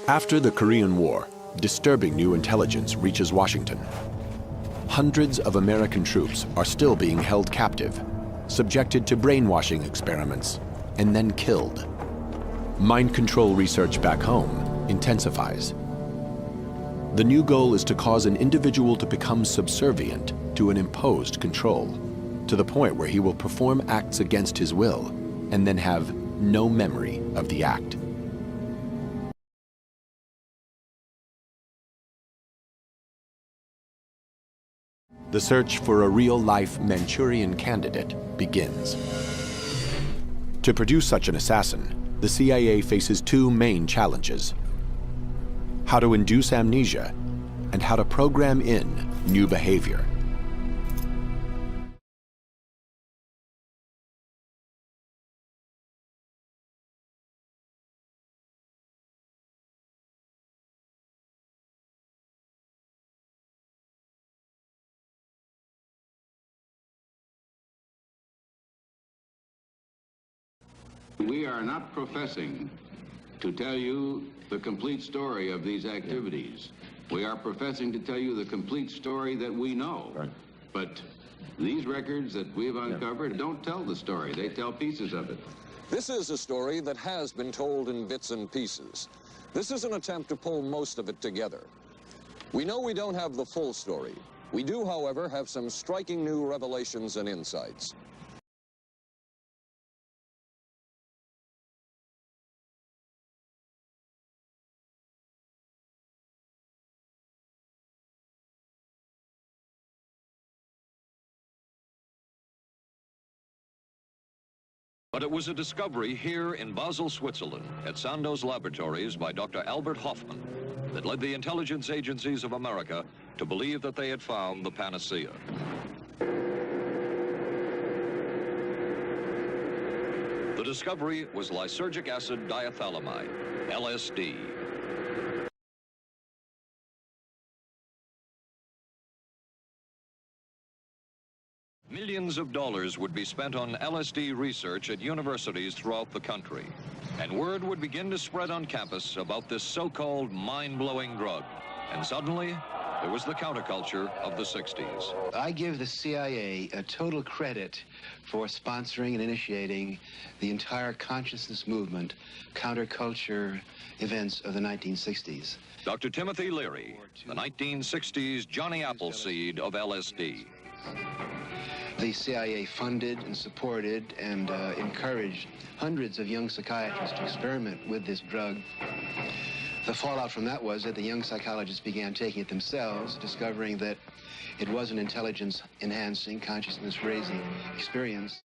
After the Korean War, disturbing new intelligence reaches Washington. Hundreds of American troops are still being held captive, subjected to brainwashing experiments, and then killed. Mind control research back home intensifies. The new goal is to cause an individual to become subservient to an imposed control, to the point where he will perform acts against his will and then have no memory of the act. The search for a real-life Manchurian candidate begins. To produce such an assassin, the CIA faces two main challenges: how to induce amnesia and how to program in new behavior. We are not professing to tell you the complete story of these activities. We are professing to tell you the complete story that we know. Right. But these records that we've uncovered don't tell the story. They tell pieces of it. This is a story that has been told in bits and pieces. This is an attempt to pull most of it together. We know we don't have the full story. We do, however, have some striking new revelations and insights. But it was a discovery here in Basel, Switzerland, at Sandoz Laboratories by Dr. Albert Hoffman, that led the intelligence agencies of America to believe that they had found the panacea. The discovery was lysergic acid diethylamide, LSD. Millions of dollars would be spent on LSD research at universities throughout the country, and word would begin to spread on campus about this so-called mind-blowing drug. And suddenly, there was the counterculture of the 60s. I give the CIA a total credit for sponsoring and initiating the entire consciousness movement, counterculture events of the 1960s. Dr. Timothy Leary, the 1960s Johnny Appleseed of LSD. The CIA funded and supported and encouraged hundreds of young psychiatrists to experiment with this drug. The fallout from that was that the young psychologists began taking it themselves, discovering that it was an intelligence-enhancing, consciousness-raising experience.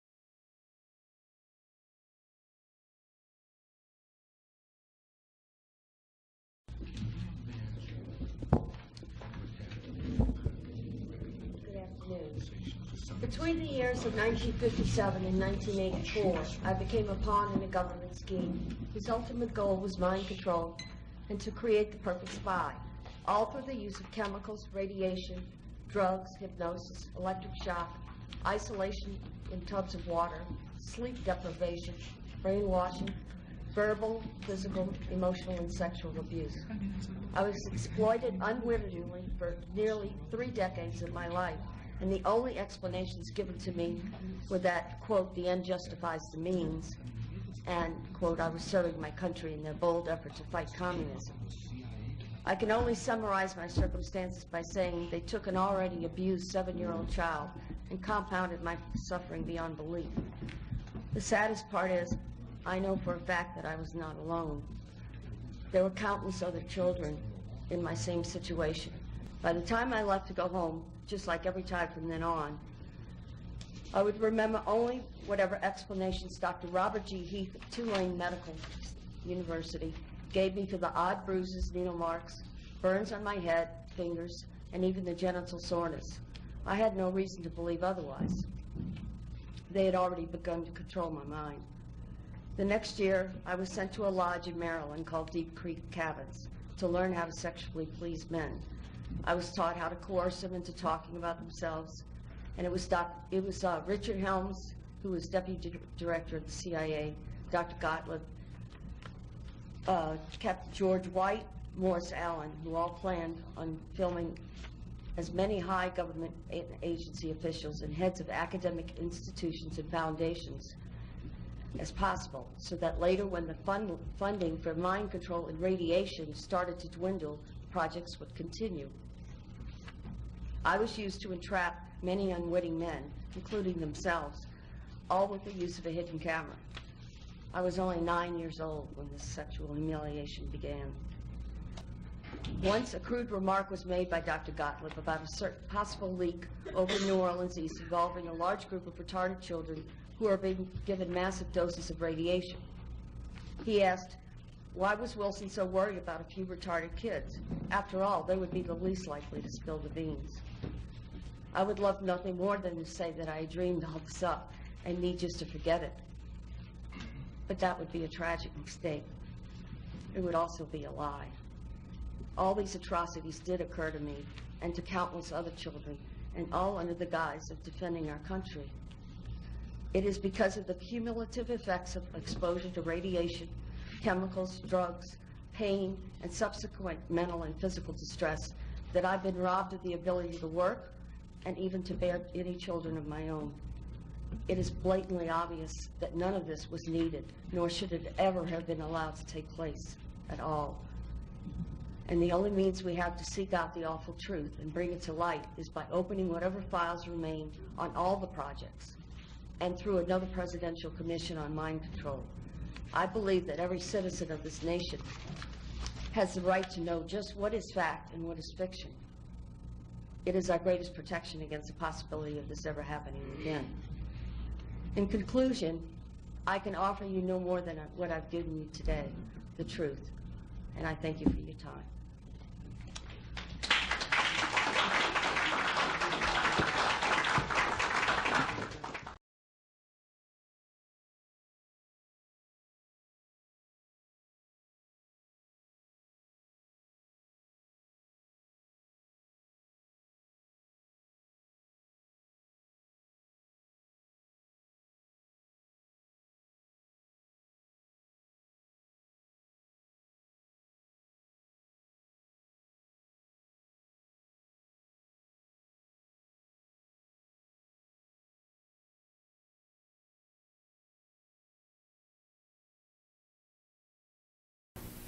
Between the years of 1957 and 1984, I became a pawn in a government scheme whose ultimate goal was mind control and to create the perfect spy, all through the use of chemicals, radiation, drugs, hypnosis, electric shock, isolation in tubs of water, sleep deprivation, brainwashing, verbal, physical, emotional, and sexual abuse. I was exploited unwittingly for nearly 3 decades of my life. And the only explanations given to me were that, quote, the end justifies the means, and, quote, I was serving my country in their bold effort to fight communism. I can only summarize my circumstances by saying they took an already abused 7-year-old child and compounded my suffering beyond belief. The saddest part is, I know for a fact that I was not alone. There were countless other children in my same situation. By the time I left to go home, just like every time from then on, I would remember only whatever explanations Dr. Robert G. Heath of Tulane Medical University gave me for the odd bruises, needle marks, burns on my head, fingers, and even the genital soreness. I had no reason to believe otherwise. They had already begun to control my mind. The next year, I was sent to a lodge in Maryland called Deep Creek Cabins to learn how to sexually please men. I was taught how to coerce them into talking about themselves, and it was Richard Helms, who was deputy director of the CIA, Dr. Gottlieb, Captain George White, Morris Allen, who all planned on filming as many high government agency officials and heads of academic institutions and foundations as possible, so that later when the funding for mind control and radiation started to dwindle, projects would continue. I was used to entrap many unwitting men, including themselves, all with the use of a hidden camera. I was only 9 years old when this sexual humiliation began. Once a crude remark was made by Dr. Gottlieb about a certain possible leak over New Orleans East involving a large group of retarded children who are being given massive doses of radiation. He asked, why was Wilson so worried about a few retarded kids? After all, they would be the least likely to spill the beans. I would love nothing more than to say that I dreamed all this up and need just to forget it. But that would be a tragic mistake. It would also be a lie. All these atrocities did occur to me and to countless other children, and all under the guise of defending our country. It is because of the cumulative effects of exposure to radiation, chemicals, drugs, pain, and subsequent mental and physical distress that I've been robbed of the ability to work and even to bear any children of my own. It is blatantly obvious that none of this was needed, nor should it ever have been allowed to take place at all. And the only means we have to seek out the awful truth and bring it to light is by opening whatever files remain on all the projects and through another presidential commission on mind control. I believe that every citizen of this nation has the right to know just what is fact and what is fiction. It is our greatest protection against the possibility of this ever happening again. In conclusion, I can offer you no more than what I've given you today, the truth. And I thank you for your time.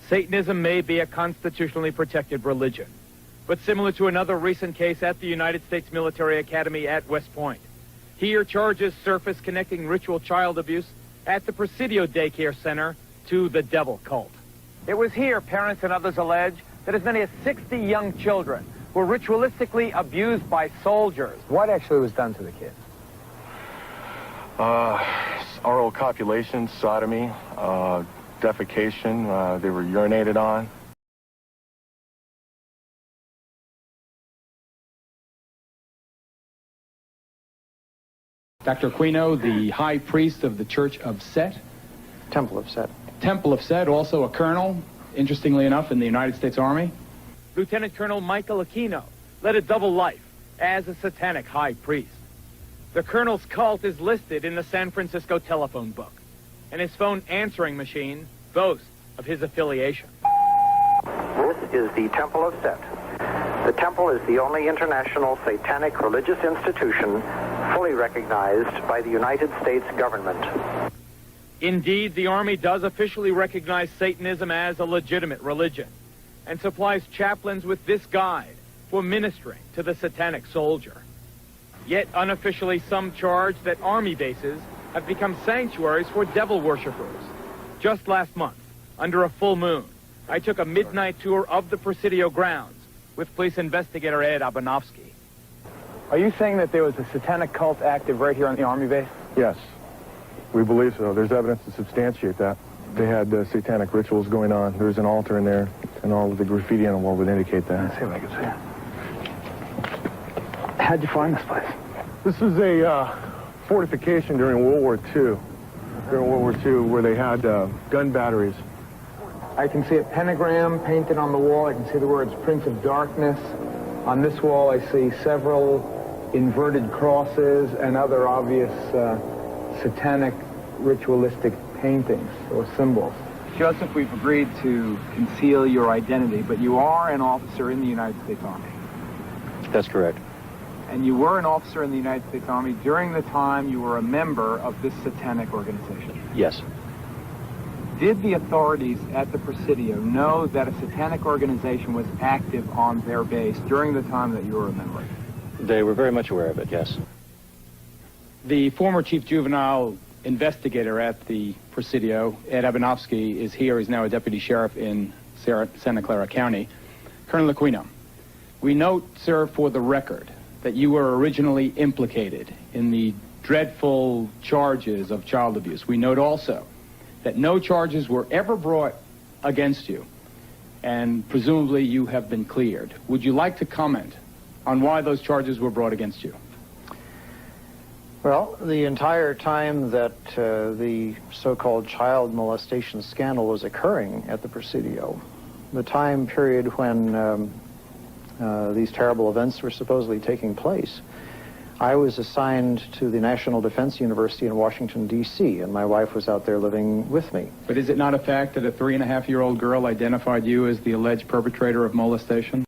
Satanism may be a constitutionally protected religion, but similar to another recent case at the United States Military Academy at West Point. Here, charges surface connecting ritual child abuse at the Presidio Daycare Center to the devil cult. It was here, parents and others allege, that as many as 60 young children were ritualistically abused by soldiers. What actually was done to the kids? Oral copulation, sodomy, defecation, they were urinated on. Dr. Aquino, the high priest of the Church of Set. Temple of Set. Temple of Set, also a colonel, interestingly enough, in the United States Army. Lieutenant Colonel Michael Aquino led a double life as a satanic high priest. The colonel's cult is listed in the San Francisco telephone book, and his phone answering machine boasts of his affiliation. This is the Temple of Set. The temple is the only international satanic religious institution fully recognized by the United States government. Indeed, the Army does officially recognize Satanism as a legitimate religion and supplies chaplains with this guide for ministering to the satanic soldier. Yet unofficially, some charge that Army bases have become sanctuaries for devil worshippers. Just last month, under a full moon, I took a midnight tour of the Presidio grounds with police investigator Ed Abanofsky. Are you saying that there was a satanic cult active right here on the Army base? Yes, we believe so. There's evidence to substantiate that. They had satanic rituals going on. There's an altar in there, and all of the graffiti on the wall would indicate that. Let's see if I can see it. How'd you find this place? This is a fortification during World War II. During World War II, where they had gun batteries. I can see a pentagram painted on the wall. I can see the words Prince of Darkness. On this wall, I see several inverted crosses and other obvious satanic ritualistic paintings or symbols. Joseph, we've agreed to conceal your identity, but you are an officer in the United States Army. That's correct. And you were an officer in the United States Army during the time you were a member of this satanic organization. Yes. Did the authorities at the Presidio know that a satanic organization was active on their base during the time that you were a member? They were very much aware of it, yes. The former chief juvenile investigator at the Presidio, Ed Abanovsky, is here. He's now a deputy sheriff in Santa Clara County. Colonel Aquino, we note, sir, for the record, that you were originally implicated in the dreadful charges of child abuse. We note also that no charges were ever brought against you, and presumably you have been cleared. Would you like to comment on why those charges were brought against you? Well, the entire time that the so-called child molestation scandal was occurring at the Presidio, the time period when these terrible events were supposedly taking place, I was assigned to the National Defense University in Washington, D.C., and my wife was out there living with me. But is it not a fact that a 3.5-year-old girl identified you as the alleged perpetrator of molestation?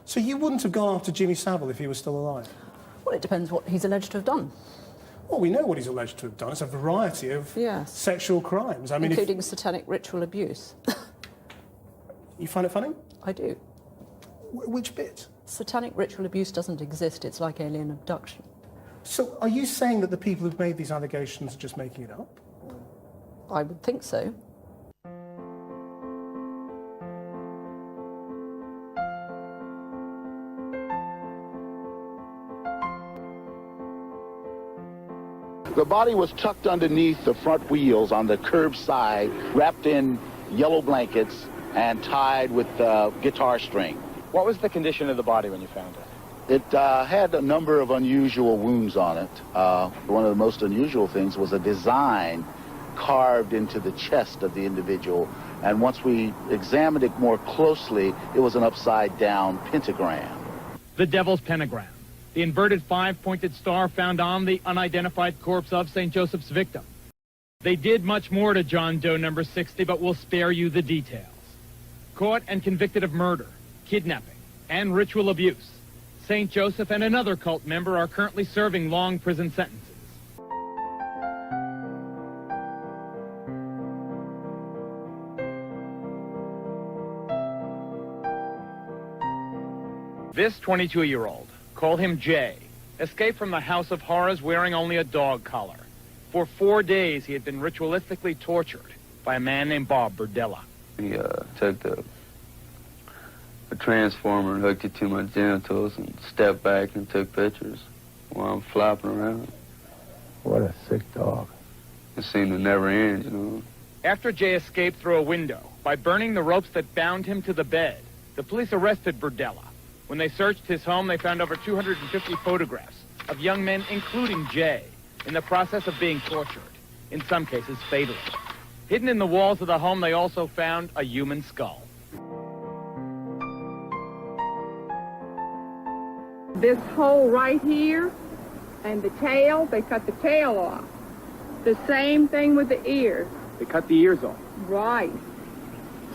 So you wouldn't have gone after Jimmy Savile if he was still alive? Well, it depends what he's alleged to have done. Well, we know what he's alleged to have done. It's a variety of sexual crimes. I mean, including satanic ritual abuse. You find it funny? I do. Which bit? Satanic ritual abuse doesn't exist. It's like alien abduction. So are you saying that the people who've made these allegations are just making it up? I would think so. The body was tucked underneath the front wheels on the curb side, wrapped in yellow blankets and tied with guitar string. What was the condition of the body when you found it? It had a number of unusual wounds on it. One of the most unusual things was a design carved into the chest of the individual. And once we examined it more closely, it was an upside-down pentagram. The Devil's Pentagram, the inverted five-pointed star found on the unidentified corpse of St. Joseph's victim. They did much more to John Doe number 60, but we'll spare you the details. Caught and convicted of murder, kidnapping, and ritual abuse, St. Joseph and another cult member are currently serving long prison sentences. This 22-year-old, call him Jay, escaped from the House of Horrors wearing only a dog collar. For 4 days, he had been ritualistically tortured by a man named Bob Burdella. He took a transformer and hooked it to my genitals and stepped back and took pictures while I'm flopping around. What a sick dog. It seemed to never end, you know. After Jay escaped through a window by burning the ropes that bound him to the bed, the police arrested Burdella. When they searched his home, they found over 250 photographs of young men, including Jay, in the process of being tortured, in some cases fatally. Hidden in the walls of the home, they also found a human skull. This hole right here and the tail, they cut the tail off. The same thing with the ears. They cut the ears off. Right.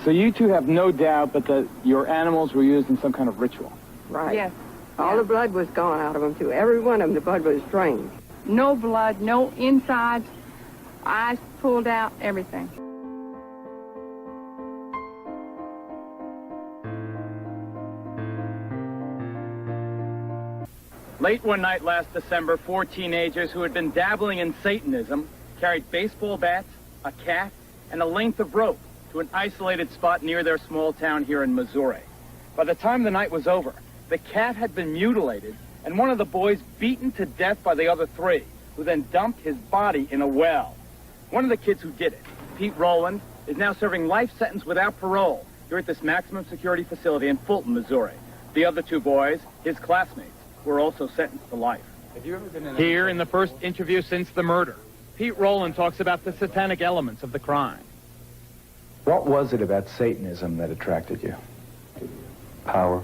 So you two have no doubt that your animals were used in some kind of ritual? Right. Yes. All the blood was gone out of them, too. Every one of them, the blood was drained. No blood, no insides, eyes pulled out, everything. Late one night last December, 4 teenagers who had been dabbling in Satanism carried baseball bats, a cat, and a length of rope to an isolated spot near their small town here in Missouri. By the time the night was over, the cat had been mutilated and one of the boys beaten to death by the other 3, who then dumped his body in a well. One of the kids who did it, Pete Rowland, is now serving life sentence without parole here at this maximum security facility in Fulton, Missouri. The other 2 boys, his classmates, were also sentenced to life. Have you ever been in Here, in the first interview since the murder, Pete Rowland talks about the satanic elements of the crime. What was it about Satanism that attracted you? Power.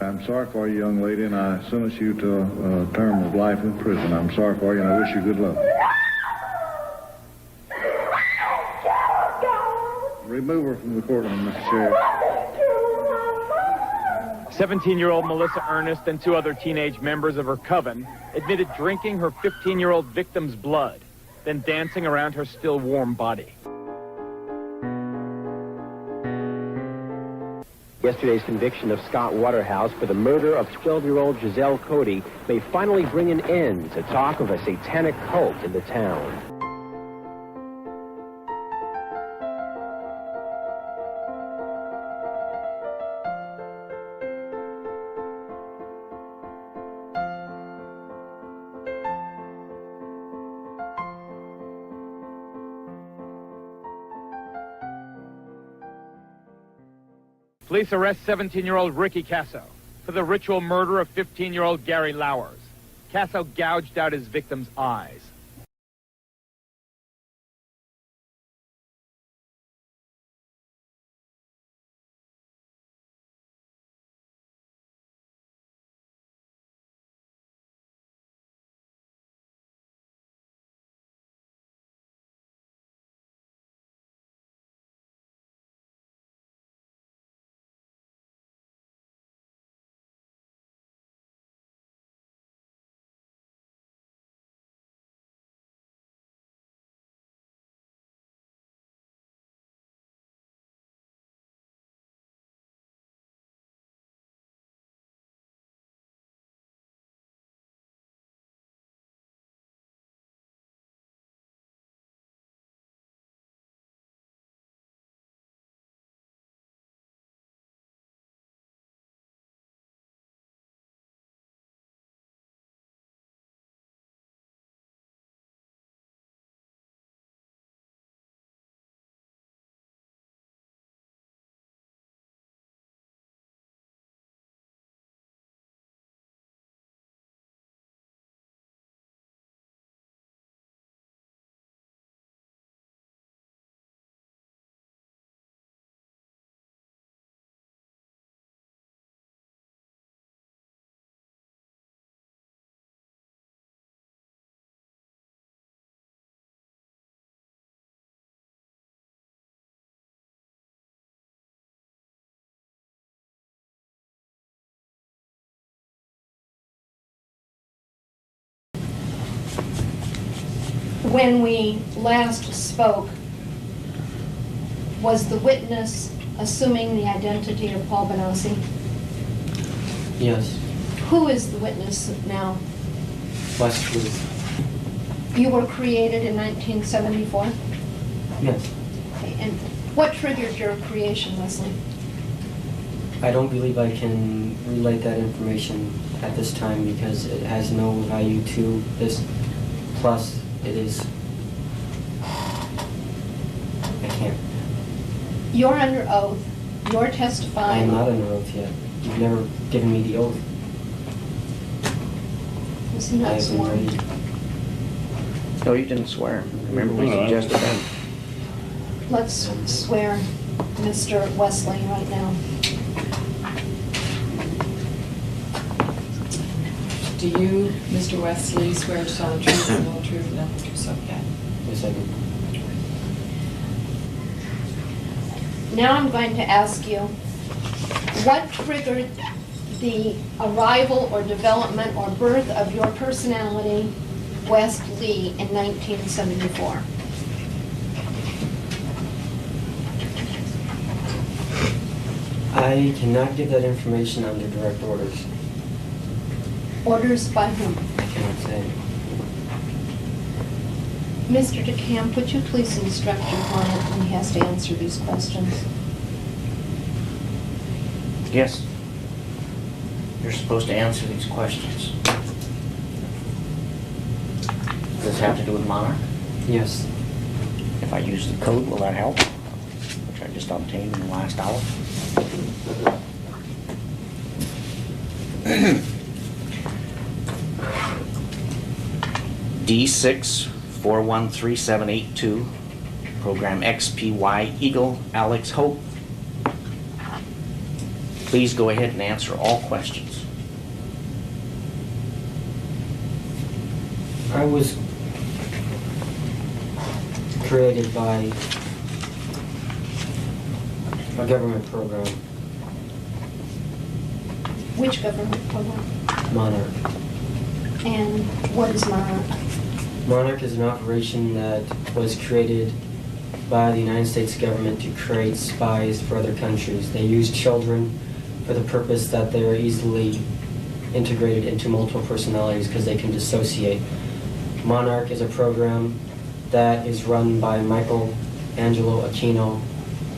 I'm sorry for you, young lady, and I sentence you to a term of life in prison. I'm sorry for you, and I wish you good luck. Remove her from the courtroom, Mr. Sheriff. 17-year-old Melissa Ernest and 2 other teenage members of her coven admitted drinking her 15-year-old victim's blood, then dancing around her still warm body. Yesterday's conviction of Scott Waterhouse for the murder of 12-year-old Giselle Cody may finally bring an end to talk of a satanic cult in the town. Police arrest 17-year-old Ricky Casso for the ritual murder of 15-year-old Gary Lowers. Casso gouged out his victim's eyes. When we last spoke, was the witness assuming the identity of Paul Benassi? Yes. Who is the witness now? Wesley. You were created in 1974? Yes. Okay. And what triggered your creation, Wesley? I don't believe I can relate that information at this time because it has no value to this. Plus, it is... I can't. You're under oath. You're I testifying. am not under oath yet. You've never given me the oath. Was he I not have been sworn? ready. No, you didn't swear. Remember, we suggested that. Let's swear Mr. Wesley right now. Do you, Mr. Wesley, swear to tell the truth and the whole truth and nothing but so? Okay. Yes, I do. Now I'm going to ask you, what triggered the arrival or development or birth of your personality, Wes Lee, in 1974? I cannot give that information under direct orders. Orders by whom? I cannot say. Mr. DeCamp, would you please instruct your client when he has to answer these questions? Yes. You're supposed to answer these questions. Does this have to do with Monarch? Yes. If I use the code, will that help? Which I just obtained in the last hour. D6413782, program XPY Eagle Alex Hope. Please go ahead and answer all questions. I was created by a government program. Which government program? Monarch. And what is Monarch? Monarch is an operation that was created by the United States government to create spies for other countries. They use children for the purpose that they are easily integrated into multiple personalities because they can dissociate. Monarch is a program that is run by Michael Angelo Aquino,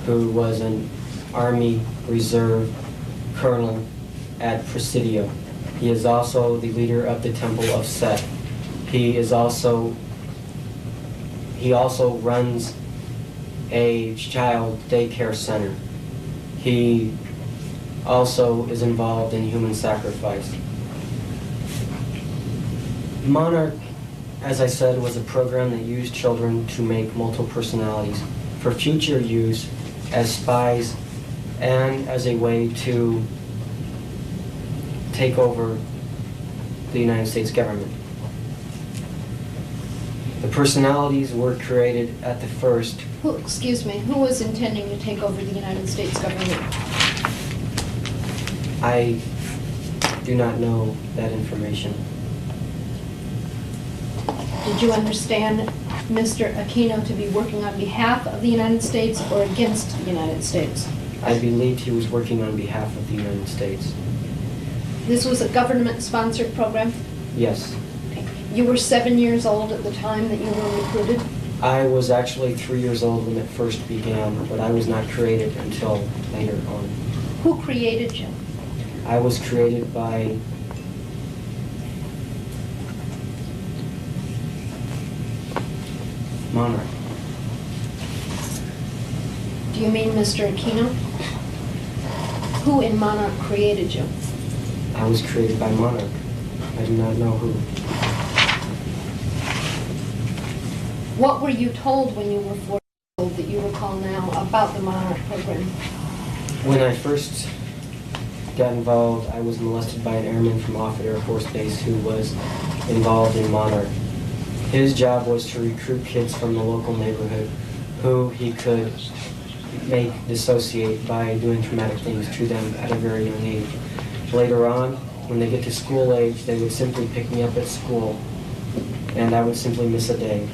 who was an Army Reserve colonel at Presidio. He is also the leader of the Temple of Set. He also runs a child daycare center. He also is involved in human sacrifice. Monarch, as I said, was a program that used children to make multiple personalities for future use as spies and as a way to take over the United States government. The personalities were created at the first. Excuse me, who was intending to take over the United States government? I do not know that information. Did you understand Mr. Aquino to be working on behalf of the United States or against the United States? I believed he was working on behalf of the United States. This was a government-sponsored program? Yes. Okay. You were 7 years old at the time that you were recruited? I was actually 3 years old when it first began, but I was not created until later on. Who created you? I was created by Monarch. Do you mean Mr. Aquino? Who in Monarch created you? I was created by Monarch. I do not know who. What were you told when you were 4 years old that you recall now about the Monarch program? When I first got involved, I was molested by an airman from Offutt Air Force Base who was involved in Monarch. His job was to recruit kids from the local neighborhood who he could make dissociate by doing traumatic things to them at a very young age. Later on, when they get to school age, they would simply pick me up at school, and I would simply miss a day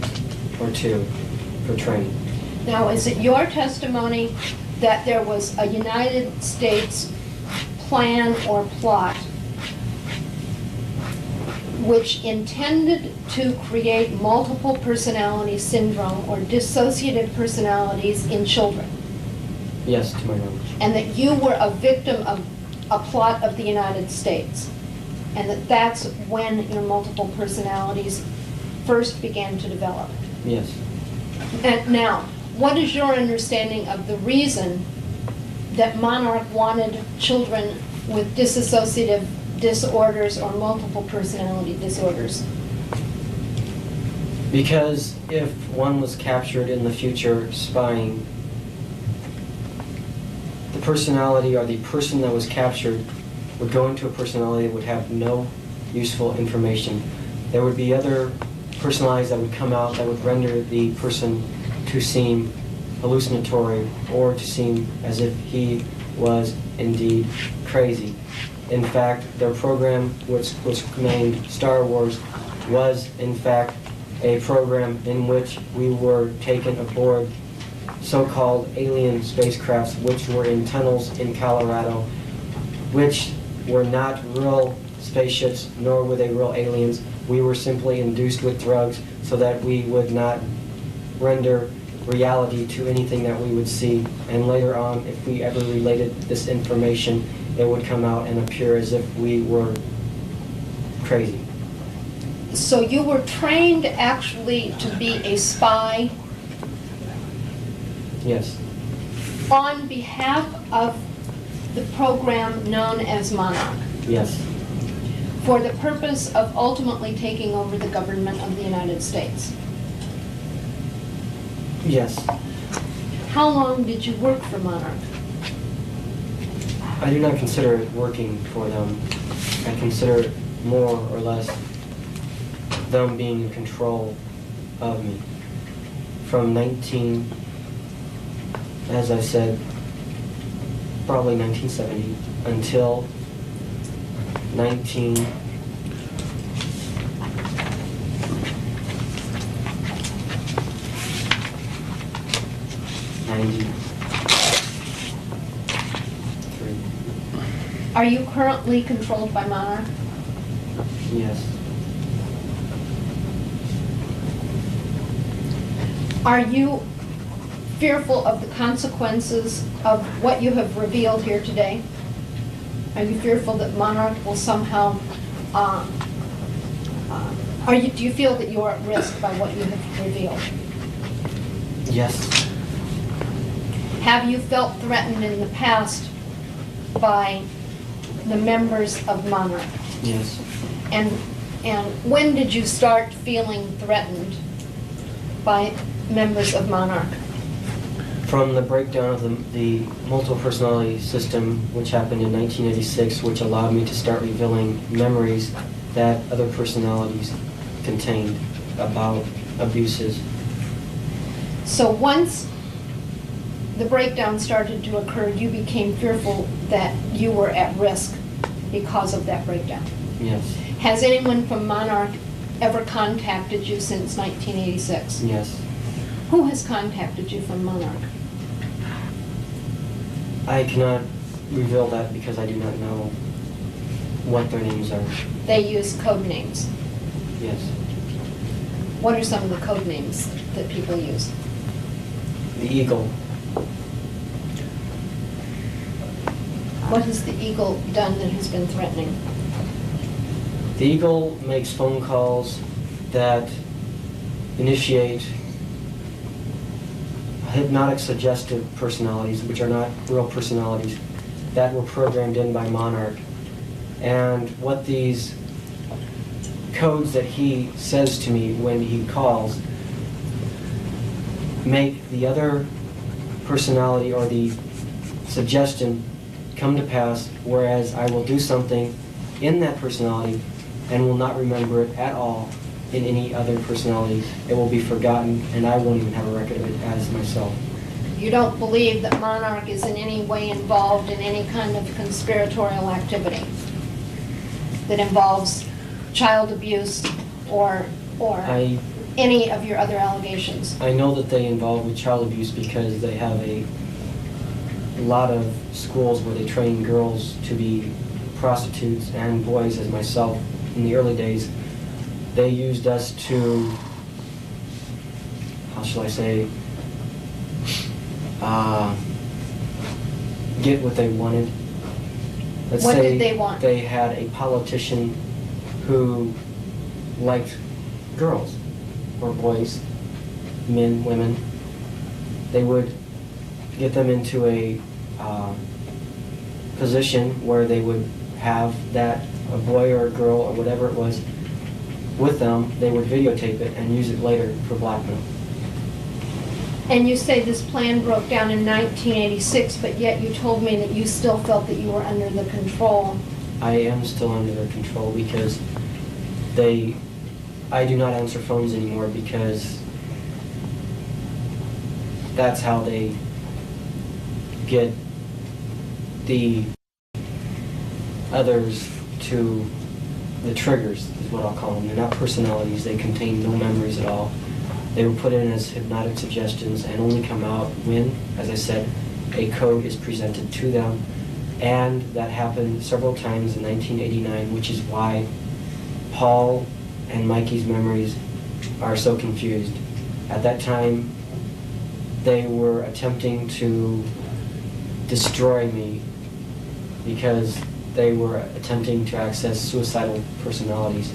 or two for training. Now, is it your testimony that there was a United States plan or plot which intended to create multiple personality syndrome or dissociative personalities in children, Yes, to my knowledge. and that you were a victim of a plot of the United States, and that that's when your multiple personalities first began to develop. Yes. And now, what is your understanding of the reason that Monarch wanted children with dissociative disorders or multiple personality disorders? Because if one was captured in the future spying, the personality or the person that was captured would go into a personality that would have no useful information. There would be other personalities that would come out that would render the person to seem hallucinatory or to seem as if he was indeed crazy. In fact, their program, which was named Star Wars, was in fact a program in which we were taken aboard so-called alien spacecrafts which were in tunnels in Colorado, which were not real spaceships, nor were they real aliens. We were simply induced with drugs so that we would not render reality to anything that we would see. And later on, if we ever related this information, it would come out and appear as if we were crazy. So you were trained actually to be a spy Yes. on behalf of the program known as Monarch, Yes. for the purpose of ultimately taking over the government of the United States. Yes. How long did you work for Monarch? I do not consider it working for them. I consider it more or less them being in control of me. From as I said, probably 1970 until 1990. Are you currently controlled by Monarch? Yes. Are you fearful of the consequences of what you have revealed here today? Are you fearful that Monarch will somehow, do you feel that you are at risk by what you have revealed? Yes. Have you felt threatened in the past by the members of Monarch? Yes. And when did you start feeling threatened by members of Monarch? From the breakdown of the multiple personality system, which happened in 1986, which allowed me to start revealing memories that other personalities contained about abuses. So once the breakdown started to occur, you became fearful that you were at risk because of that breakdown. Yes. Has anyone from Monarch ever contacted you since 1986? Yes. Who has contacted you from Monarch? I cannot reveal that because I do not know what their names are. They use code names. Yes. What are some of the code names that people use? The Eagle. What has the Eagle done that has been threatening? The Eagle makes phone calls that initiate hypnotic suggestive personalities, which are not real personalities, that were programmed in by Monarch. And what these codes that he says to me when he calls make the other personality or the suggestion come to pass, whereas I will do something in that personality and will not remember it at all in any other personality. It will be forgotten, and I won't even have a record of it as myself. You don't believe that Monarch is in any way involved in any kind of conspiratorial activity that involves child abuse or any of your other allegations? I know that they involve with child abuse because they have a a lot of schools where they train girls to be prostitutes and boys, as myself in the early days, they used us to, how shall I say, get what they wanted. Let's What say did they want? they had a politician who liked girls or boys, men, women. They would get them into a position where they would have that, a boy or a girl or whatever it was, with them. They would videotape it and use it later for blackmail. And you say this plan broke down in 1986, but yet you told me that you still felt that you were under the control. I am still under their control because I do not answer phones anymore because that's how they get the others to the triggers, is what I'll call them. They're not personalities. They contain no memories at all. They were put in as hypnotic suggestions and only come out when, as I said, a code is presented to them. And that happened several times in 1989, which is why Paul and Mikey's memories are so confused. At that time, they were attempting to destroy me because they were attempting to access suicidal personalities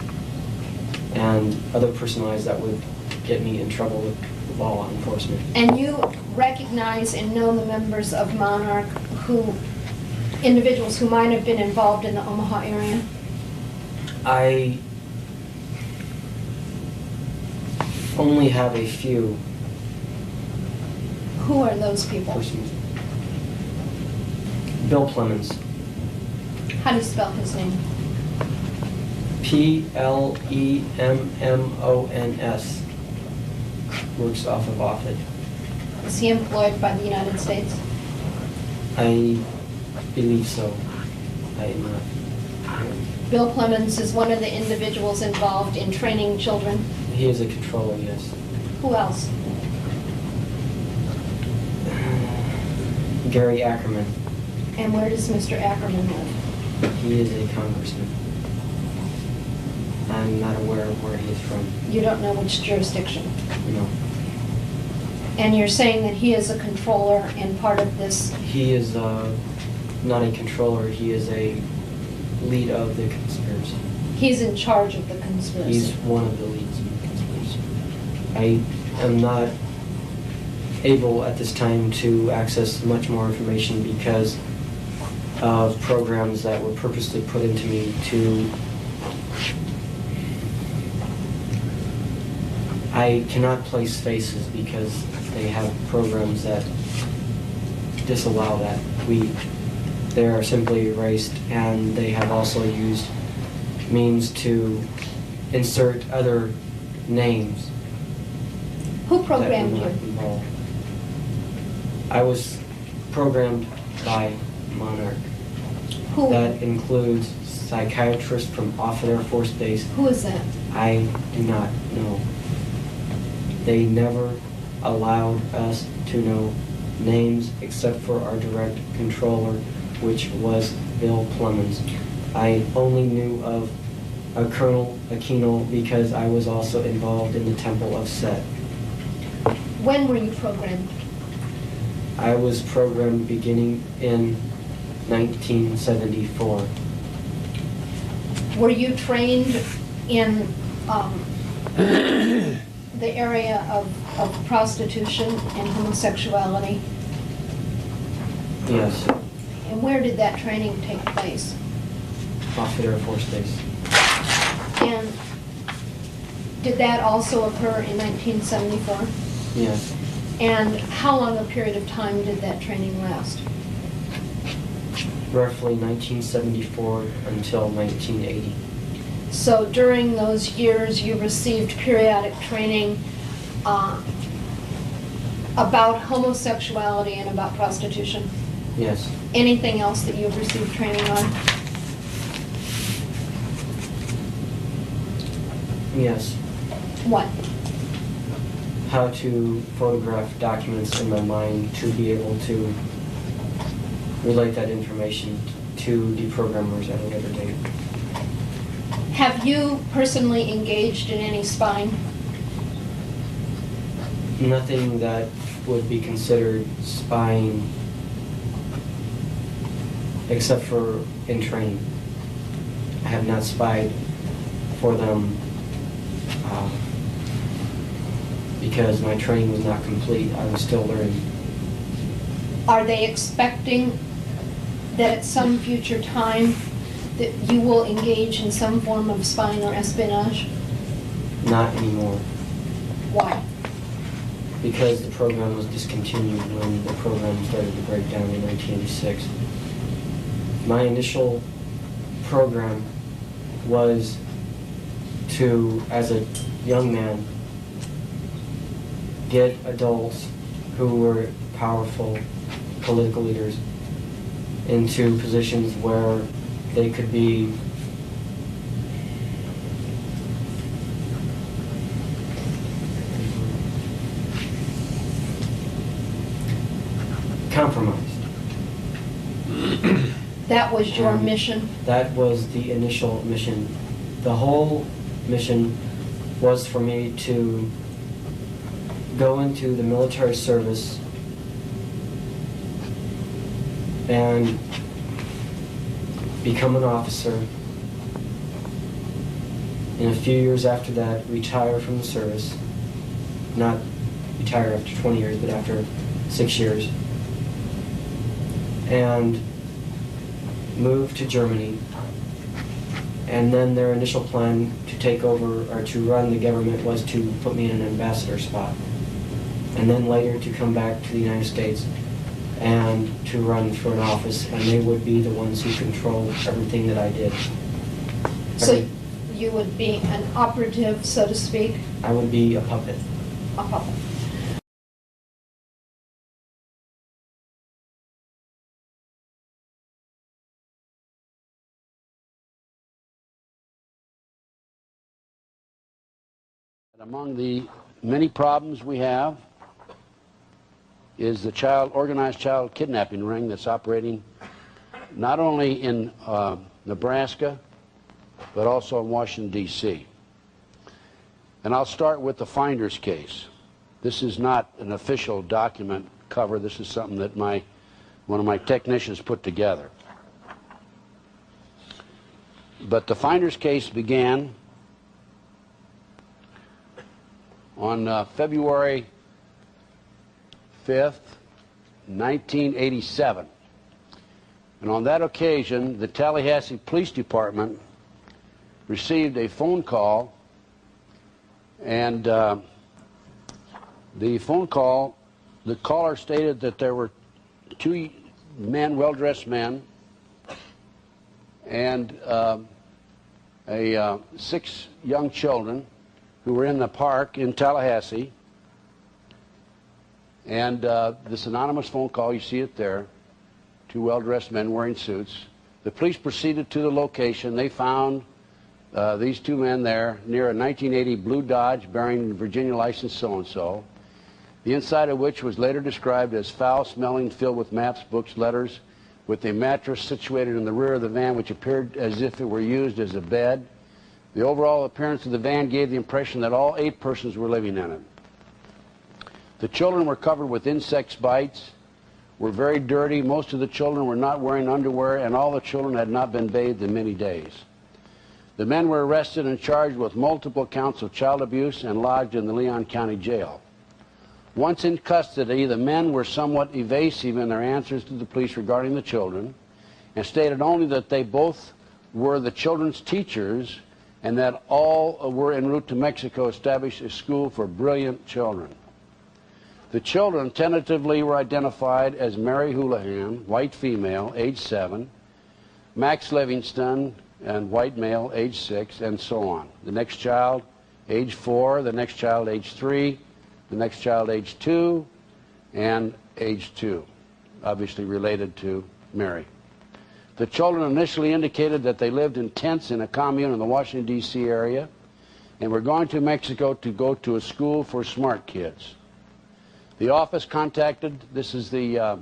and other personalities that would get me in trouble with law enforcement. And you recognize and know the members of Monarch, individuals who might have been involved in the Omaha area? I only have a few. Who are those people? Persons. Bill Clemens. How do you spell his name? Plemons. Works off of Offutt. Is he employed by the United States? I believe so. I am not. Bill Clemens is one of the individuals involved in training children. He is a controller, yes. Who else? Gary Ackerman. And where does Mr. Ackerman live? He is a congressman. I'm not aware of where he is from. You don't know which jurisdiction? No. And you're saying that he is a controller and part of this? He is not a controller. He is a lead of the conspiracy. He's in charge of the conspiracy? He's one of the leads of the conspiracy. I am not able at this time to access much more information because of programs that were purposely put into me to... I cannot place faces because they have programs that disallow that. They are simply erased, and they have also used means to insert other names. Who programmed you? Involved. I was programmed by Monarch. Who? That includes psychiatrists from Offutt Air Force Base. Who is that? I do not know. They never allowed us to know names except for our direct controller, which was Bill Clemens. I only knew of a Colonel Aquino because I was also involved in the Temple of Set. When were you programmed? I was programmed beginning in 1974. Were you trained in the area of prostitution and homosexuality? Yes. And where did that training take place? Offutt Air Force Base. And did that also occur in 1974? Yes. And how long a period of time did that training last? Roughly 1974 until 1980. So during those years, you received periodic training about homosexuality and about prostitution? Yes. Anything else that you've received training on? Yes. What? How to photograph documents in my mind to be able to relate that information to deprogrammers at a later date. Have you personally engaged in any spying? Nothing that would be considered spying except for in training. I have not spied for them because my training was not complete. I was still learning. Are they expecting that at some future time that you will engage in some form of spying or espionage? Not anymore. Why? Because the program was discontinued when the program started to break down in 1986. My initial program was to, as a young man, get adults who were powerful political leaders into positions where they could be compromised. That was your mission? That was the initial mission. The whole mission was for me to go into the military service and become an officer. And a few years after that, retire from the service. Not retire after 20 years, but after 6 years. And move to Germany. And then their initial plan to take over or to run the government was to put me in an ambassador spot. And then later to come back to the United States and to run for an office, and they would be the ones who controlled everything that I did. So you would be an operative, so to speak? I would be a puppet. A puppet. Among the many problems we have is the organized child kidnapping ring that's operating not only in Nebraska, but also in Washington, D.C. And I'll start with the Finders case. This is not an official document cover. This is something that one of my technicians put together. But the Finders case began on February 5th, 1987. And on that occasion, the Tallahassee Police Department received a phone call, and the caller stated that there were two men, well-dressed men, and 6 young children who were in the park in Tallahassee. And this anonymous phone call, you see it there, 2 well-dressed men wearing suits. The police proceeded to the location. They found these 2 men there near a 1980 blue Dodge bearing Virginia license so-and-so, the inside of which was later described as foul-smelling, filled with maps, books, letters, with a mattress situated in the rear of the van which appeared as if it were used as a bed. The overall appearance of the van gave the impression that all 8 persons were living in it. The children were covered with insect bites, were very dirty. Most of the children were not wearing underwear, and all the children had not been bathed in many days. The men were arrested and charged with multiple counts of child abuse and lodged in the Leon County Jail. Once in custody, the men were somewhat evasive in their answers to the police regarding the children, and stated only that they both were the children's teachers and that all were en route to Mexico established a school for brilliant children. The children tentatively were identified as Mary Houlihan, white female, age 7, Max Livingston, and white male, age 6, and so on. The next child, age 4, the next child, age 3, the next child, age 2, and age 2, obviously related to Mary. The children initially indicated that they lived in tents in a commune in the Washington, D.C. area and were going to Mexico to go to a school for smart kids. The office contacted, this is the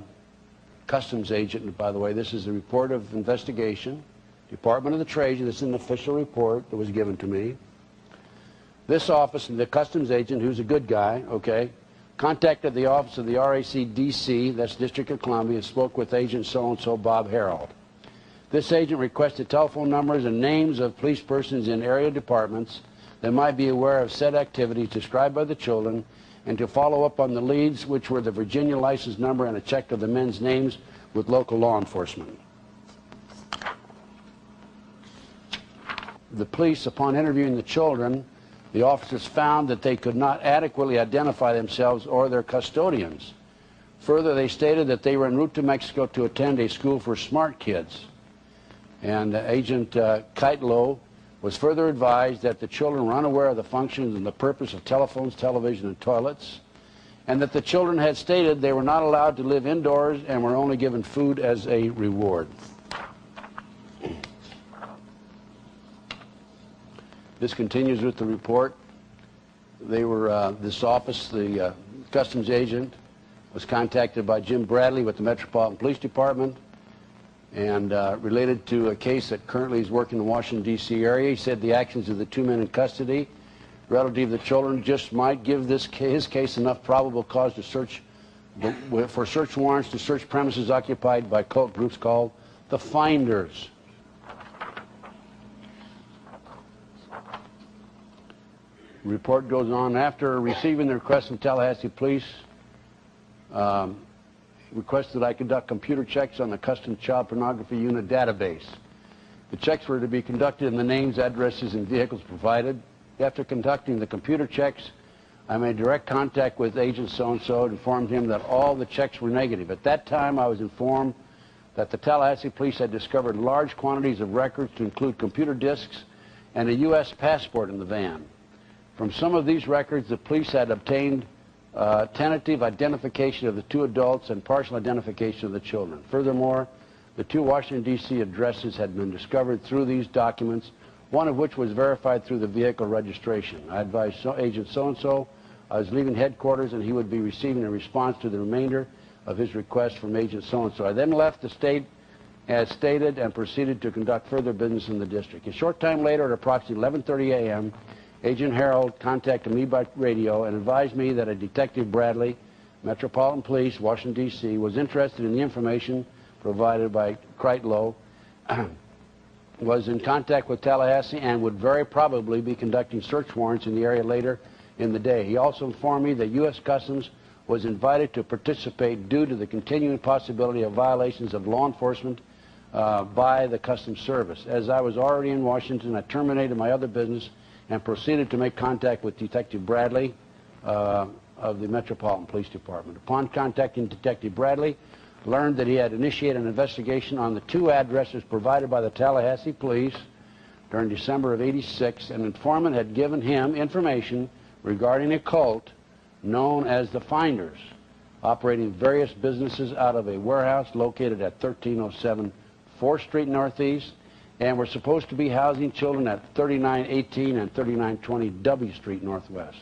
customs agent, by the way. This is a report of investigation, Department of the Treasury. This is an official report that was given to me. This office, the customs agent, who's a good guy, okay, contacted the office of the RACDC, that's District of Columbia, and spoke with agent so-and-so, Bob Harold. This agent requested telephone numbers and names of police persons in area departments that might be aware of said activities described by the children, and to follow up on the leads, which were the Virginia license number and a check of the men's names with local law enforcement. The police, upon interviewing the children, the officers found that they could not adequately identify themselves or their custodians. Further, they stated that they were en route to Mexico to attend a school for smart kids. And Agent Keitlow was further advised that the children were unaware of the functions and the purpose of telephones, television, and toilets, and that the children had stated they were not allowed to live indoors and were only given food as a reward. This continues with the report. They were, this office, the customs agent, was contacted by Jim Bradley with the Metropolitan Police Department and related to a case that currently is working in the Washington, D.C. area. He said the actions of the two men in custody relative to the children just might give his case enough probable cause to search, for search warrants to search premises occupied by cult groups called the Finders. The report goes on. After receiving the request from Tallahassee Police, requested I conduct computer checks on the Custom Child Pornography Unit database. The checks were to be conducted in the names, addresses, and vehicles provided. After conducting the computer checks, I made direct contact with Agent so-and-so and informed him that all the checks were negative. At that time, I was informed that the Tallahassee Police had discovered large quantities of records to include computer disks and a U.S. passport in the van. From some of these records, the police had obtained tentative identification of the two adults and partial identification of the children. Furthermore, the two Washington, D.C. addresses had been discovered through these documents, one of which was verified through the vehicle registration. I advised Agent so-and-so I was leaving headquarters and he would be receiving a response to the remainder of his request from Agent so-and-so. I then left the state as stated and proceeded to conduct further business in the district. A short time later, at approximately 11:30 a.m., Agent Harold contacted me by radio and advised me that a Detective Bradley, Metropolitan Police, Washington, D.C., was interested in the information provided by Kreitlow, was in contact with Tallahassee, and would very probably be conducting search warrants in the area later in the day. He also informed me that U.S. Customs was invited to participate due to the continuing possibility of violations of law enforcement by the Customs Service. As I was already in Washington, I terminated my other business and proceeded to make contact with Detective Bradley of the Metropolitan Police Department. Upon contacting Detective Bradley, learned that he had initiated an investigation on the two addresses provided by the Tallahassee Police during December of '86. An informant had given him information regarding a cult known as the Finders, operating various businesses out of a warehouse located at 1307 4th Street Northeast, and were supposed to be housing children at 3918 and 3920 W Street Northwest.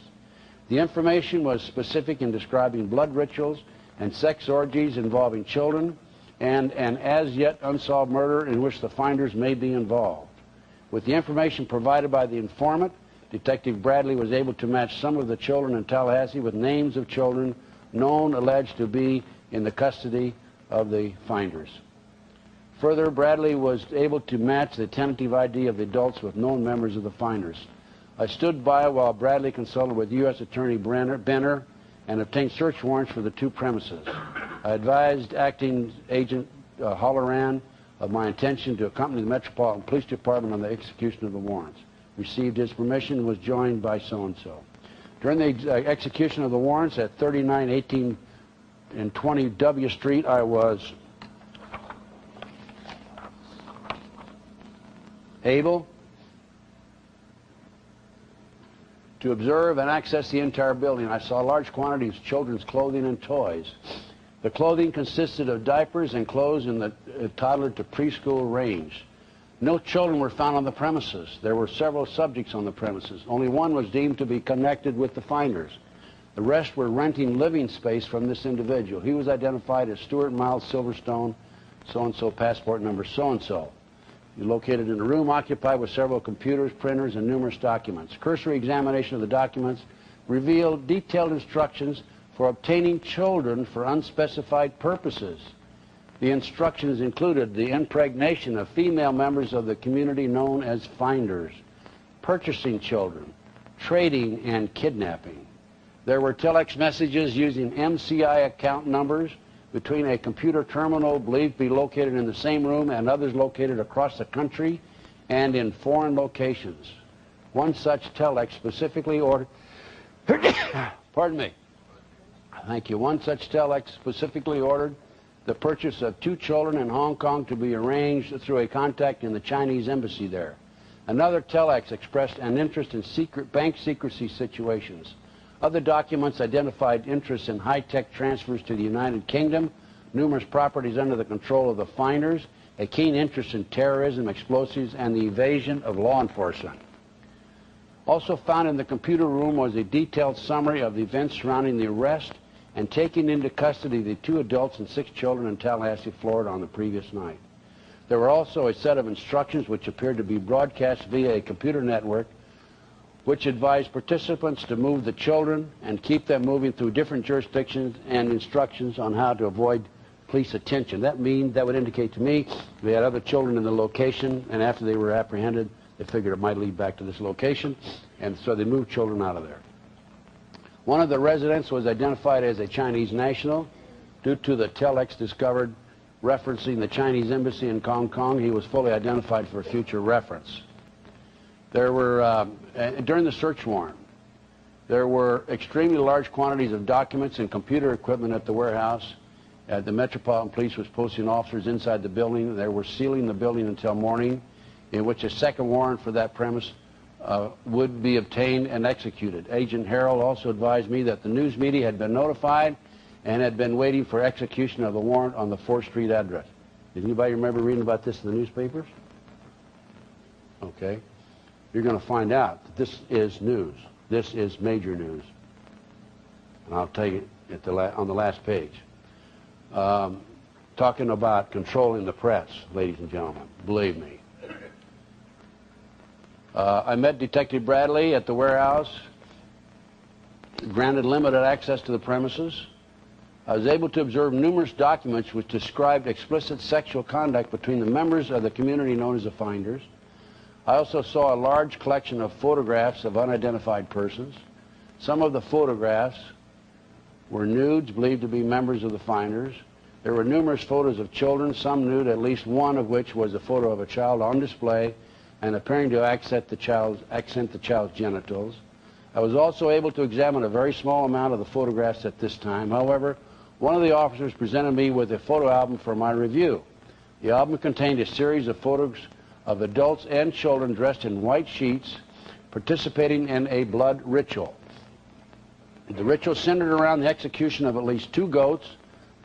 The information was specific in describing blood rituals and sex orgies involving children and an as-yet unsolved murder in which the Finders may be involved. With the information provided by the informant, Detective Bradley was able to match some of the children in Tallahassee with names of children known alleged to be in the custody of the Finders. Further, Bradley was able to match the tentative ID of the adults with known members of the Finders. I stood by while Bradley consulted with U.S. Attorney Benner and obtained search warrants for the two premises. I advised Acting Agent Holloran of my intention to accompany the Metropolitan Police Department on the execution of the warrants. Received his permission and was joined by so-and-so. During the execution of the warrants at 3918 and 20 W Street, I was able to observe and access the entire building. I saw large quantities of children's clothing and toys. The clothing consisted of diapers and clothes in the toddler to preschool range. No children were found on the premises. There were several subjects on the premises. Only one was deemed to be connected with the Finders. The rest were renting living space from this individual. He was identified as Stuart Miles Silverstone, so-and-so, passport number so-and-so. He located in a room occupied with several computers, printers, and numerous documents. Cursory examination of the documents revealed detailed instructions for obtaining children for unspecified purposes. The instructions included the impregnation of female members of the community known as finders, purchasing children, trading, and kidnapping. There were telex messages using MCI account numbers between a computer terminal believed to be located in the same room and others located across the country and in foreign locations. One such telex specifically ordered, pardon me, thank you, one such telex specifically ordered the purchase of 2 children in Hong Kong to be arranged through a contact in the Chinese embassy there. Another telex expressed an interest in secret bank secrecy situations. Other documents identified interest in high-tech transfers to the United Kingdom, numerous properties under the control of the finders, a keen interest in terrorism, explosives, and the evasion of law enforcement. Also found in the computer room was a detailed summary of the events surrounding the arrest and taking into custody the 2 adults and 6 children in Tallahassee, Florida on the previous night. There were also a set of instructions which appeared to be broadcast via a computer network which advised participants to move the children and keep them moving through different jurisdictions and instructions on how to avoid police attention. That would indicate to me they had other children in the location, and after they were apprehended, they figured it might lead back to this location, and so they moved children out of there. One of the residents was identified as a Chinese national. Due to the telex discovered referencing the Chinese embassy in Hong Kong, he was fully identified for future reference. There were, during the search warrant, there were extremely large quantities of documents and computer equipment at the warehouse. The Metropolitan Police was posting officers inside the building. They were sealing the building until morning, in which a second warrant for that premise would be obtained and executed. Agent Harrell also advised me that the news media had been notified and had been waiting for execution of the warrant on the 4th Street address. Did anybody remember reading about this in the newspapers? Okay. You're going to find out that this is news. This is major news. And I'll tell you on the last page. Talking about controlling the press, ladies and gentlemen, believe me. I met Detective Bradley at the warehouse, granted limited access to the premises. I was able to observe numerous documents which described explicit sexual conduct between the members of the community known as the finders. I also saw a large collection of photographs of unidentified persons. Some of the photographs were nudes believed to be members of the finders. There were numerous photos of children, some nude, at least one of which was a photo of a child on display and appearing to accent the child's genitals. I was also able to examine a very small amount of the photographs at this time. However, one of the officers presented me with a photo album for my review. The album contained a series of photos of adults and children dressed in white sheets participating in a blood ritual. The ritual centered around the execution of at least 2 goats.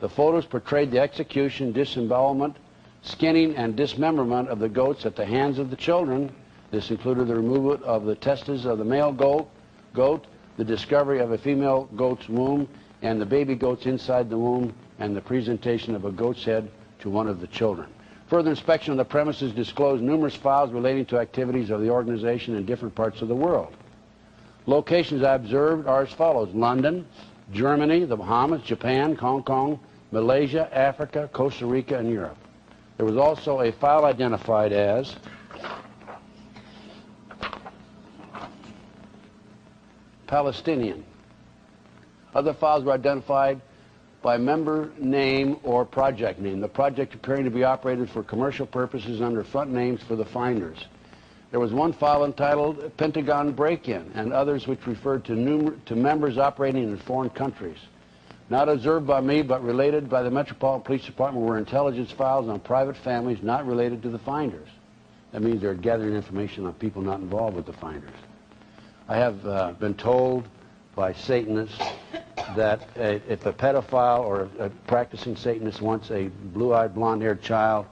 The photos portrayed the execution, disembowelment, skinning, and dismemberment of the goats at the hands of the children. This included the removal of the testes of the male goat, the discovery of a female goat's womb, and the baby goats inside the womb, and the presentation of a goat's head to one of the children. Further inspection of the premises disclosed numerous files relating to activities of the organization in different parts of the world. Locations I observed are as follows: London, Germany, the Bahamas, Japan, Hong Kong, Malaysia, Africa, Costa Rica, and Europe. There was also a file identified as Palestinian. Other files were identified by member name or project name, the project appearing to be operated for commercial purposes under front names for the finders. There was one file entitled Pentagon Break-In, and others which referred to members operating in foreign countries. Not observed by me, but related by the Metropolitan Police Department, were intelligence files on private families not related to the finders. That means they're gathering information on people not involved with the finders. I have been told by Satanists that if a pedophile or a practicing Satanist wants a blue-eyed, blonde-haired child,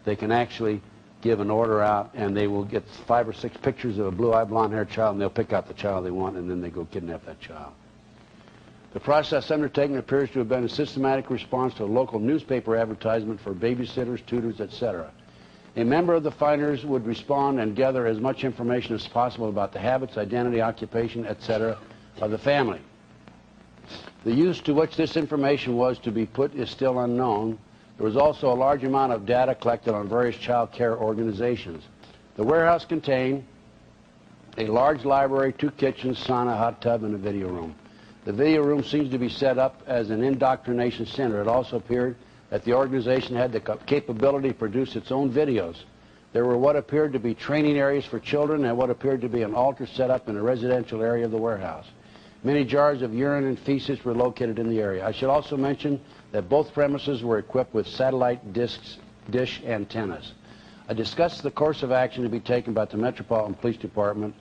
they can actually give an order out, and they will get 5 or 6 pictures of a blue-eyed, blonde-haired child, and they'll pick out the child they want, and then they go kidnap that child. The process undertaken appears to have been a systematic response to a local newspaper advertisement for babysitters, tutors, etc. A member of the finders would respond and gather as much information as possible about the habits, identity, occupation, etc. of the family. The use to which this information was to be put is still unknown. There was also a large amount of data collected on various child care organizations. The warehouse contained a large library, 2 kitchens, sauna, hot tub, and a video room. The video room seems to be set up as an indoctrination center. It also appeared that the organization had the capability to produce its own videos. There were what appeared to be training areas for children and what appeared to be an altar set up in a residential area of the warehouse. Many jars of urine and feces were located in the area. I should also mention that both premises were equipped with satellite dish antennas. I discussed the course of action to be taken by the Metropolitan Police Department.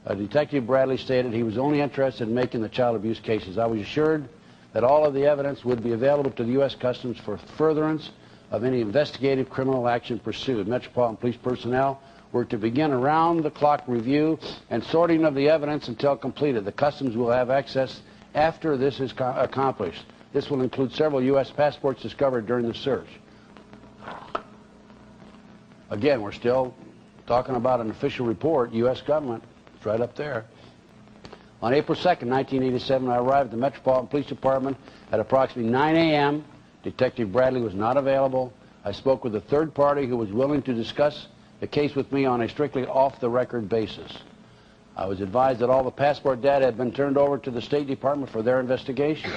Detective Bradley stated he was only interested in making the child abuse cases. I was assured that all of the evidence would be available to the U.S. Customs for furtherance of any investigative criminal action pursued. Metropolitan Police personnel were to begin around-the-clock review and sorting of the evidence until completed. The Customs will have access after this is accomplished. This will include several U.S. passports discovered during the search. Again, we're still talking about an official report, U.S. government. It's right up there. On April 2nd, 1987, I arrived at the Metropolitan Police Department at approximately 9 a.m. Detective Bradley was not available. I spoke with a third party who was willing to discuss the case with me on a strictly off-the-record basis. I was advised that all the passport data had been turned over to the State Department for their investigation.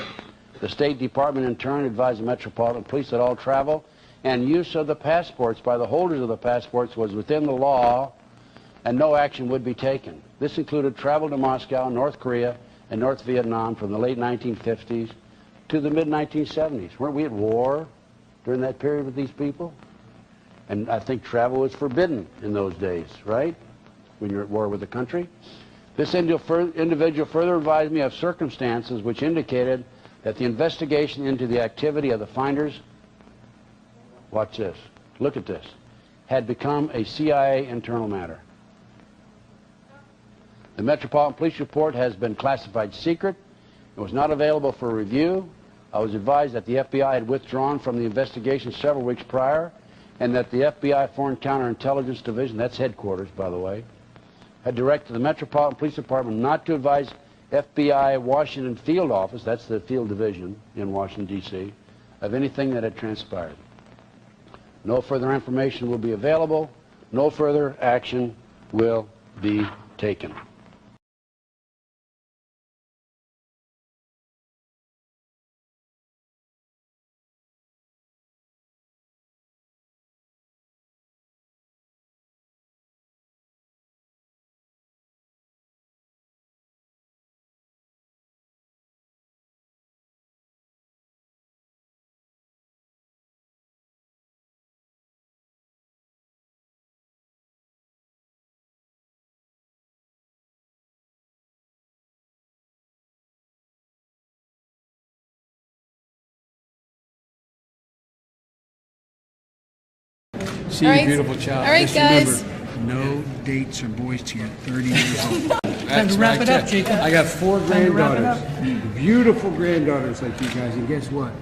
The State Department, in turn, advised the Metropolitan Police that all travel and use of the passports by the holders of the passports was within the law and no action would be taken. This included travel to Moscow, North Korea, and North Vietnam from the late 1950s to the mid-1970s. Weren't we at war during that period with these people? And I think travel was forbidden in those days, right? When you're at war with the country. This individual further advised me of circumstances which indicated that the investigation into the activity of the finders, watch this, look at this, had become a CIA internal matter. The Metropolitan Police report has been classified secret. It was not available for review. I was advised that the FBI had withdrawn from the investigation several weeks prior and that the FBI Foreign Counterintelligence Division, that's headquarters, by the way, had directed the Metropolitan Police Department not to advise FBI Washington Field Office, that's the field division in Washington, D.C., of anything that had transpired. No further information will be available. No further action will be taken. See you, beautiful child. All right, Just guys. Remember, no dates or boys till you're 30 years old. Time to wrap it up, Jacob. I got 4 Time to wrap it granddaughters. Beautiful granddaughters like you guys. And guess what?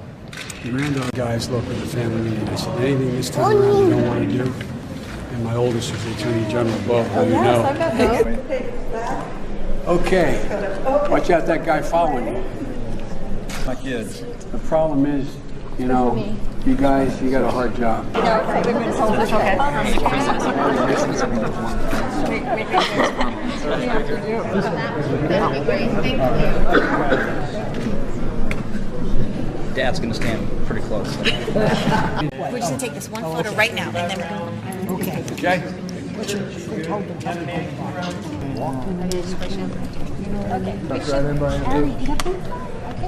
The granddaughter guys look at the family meeting. I said, anything this time around you don't want to do? And my oldest is the Attorney General above, who you know. Okay. Watch out, that guy following you. My kids. The problem is, you know, you guys, you got a hard job. Dad's going to stand pretty close. We're just going to take this one photo right now, and then we're going to... Okay. Okay?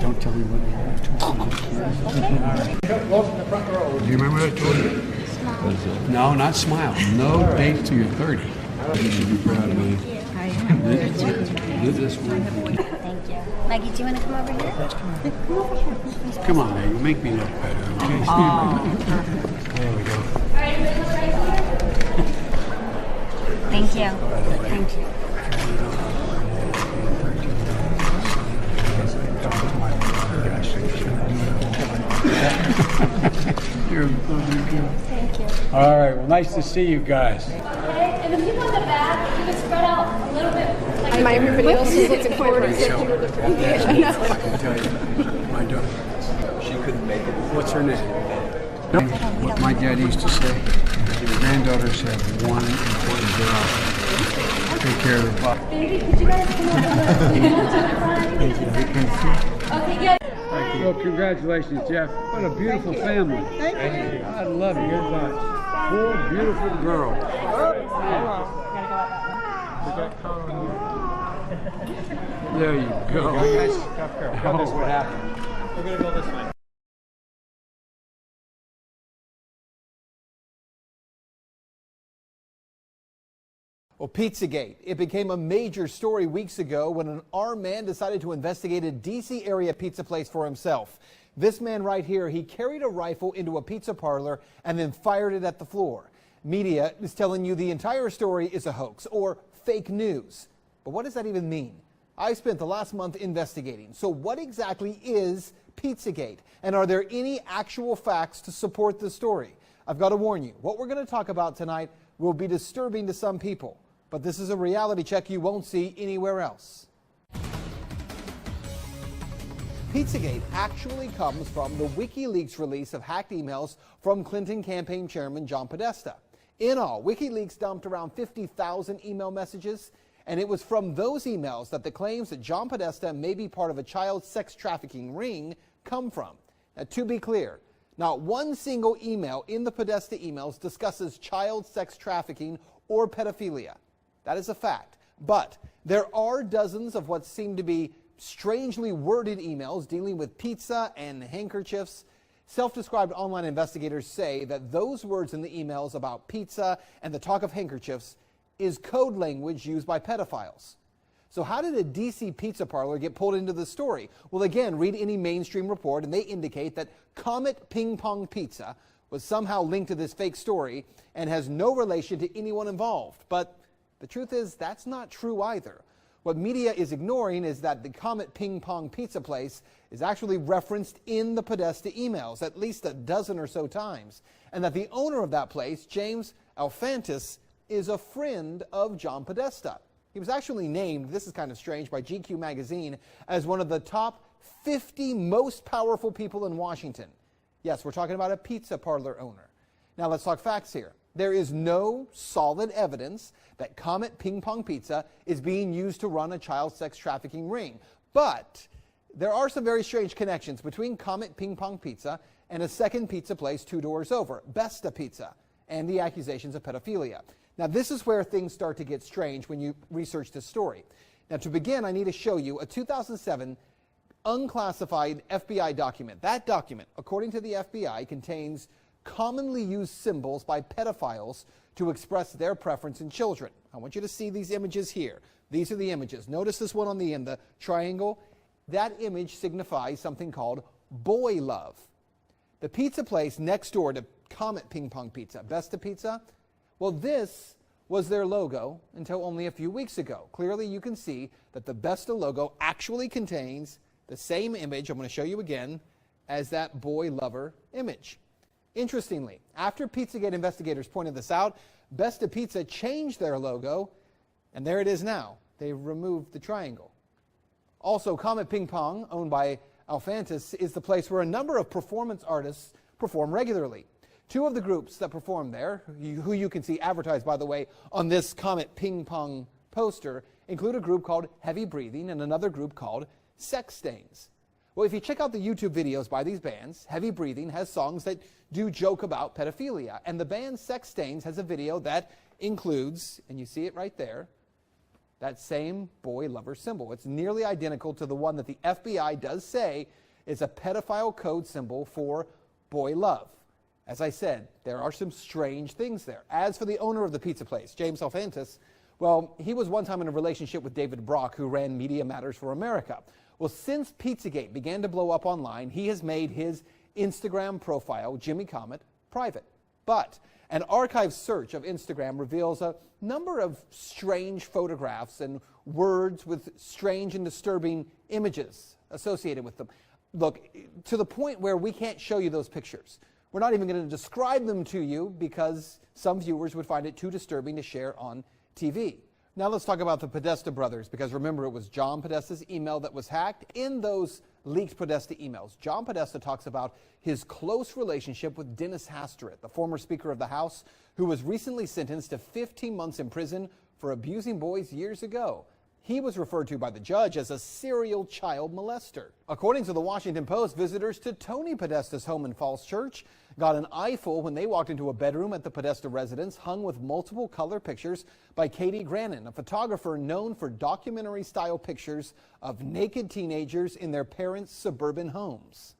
Don't tell me what Do you remember what I told you? No, not smile. No date till you're 30. You should be proud of me. This one. Thank you. Maggie, do you want to come over here? Come on, man. You make me look better, okay? There we go. Thank you. Thank you. You're a lovely girl. Thank you. All right, well, nice to see you guys. And the people in the back, you can spread out a little bit. Like Everybody else is looking forward to I can tell you, my daughter, She couldn't make it. what's her name? What my dad used to say, granddaughters have one important job. Take care of their father. Baby, could you guys come over? Okay, yeah. Well, congratulations, Jeff. What a beautiful family. Thank you. I love you. Good bunch. 4 beautiful girls. There you go. That's what happened. We're going to go this way. Well, Pizzagate. It became a major story weeks ago when an armed man decided to investigate a D.C. area pizza place for himself. This man right here, he carried a rifle into a pizza parlor and then fired it at the floor. Media is telling you the entire story is a hoax or fake news. But what does that even mean? I spent the last month investigating. So what exactly is Pizzagate? And are there any actual facts to support the story? I've got to warn you, what we're going to talk about tonight will be disturbing to some people. But this is a reality check you won't see anywhere else. Pizzagate actually comes from the WikiLeaks release of hacked emails from Clinton campaign chairman John Podesta. In all, WikiLeaks dumped around 50,000 email messages, and it was from those emails that the claims that John Podesta may be part of a child sex trafficking ring come from. Now, to be clear, not one single email in the Podesta emails discusses child sex trafficking or pedophilia. That is a fact. But there are dozens of what seem to be strangely worded emails dealing with pizza and handkerchiefs. Self-described online investigators say that those words in the emails about pizza and the talk of handkerchiefs is code language used by pedophiles. So how did a DC pizza parlor get pulled into the story? Well, again, read any mainstream report and they indicate that Comet Ping Pong Pizza was somehow linked to this fake story and has no relation to anyone involved. But the truth is that's not true either. What media is ignoring is that the Comet Ping Pong Pizza place is actually referenced in the Podesta emails at least a dozen or so times, and that the owner of that place, James Alfantis, is a friend of John Podesta. He was actually named, this is kind of strange, by GQ magazine as one of the top 50 most powerful people in Washington. Yes, we're talking about a pizza parlor owner. Now let's talk facts here. There is no solid evidence that Comet Ping Pong Pizza is being used to run a child sex trafficking ring. But there are some very strange connections between Comet Ping Pong Pizza and a second pizza place 2 doors over, Besta Pizza, and the accusations of pedophilia. Now this is where things start to get strange when you research this story. Now to begin, I need to show you a 2007 unclassified FBI document. That document, according to the FBI, contains commonly used symbols by pedophiles to express their preference in children. I want you to see these images here. These are the images. Notice this one on the end, the triangle. That image signifies something called boy love. The pizza place next door to Comet Ping Pong Pizza, Besta Pizza, well, this was their logo until only a few weeks ago. Clearly, you can see that the Besta logo actually contains the same image, I'm going to show you again, as that boy lover image. Interestingly, after Pizzagate investigators pointed this out, Besta Pizza changed their logo, and there it is now. They removed the triangle. Also, Comet Ping Pong, owned by Alfantis, is the place where a number of performance artists perform regularly. 2 of the groups that perform there, who you can see advertised, by the way, on this Comet Ping Pong poster, include a group called Heavy Breathing and another group called Sex Stains. Well, if you check out the YouTube videos by these bands, Heavy Breathing has songs that do joke about pedophilia, and the band Sex Stains has a video that includes, and you see it right there, that same boy lover symbol. It's nearly identical to the one that the FBI does say is a pedophile code symbol for boy love. As I said, there are some strange things there. As for the owner of the pizza place, James Alfantis, well, he was one time in a relationship with David Brock, who ran Media Matters for America. Well, since Pizzagate began to blow up online, he has made his Instagram profile, Jimmy Comet, private. But an archive search of Instagram reveals a number of strange photographs and words with strange and disturbing images associated with them. Look, to the point where we can't show you those pictures. We're not even going to describe them to you because some viewers would find it too disturbing to share on TV. Now let's talk about the Podesta brothers, because remember, it was John Podesta's email that was hacked. In those leaked Podesta emails, John Podesta talks about his close relationship with Dennis Hastert, the former Speaker of the House, who was recently sentenced to 15 months in prison for abusing boys years ago. He was referred to by the judge as a serial child molester. According to the Washington Post, visitors to Tony Podesta's home in Falls Church got an eyeful when they walked into a bedroom at the Podesta residence hung with multiple color pictures by Katie Grannon, a photographer known for documentary-style pictures of naked teenagers in their parents' suburban homes.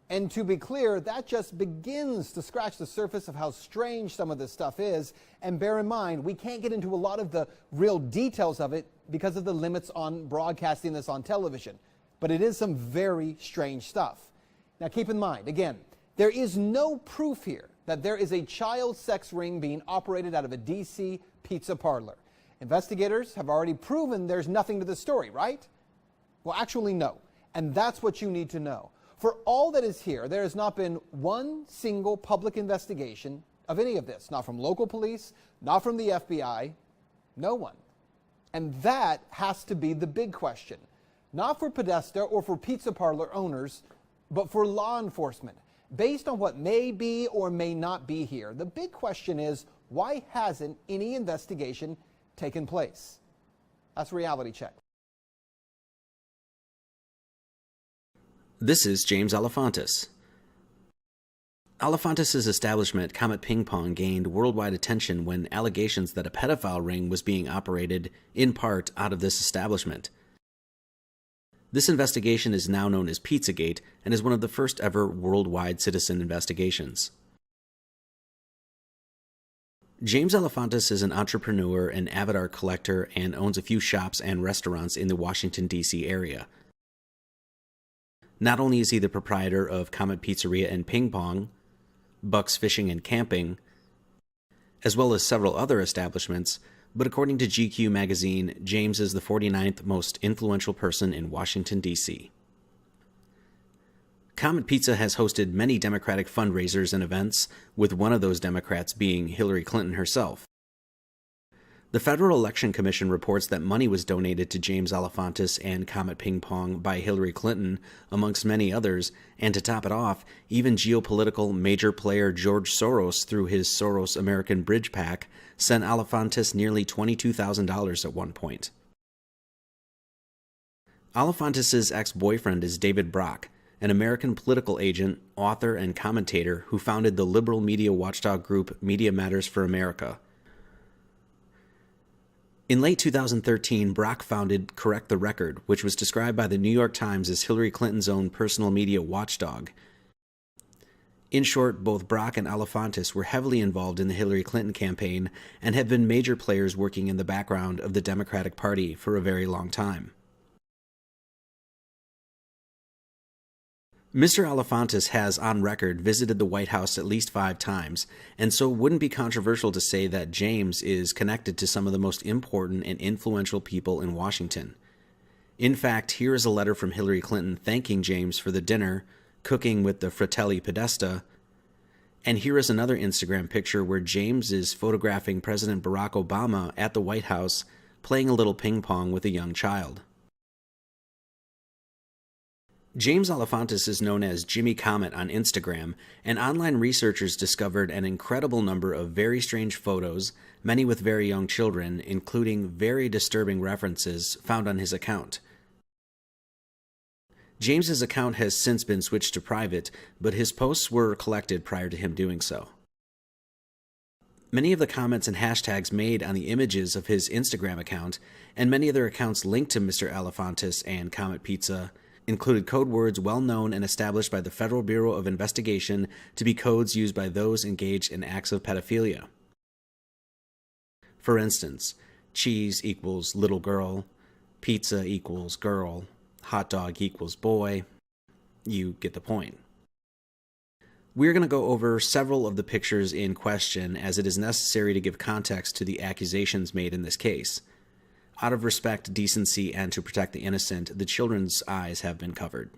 And to be clear, that just begins to scratch the surface of how strange some of this stuff is. And bear in mind, we can't get into a lot of the real details of it because of the limits on broadcasting this on television. But it is some very strange stuff. Now keep in mind, again, there is no proof here that there is a child sex ring being operated out of a D.C. pizza parlor. Investigators have already proven there's nothing to the story, right? Well, actually, no. And that's what you need to know. For all that is here, there has not been one single public investigation of any of this. Not from local police, not from the FBI, no one. And that has to be the big question. Not for Podesta or for pizza parlor owners, but for law enforcement. Based on what may be or may not be here, the big question is, why hasn't any investigation taken place? That's Reality Check. This is James Alefantis. Alefantis' establishment, Comet Ping Pong, gained worldwide attention when allegations that a pedophile ring was being operated, in part, out of this establishment. This investigation is now known as Pizzagate and is one of the first ever worldwide citizen investigations. James Alefantis is an entrepreneur and avid art collector and owns a few shops and restaurants in the Washington, D.C. area. Not only is he the proprietor of Comet Pizzeria and Ping Pong, Buck's Fishing and Camping, as well as several other establishments, but according to GQ magazine, James is the 49th most influential person in Washington, D.C. Comet Pizza has hosted many Democratic fundraisers and events, with one of those Democrats being Hillary Clinton herself. The Federal Election Commission reports that money was donated to James Alefantis and Comet Ping Pong by Hillary Clinton, amongst many others, and to top it off, even geopolitical major player George Soros, through his Soros American Bridge PAC, sent Alefantis nearly $22,000 at one point. Alefantis' ex-boyfriend is David Brock, an American political agent, author, and commentator who founded the liberal media watchdog group Media Matters for America. In late 2013, Brock founded Correct the Record, which was described by the New York Times as Hillary Clinton's own personal media watchdog. In short, both Brock and Alefantis were heavily involved in the Hillary Clinton campaign and have been major players working in the background of the Democratic Party for a very long time. Mr. Alefantis has, on record, visited the White House at least 5 times, and so it wouldn't be controversial to say that James is connected to some of the most important and influential people in Washington. In fact, here is a letter from Hillary Clinton thanking James for the dinner, cooking with the Fratelli Podesta, and here is another Instagram picture where James is photographing President Barack Obama at the White House playing a little ping pong with a young child. James Alefantis is known as Jimmy Comet on Instagram, and online researchers discovered an incredible number of very strange photos, many with very young children, including very disturbing references found on his account. James's account has since been switched to private, but his posts were collected prior to him doing so. Many of the comments and hashtags made on the images of his Instagram account, and many other accounts linked to Mr. Alefantis and Comet Pizza, included code words well known and established by the Federal Bureau of Investigation to be codes used by those engaged in acts of pedophilia. For instance, cheese equals little girl, pizza equals girl, hot dog equals boy. You get the point. We're going to go over several of the pictures in question as it is necessary to give context to the accusations made in this case. Out of respect, decency, and to protect the innocent, the children's eyes have been covered.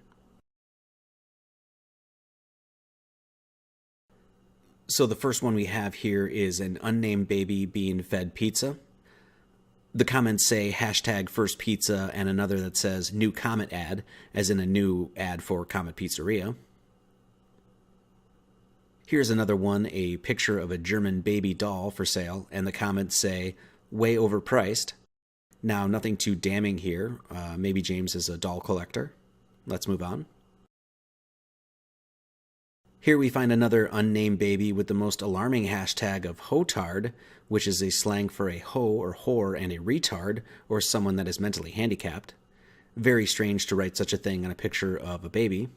So the first one we have here is an unnamed baby being fed pizza. The comments say hashtag first pizza and another that says new Comet ad, as in a new ad for Comet Pizzeria. Here's another one, a picture of a German baby doll for sale, and the comments say way overpriced. Now, nothing too damning here. Maybe James is a doll collector. Let's move on. Here we find another unnamed baby with the most alarming hashtag of hotard, which is a slang for a hoe or whore and a retard, or someone that is mentally handicapped. Very strange to write such a thing on a picture of a baby.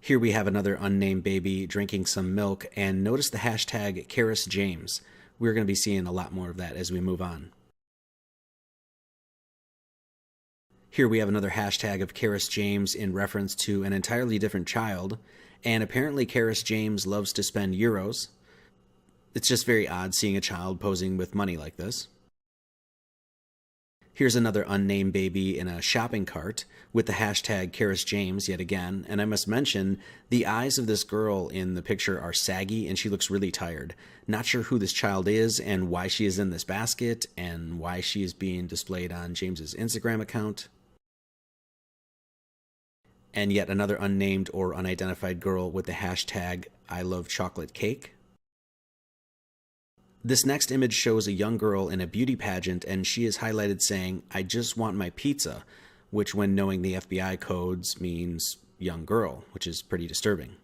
Here we have another unnamed baby drinking some milk, and notice the hashtag Karis James. We're going to be seeing a lot more of that as we move on. Here we have another hashtag of Karis James in reference to an entirely different child, and apparently Karis James loves to spend euros. It's just very odd seeing a child posing with money like this. Here's another unnamed baby in a shopping cart with the hashtag Karis James yet again, and I must mention, the eyes of this girl in the picture are saggy and she looks really tired. Not sure who this child is and why she is in this basket and why she is being displayed on James's Instagram account. And yet another unnamed or unidentified girl with the hashtag I love chocolate cake. This next image shows a young girl in a beauty pageant, and she is highlighted saying, I just want my pizza, which when knowing the FBI codes means young girl, which is pretty disturbing.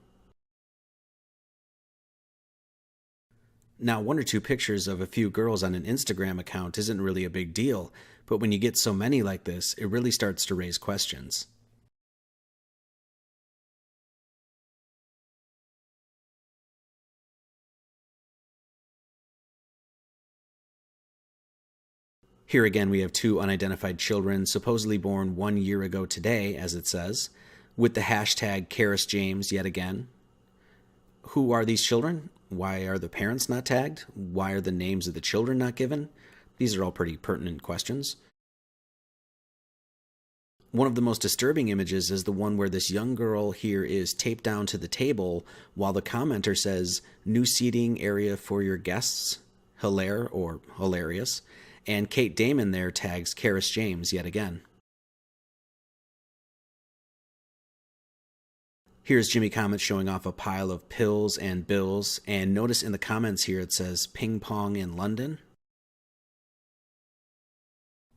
Now, one or two pictures of a few girls on an Instagram account isn't really a big deal, but when you get so many like this, it really starts to raise questions. Here again we have two unidentified children, supposedly born 1 year ago today, as it says, with the hashtag Karis James yet again. Who are these children? Why are the parents not tagged? Why are the names of the children not given? These are all pretty pertinent questions. One of the most disturbing images is the one where this young girl here is taped down to the table while the commenter says, new seating area for your guests, hilaire or hilarious. And Kate Damon there tags Karis James yet again. Here's Jimmy Comet showing off a pile of pills and bills, and notice in the comments here it says ping pong in London.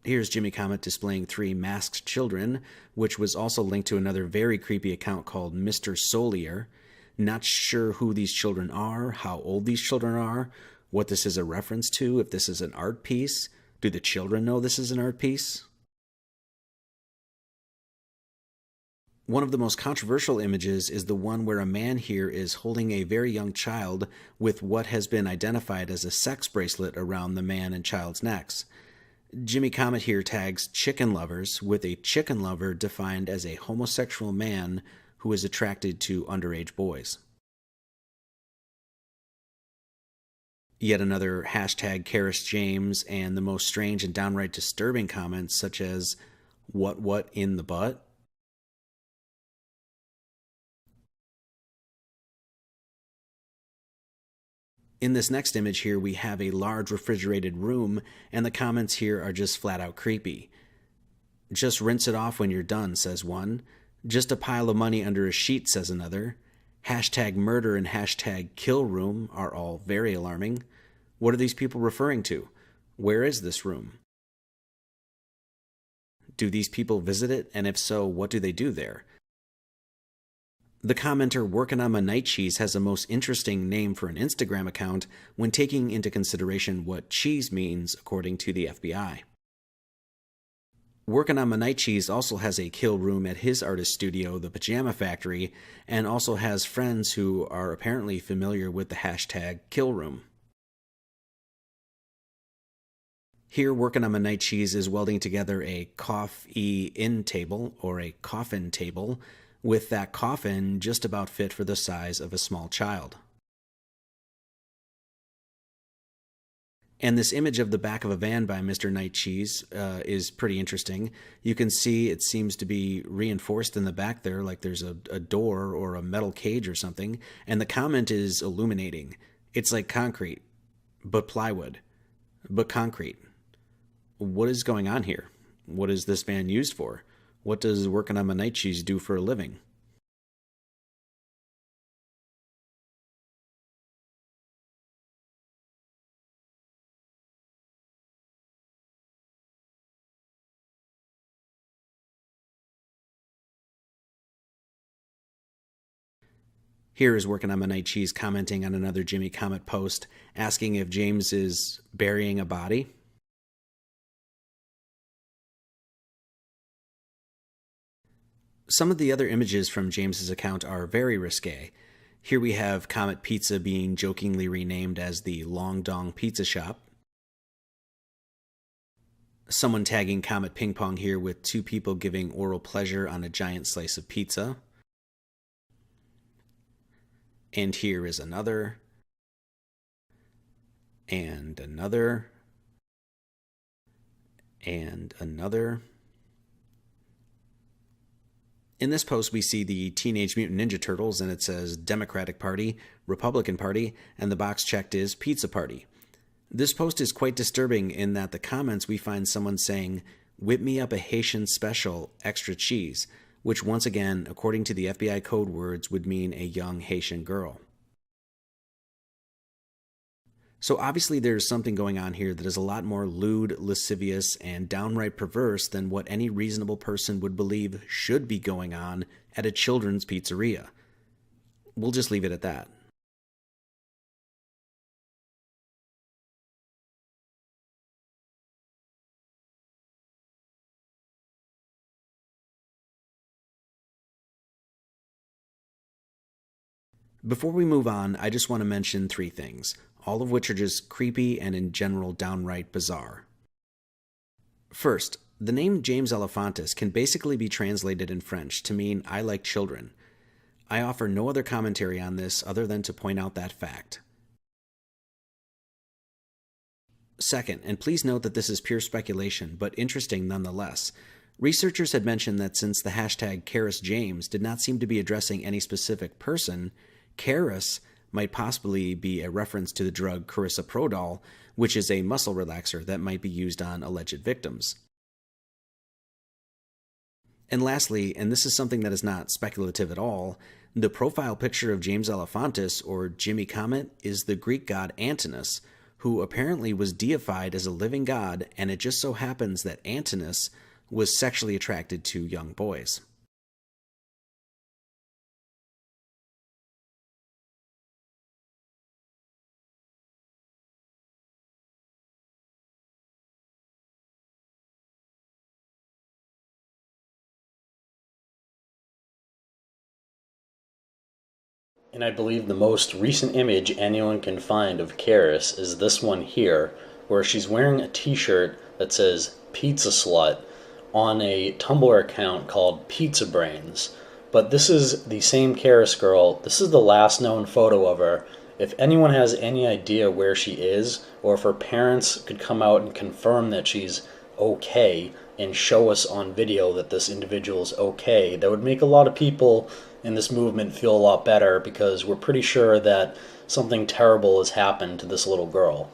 Here's Jimmy Comet displaying 3 masked children, which was also linked to another very creepy account called Mr. Solier. Not sure who these children are, how old these children are, what this is a reference to, if this is an art piece. Do the children know this is an art piece? One of the most controversial images is the one where a man here is holding a very young child with what has been identified as a sex bracelet around the man and child's necks. Jimmy Comet here tags chicken lovers, with a chicken lover defined as a homosexual man who is attracted to underage boys. Yet another hashtag Karis James, and the most strange and downright disturbing comments such as, what in the butt? In this next image here, we have a large refrigerated room, and the comments here are just flat out creepy. Just rinse it off when you're done, says one. Just a pile of money under a sheet, says another. Hashtag murder and hashtag kill room are all very alarming. What are these people referring to? Where is this room? Do these people visit it? And if so, what do they do there? The commenter working on my night cheese has a most interesting name for an Instagram account when taking into consideration what cheese means according to the FBI. Working on my night cheese also has a kill room at his artist studio, the Pajama Factory, and also has friends who are apparently familiar with the hashtag kill room. Here, working on my night cheese is welding together a cough-in table, or a coffin table, with that coffin just about fit for the size of a small child. And this image of the back of a van by Mr. Night Cheese is pretty interesting. You can see it seems to be reinforced in the back there, like there's a door or a metal cage or something. And the comment is illuminating. It's like concrete, but plywood, but concrete. What is going on here? What is this van used for? What does working on my night cheese do for a living? Here is Working on My Night Cheese commenting on another Jimmy Comet post, asking if James is burying a body. Some of the other images from James's account are very risque. Here we have Comet Pizza being jokingly renamed as the Long Dong Pizza Shop. Someone tagging Comet Ping Pong here with two people giving oral pleasure on a giant slice of pizza. And here is another. And another. And another. In this post, we see the Teenage Mutant Ninja Turtles, and it says Democratic Party, Republican Party, and the box checked is Pizza Party. This post is quite disturbing in that the comments we find someone saying, "Whip me up a Haitian special, extra cheese," which once again, according to the FBI code words, would mean a young Haitian girl. So obviously there's something going on here that is a lot more lewd, lascivious, and downright perverse than what any reasonable person would believe should be going on at a children's pizzeria. We'll just leave it at that. Before we move on, I just want to mention three things, all of which are just creepy and in general downright bizarre. First, the name James Elefantis can basically be translated in French to mean "I like children." I offer no other commentary on this other than to point out that fact. Second, and please note that this is pure speculation, but interesting nonetheless, researchers had mentioned that since the hashtag #CarisJames did not seem to be addressing any specific person, Caris might possibly be a reference to the drug carisoprodol, which is a muscle relaxer that might be used on alleged victims. And lastly, and this is something that is not speculative at all, the profile picture of James Elefantis, or Jimmy Comet, is the Greek god Antinous, who apparently was deified as a living god, and it just so happens that Antinous was sexually attracted to young boys. And I believe the most recent image anyone can find of Karis is this one here, where she's wearing a t-shirt that says Pizza Slut on a Tumblr account called Pizza Brains. But this is the same Karis girl. This is the last known photo of her. If anyone has any idea where she is, or if her parents could come out and confirm that she's okay and show us on video that this individual is okay, that would make a lot of people in this movement feel a lot better, because we're pretty sure that something terrible has happened to this little girl.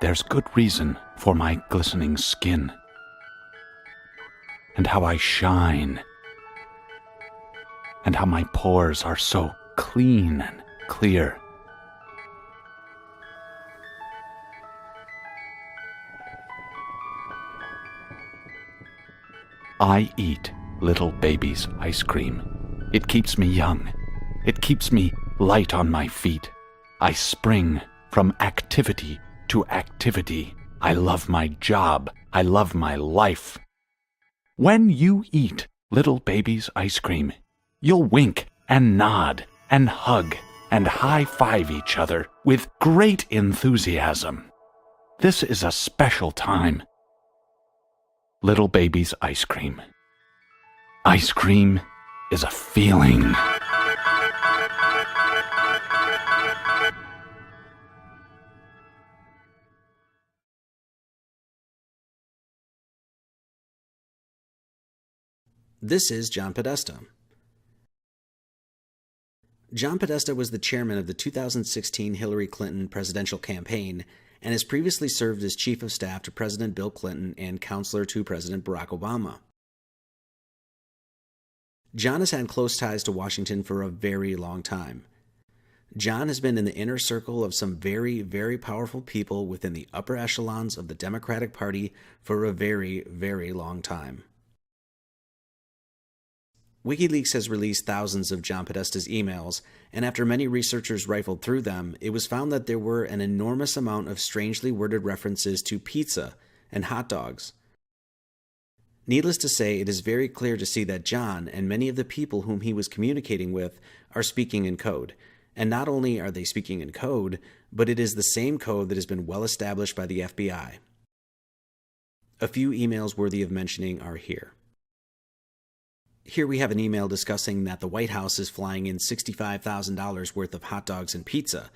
There's good reason for my glistening skin, and how I shine, and how my pores are so clean and clear. I eat little baby's ice cream. It keeps me young. It keeps me light on my feet. I spring from activity to activity. I love my job. I love my life. When you eat little baby's ice cream, you'll wink and nod and hug and high-five each other with great enthusiasm. This is a special time. Little baby's ice cream. Ice cream is a feeling. This is John Podesta. John Podesta was the chairman of the 2016 Hillary Clinton presidential campaign and has previously served as chief of staff to President Bill Clinton and counselor to President Barack Obama. John has had close ties to Washington for a very long time. John has been in the inner circle of some very, very powerful people within the upper echelons of the Democratic Party for a very, very long time. WikiLeaks has released thousands of John Podesta's emails, and after many researchers rifled through them, it was found that there were an enormous amount of strangely worded references to pizza and hot dogs. Needless to say, it is very clear to see that John and many of the people whom he was communicating with are speaking in code. And not only are they speaking in code, but it is the same code that has been well established by the FBI. A few emails worthy of mentioning are here. Here we have an email discussing that the White House is flying in $65,000 worth of hot dogs and pizza.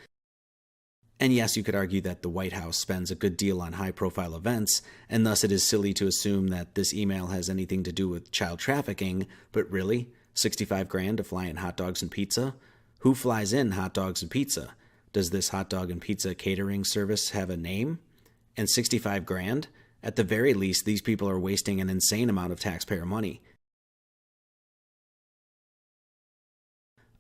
And yes, you could argue that the White House spends a good deal on high-profile events, and thus it is silly to assume that this email has anything to do with child trafficking, but really? 65 grand to fly in hot dogs and pizza? Who flies in hot dogs and pizza? Does this hot dog and pizza catering service have a name? And 65 grand? At the very least, these people are wasting an insane amount of taxpayer money.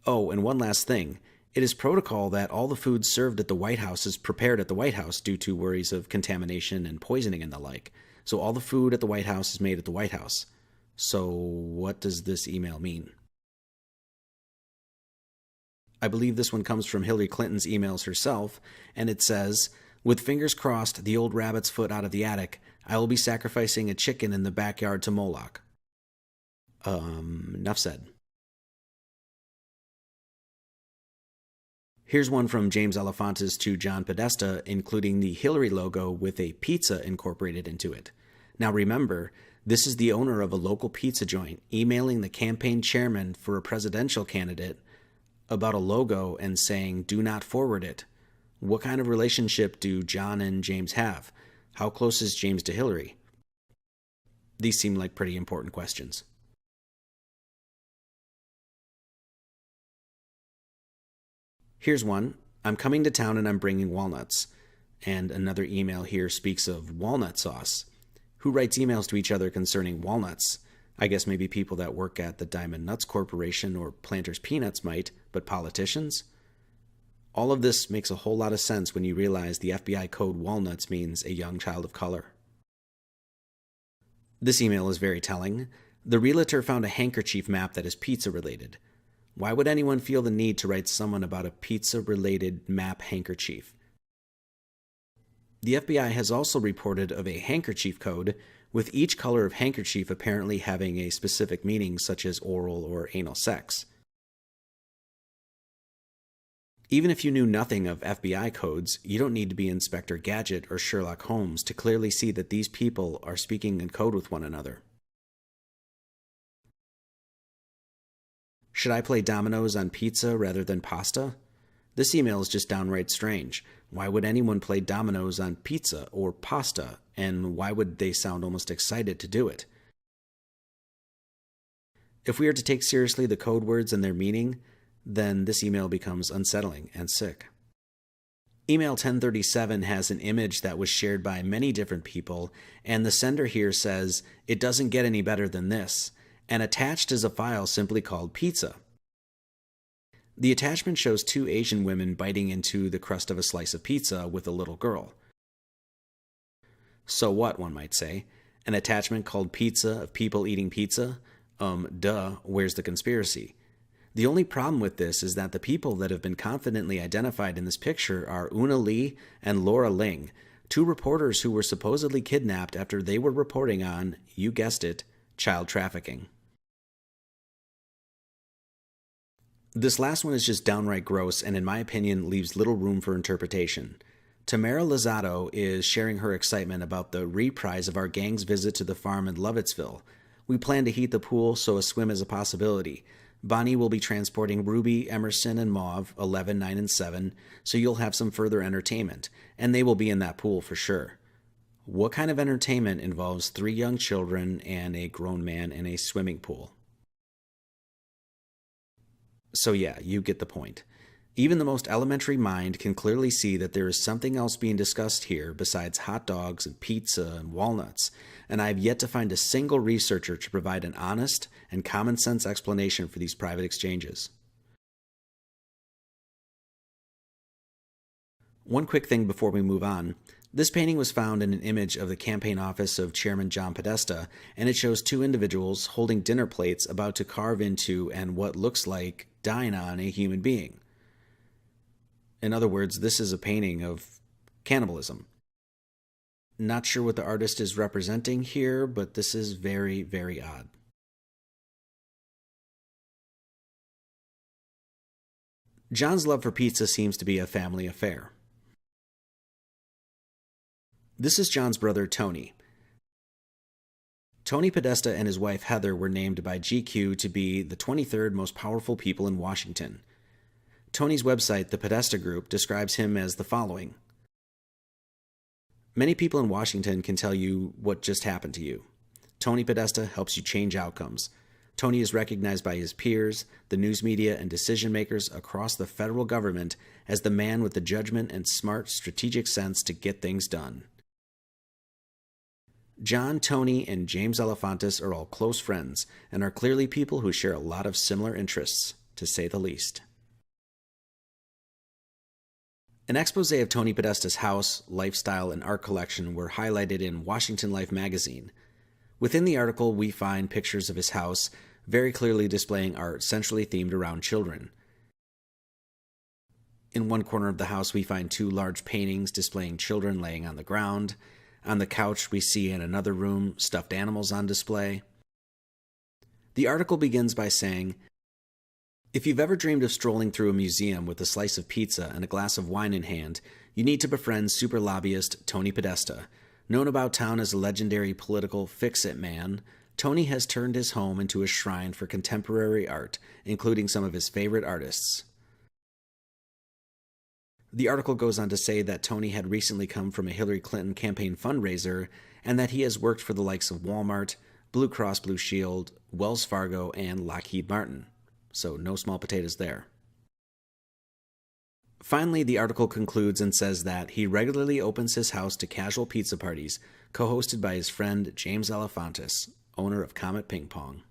Oh, and one last thing. It is protocol that all the food served at the White House is prepared at the White House due to worries of contamination and poisoning and the like. So all the food at the White House is made at the White House. So what does this email mean? I believe this one comes from Hillary Clinton's emails herself, and it says, "With fingers crossed, the old rabbit's foot out of the attic, I will be sacrificing a chicken in the backyard to Moloch." Enough said. Here's one from James Elefantis to John Podesta, including the Hillary logo with a pizza incorporated into it. Now remember, this is the owner of a local pizza joint emailing the campaign chairman for a presidential candidate about a logo and saying, "Do not forward it." What kind of relationship do John and James have? How close is James to Hillary? These seem like pretty important questions. Here's one. "I'm coming to town and I'm bringing walnuts." And another email here speaks of walnut sauce. Who writes emails to each other concerning walnuts? I guess maybe people that work at the Diamond Nuts Corporation or Planters Peanuts might, but politicians? All of this makes a whole lot of sense when you realize the FBI code walnuts means a young child of color. This email is very telling. The realtor found a handkerchief map that is pizza-related. Why would anyone feel the need to write someone about a pizza-related map handkerchief? The FBI has also reported of a handkerchief code, with each color of handkerchief apparently having a specific meaning such as oral or anal sex. Even if you knew nothing of FBI codes, you don't need to be Inspector Gadget or Sherlock Holmes to clearly see that these people are speaking in code with one another. Should I play dominoes on pizza rather than pasta? This email is just downright strange. Why would anyone play dominoes on pizza or pasta, and why would they sound almost excited to do it? If we are to take seriously the code words and their meaning, then this email becomes unsettling and sick. Email 1037 has an image that was shared by many different people, and the sender here says, "It doesn't get any better than this," and attached is a file simply called pizza. The attachment shows 2 Asian women biting into the crust of a slice of pizza with a little girl. So what, one might say? An attachment called pizza of people eating pizza? Duh, where's the conspiracy? The only problem with this is that the people that have been confidently identified in this picture are Una Lee and Laura Ling, 2 reporters who were supposedly kidnapped after they were reporting on, you guessed it, child trafficking. This last one is just downright gross and in my opinion leaves little room for interpretation. Tamara Lozado is sharing her excitement about the reprise of our gang's visit to the farm in Lovettsville. We plan to heat the pool, so a swim is a possibility. Bonnie will be transporting Ruby, Emerson, and Mauve, 11, 9, and 7, so you'll have some further entertainment, and they will be in that pool for sure. What kind of entertainment involves 3 young children and a grown man in a swimming pool? So yeah, you get the point. Even the most elementary mind can clearly see that there is something else being discussed here besides hot dogs and pizza and walnuts, and I have yet to find a single researcher to provide an honest and common sense explanation for these private exchanges. One quick thing before we move on. This painting was found in an image of the campaign office of Chairman John Podesta, and it shows 2 individuals holding dinner plates about to carve into and what looks like dine on a human being. In other words, this is a painting of cannibalism. Not sure what the artist is representing here, but this is very, very odd. John's love for pizza seems to be a family affair. This is John's brother, Tony. Tony Podesta and his wife, Heather, were named by GQ to be the 23rd most powerful people in Washington. Tony's website, the Podesta Group, describes him as the following. Many people in Washington can tell you what just happened to you. Tony Podesta helps you change outcomes. Tony is recognized by his peers, the news media, and decision makers across the federal government as the man with the judgment and smart strategic sense to get things done. John, Tony, and James Elefantis are all close friends and are clearly people who share a lot of similar interests, to say the least. An expose of Tony Podesta's house, lifestyle, and art collection were highlighted in Washington Life magazine. Within the article, we find pictures of his house, very clearly displaying art centrally themed around children. In one corner of the house, we find 2 large paintings displaying children laying on the ground. On the couch, we see in another room stuffed animals on display. The article begins by saying, "If you've ever dreamed of strolling through a museum with a slice of pizza and a glass of wine in hand, you need to befriend super lobbyist Tony Podesta. Known about town as a legendary political fix-it man, Tony has turned his home into a shrine for contemporary art, including some of his favorite artists." The article goes on to say that Tony had recently come from a Hillary Clinton campaign fundraiser and that he has worked for the likes of Walmart, Blue Cross Blue Shield, Wells Fargo, and Lockheed Martin. So no small potatoes there. Finally, the article concludes and says that he regularly opens his house to casual pizza parties, co-hosted by his friend James Elefantis, owner of Comet Ping Pong.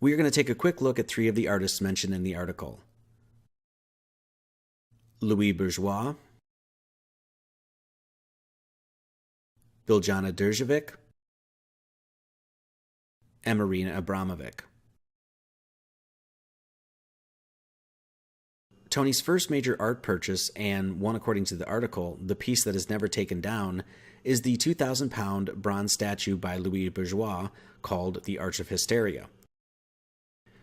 We are going to take a quick look at 3 of the artists mentioned in the article. Louis Bourgeois, Biljana Derjevic, and Marina Abramovic. Tony's first major art purchase, and one according to the article, the piece that is never taken down, is the 2,000-pound bronze statue by Louis Bourgeois called the Arch of Hysteria.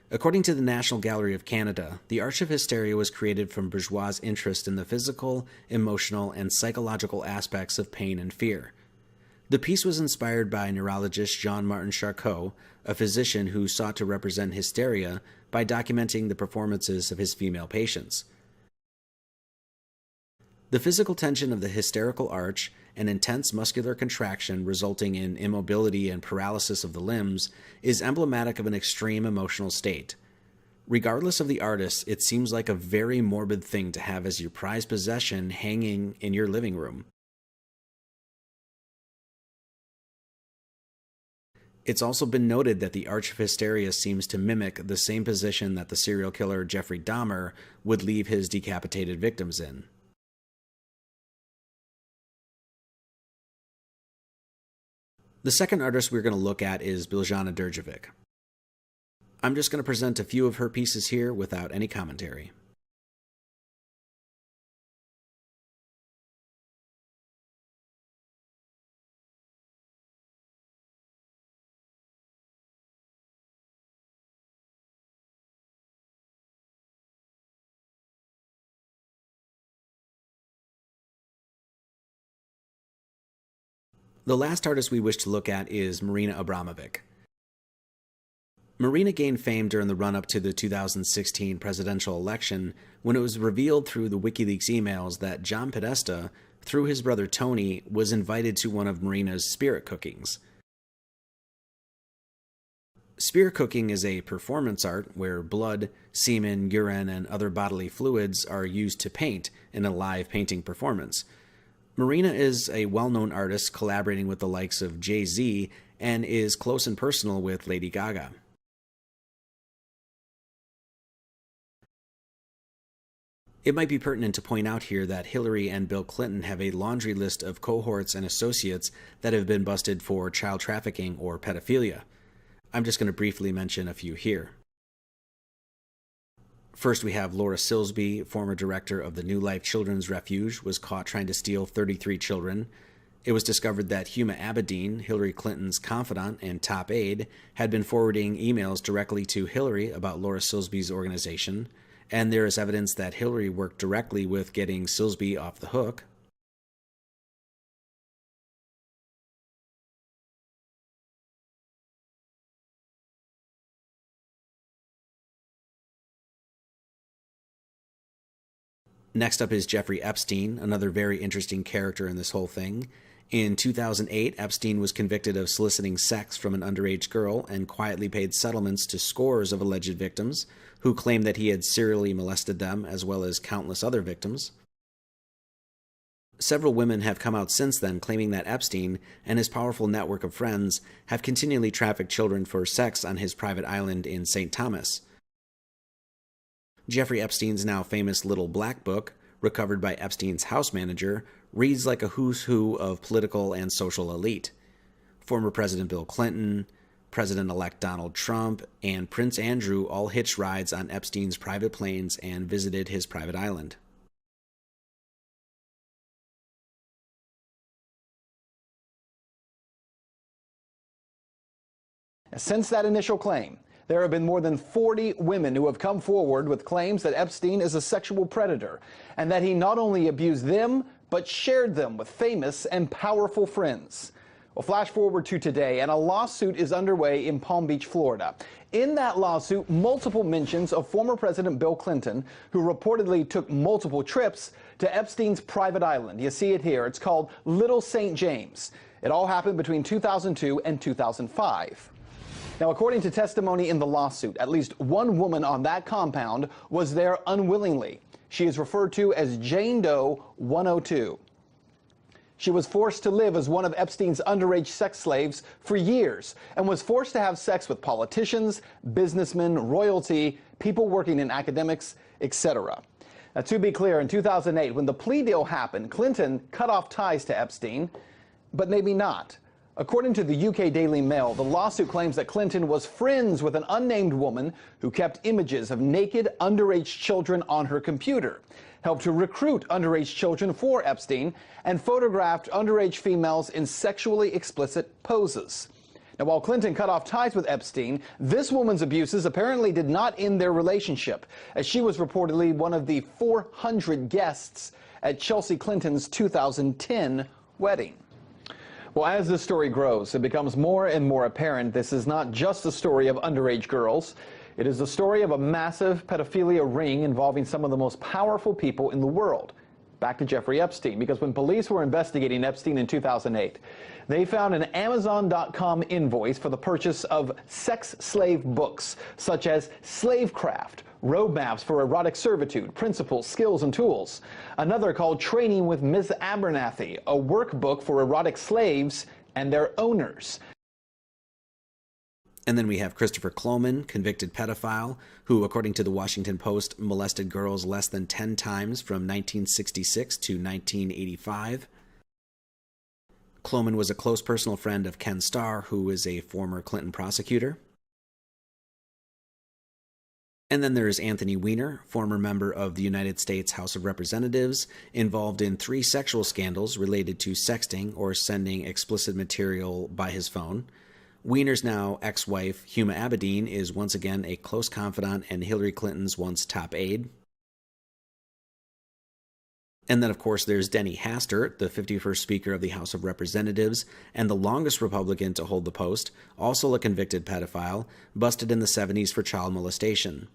According to the National Gallery of Canada, the Arch of Hysteria was created from Bourgeois' interest in the physical, emotional, and psychological aspects of pain and fear. The piece was inspired by neurologist Jean-Martin Charcot, a physician who sought to represent hysteria by documenting the performances of his female patients. The physical tension of the hysterical arch and intense muscular contraction resulting in immobility and paralysis of the limbs is emblematic of an extreme emotional state. Regardless of the artist, it seems like a very morbid thing to have as your prized possession hanging in your living room. It's also been noted that the Arch of Hysteria seems to mimic the same position that the serial killer Jeffrey Dahmer would leave his decapitated victims in. The second artist we're going to look at is Biljana Đurđević. I'm just going to present a few of her pieces here without any commentary. The last artist we wish to look at is Marina Abramović. Marina gained fame during the run-up to the 2016 presidential election when it was revealed through the WikiLeaks emails that John Podesta, through his brother Tony, was invited to one of Marina's spirit cookings. Spirit cooking is a performance art where blood, semen, urine, and other bodily fluids are used to paint in a live painting performance. Marina is a well-known artist collaborating with the likes of Jay-Z and is close and personal with Lady Gaga. It might be pertinent to point out here that Hillary and Bill Clinton have a laundry list of cohorts and associates that have been busted for child trafficking or pedophilia. I'm just going to briefly mention a few here. First, we have Laura Silsby, former director of the New Life Children's Refuge, was caught trying to steal 33 children. It was discovered that Huma Abedin, Hillary Clinton's confidant and top aide, had been forwarding emails directly to Hillary about Laura Silsby's organization, and there is evidence that Hillary worked directly with getting Silsby off the hook. Next up is Jeffrey Epstein, another very interesting character in this whole thing. In 2008, Epstein was convicted of soliciting sex from an underage girl and quietly paid settlements to scores of alleged victims who claimed that he had serially molested them, as well as countless other victims. Several women have come out since then claiming that Epstein and his powerful network of friends have continually trafficked children for sex on his private island in St. Thomas. Jeffrey Epstein's now famous Little Black Book, recovered by Epstein's house manager, reads like a who's who of political and social elite. Former President Bill Clinton, President-elect Donald Trump, and Prince Andrew all hitched rides on Epstein's private planes and visited his private island. Since that initial claim, there have been more than 40 women who have come forward with claims that Epstein is a sexual predator and that he not only abused them, but shared them with famous and powerful friends. Well, flash forward to today, and a lawsuit is underway in Palm Beach, Florida. In that lawsuit, multiple mentions of former President Bill Clinton, who reportedly took multiple trips to Epstein's private island. You see it here. It's called Little St. James. It all happened between 2002 and 2005. Now, according to testimony in the lawsuit, at least one woman on that compound was there unwillingly. She is referred to as Jane Doe 102. She was forced to live as one of Epstein's underage sex slaves for years and was forced to have sex with politicians, businessmen, royalty, people working in academics, etc. Now, to be clear, in 2008, when the plea deal happened, Clinton cut off ties to Epstein, but maybe not. According to the UK Daily Mail, the lawsuit claims that Clinton was friends with an unnamed woman who kept images of naked underage children on her computer, helped to recruit underage children for Epstein, and photographed underage females in sexually explicit poses. Now, while Clinton cut off ties with Epstein, this woman's abuses apparently did not end their relationship, as she was reportedly one of the 400 guests at Chelsea Clinton's 2010 wedding. Well, as this story grows, it becomes more and more apparent this is not just a story of underage girls. It is the story of a massive pedophilia ring involving some of the most powerful people in the world. Back to Jeffrey Epstein, because when police were investigating Epstein in 2008, they found an Amazon.com invoice for the purchase of sex slave books, such as Slavecraft, Roadmaps for Erotic Servitude, Principles, Skills, and Tools. Another called Training with Ms. Abernathy, a workbook for erotic slaves and their owners. And then we have Christopher Kloman, convicted pedophile, who, according to the Washington Post, molested girls less than 10 times from 1966 to 1985. Kloman was a close personal friend of Ken Starr, who is a former Clinton prosecutor. And then there is Anthony Weiner, former member of the United States House of Representatives, involved in 3 sexual scandals related to sexting or sending explicit material by his phone. Weiner's now ex-wife, Huma Abedin, is once again a close confidant and Hillary Clinton's once top aide. And then, of course, there's Denny Hastert, the 51st Speaker of the House of Representatives and the longest Republican to hold the post, also a convicted pedophile, busted in the 70s for child molestation.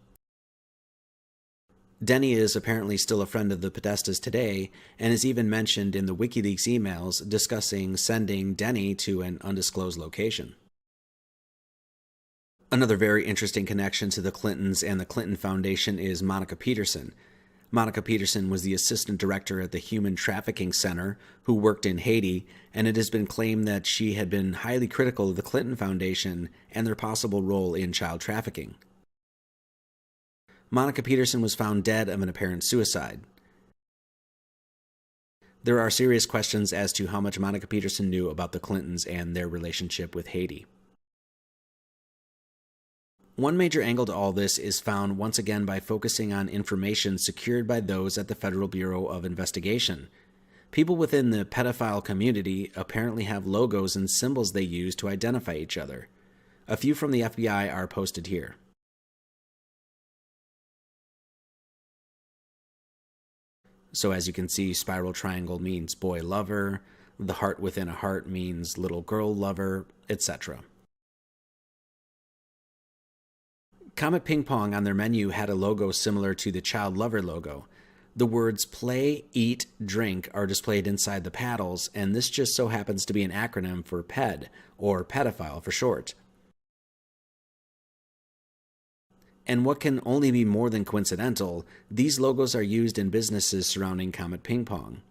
Denny is apparently still a friend of the Podestas today and is even mentioned in the WikiLeaks emails discussing sending Denny to an undisclosed location. Another very interesting connection to the Clintons and the Clinton Foundation is Monica Peterson. Monica Peterson was the assistant director at the Human Trafficking Center who worked in Haiti, and it has been claimed that she had been highly critical of the Clinton Foundation and their possible role in child trafficking. Monica Peterson was found dead of an apparent suicide. There are serious questions as to how much Monica Peterson knew about the Clintons and their relationship with Haiti. One major angle to all this is found once again by focusing on information secured by those at the Federal Bureau of Investigation. People within the pedophile community apparently have logos and symbols they use to identify each other. A few from the FBI are posted here. So as you can see, spiral triangle means boy lover, the heart within a heart means little girl lover, etc. Comet Ping Pong on their menu had a logo similar to the Child Lover logo. The words play, eat, drink are displayed inside the paddles, and this just so happens to be an acronym for PED, or pedophile for short. And what can only be more than coincidental, these logos are used in businesses surrounding Comet Ping Pong.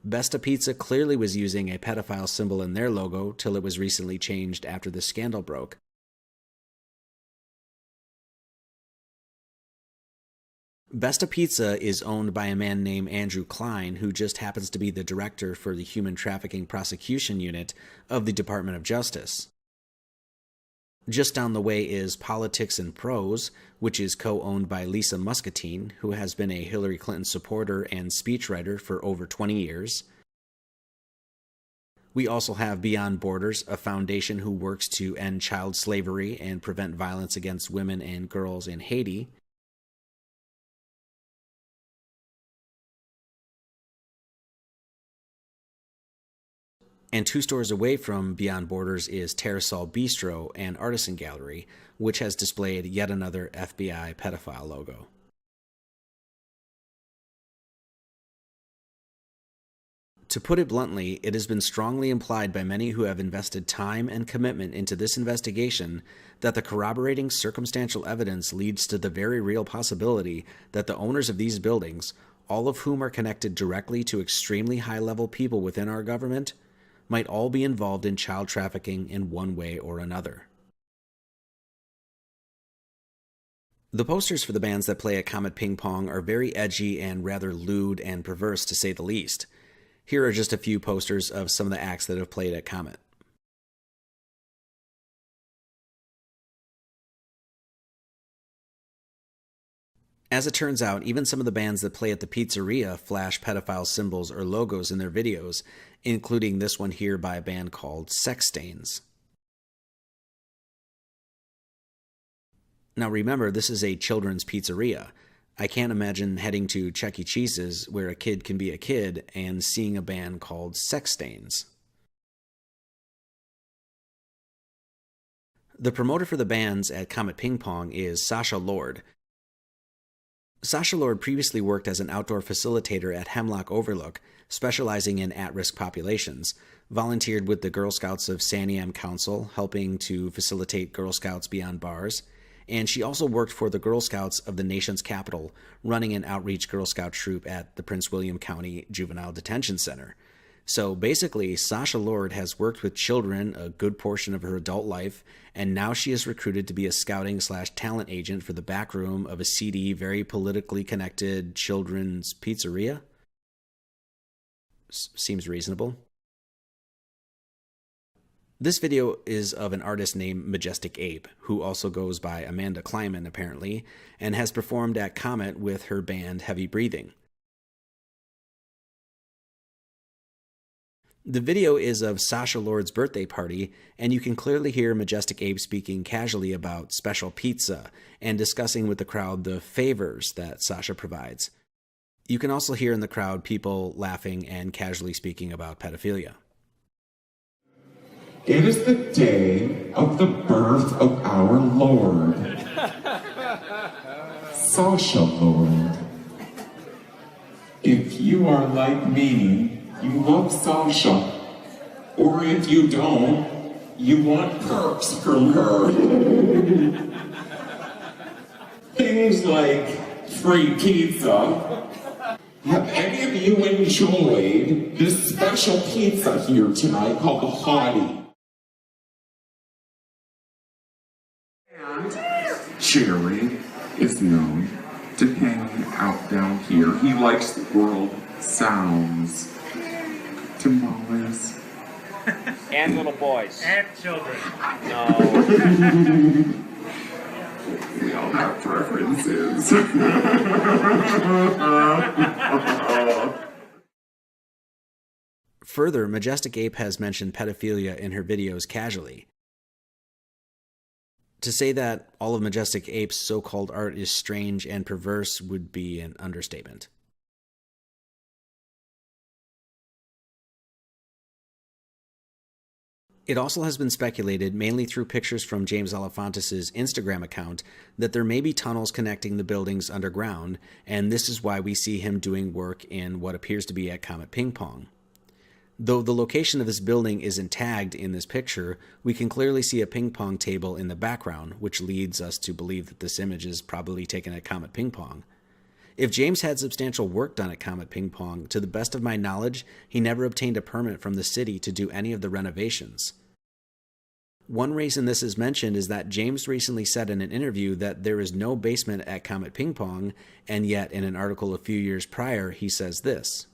Besta Pizza clearly was using a pedophile symbol in their logo till it was recently changed after the scandal broke. Besta Pizza is owned by a man named Andrew Klein, who just happens to be the director for the Human Trafficking Prosecution Unit of the Department of Justice. Just down the way is Politics and Prose, which is co-owned by Lisa Muscatine, who has been a Hillary Clinton supporter and speechwriter for over 20 years. We also have Beyond Borders, a foundation who works to end child slavery and prevent violence against women and girls in Haiti. And 2 stores away from Beyond Borders is Terrasol Bistro and Artisan Gallery, which has displayed yet another FBI pedophile logo. To put it bluntly, it has been strongly implied by many who have invested time and commitment into this investigation that the corroborating circumstantial evidence leads to the very real possibility that the owners of these buildings, all of whom are connected directly to extremely high-level people within our government, might all be involved in child trafficking in one way or another. The posters for the bands that play at Comet Ping Pong are very edgy and rather lewd and perverse, to say the least. Here are just a few posters of some of the acts that have played at Comet. As it turns out, even some of the bands that play at the pizzeria flash pedophile symbols or logos in their videos, including this one here by a band called Sex Stains. Now remember, this is a children's pizzeria. I can't imagine heading to Chuck E. Cheese's, where a kid can be a kid, and seeing a band called Sex Stains. The promoter for the bands at Comet Ping Pong is Sasha Lord. Sasha Lord previously worked as an outdoor facilitator at Hemlock Overlook, specializing in at-risk populations, volunteered with the Girl Scouts of Santiam Council, helping to facilitate Girl Scouts beyond bars, and she also worked for the Girl Scouts of the nation's capital, running an outreach Girl Scout troop at the Prince William County Juvenile Detention Center. So basically, Sasha Lord has worked with children a good portion of her adult life, and now she is recruited to be a scouting/talent agent for the back room of a seedy, very politically connected children's pizzeria? Seems reasonable. This video is of an artist named Majestic Ape, who also goes by Amanda Kleiman apparently, and has performed at Comet with her band Heavy Breathing. The video is of Sasha Lord's birthday party, and you can clearly hear Majestic Ape speaking casually about special pizza and discussing with the crowd the favors that Sasha provides. You can also hear in the crowd people laughing and casually speaking about pedophilia. It is the day of the birth of our Lord, Sasha Lord. If you are like me, you love Sasha, or if you don't, you want perks from her. Things like free pizza. Have any of you enjoyed this special pizza here tonight called the Hottie? And Jerry is known to hang out down here. He likes the world sounds. Tamales. And little boys. And children. No. We all have preferences. Further, Majestic Ape has mentioned pedophilia in her videos casually. To say that all of Majestic Ape's so-called art is strange and perverse would be an understatement. It also has been speculated, mainly through pictures from James Alefantis' Instagram account, that there may be tunnels connecting the buildings underground, and this is why we see him doing work in what appears to be at Comet Ping Pong. Though the location of this building isn't tagged in this picture, we can clearly see a ping pong table in the background, which leads us to believe that this image is probably taken at Comet Ping Pong. If James had substantial work done at Comet Ping Pong, to the best of my knowledge, he never obtained a permit from the city to do any of the renovations. One reason this is mentioned is that James recently said in an interview that there is no basement at Comet Ping Pong, and yet in an article a few years prior he says this: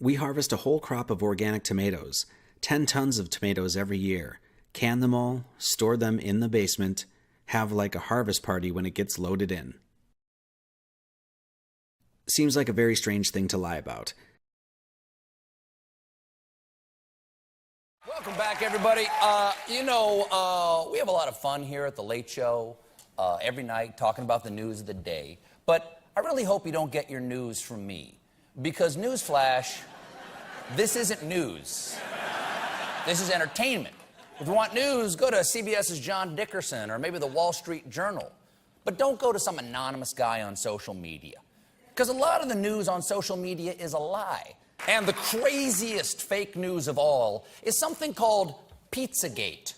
"We harvest a whole crop of organic tomatoes, 10 tons of tomatoes every year, can them all, store them in the basement, have like a harvest party when it gets loaded in." Seems like a very strange thing to lie about. Welcome back, everybody. We have a lot of fun here at The Late Show every night talking about the news of the day. But I really hope you don't get your news from me. Because newsflash, this isn't news. This is entertainment. If you want news, go to CBS's John Dickerson or maybe the Wall Street Journal. But don't go to some anonymous guy on social media. Because a lot of the news on social media is a lie. And the craziest fake news of all is something called Pizzagate.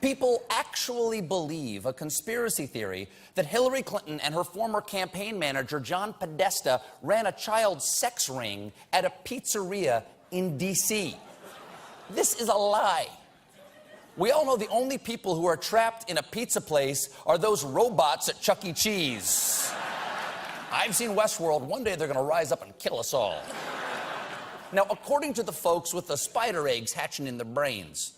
People actually believe a conspiracy theory that Hillary Clinton and her former campaign manager, John Podesta, ran a child sex ring at a pizzeria in D.C. This is a lie. We all know the only people who are trapped in a pizza place are those robots at Chuck E. Cheese. I've seen Westworld. One day they're going to rise up and kill us all. Now, according to the folks with the spider eggs hatching in their brains,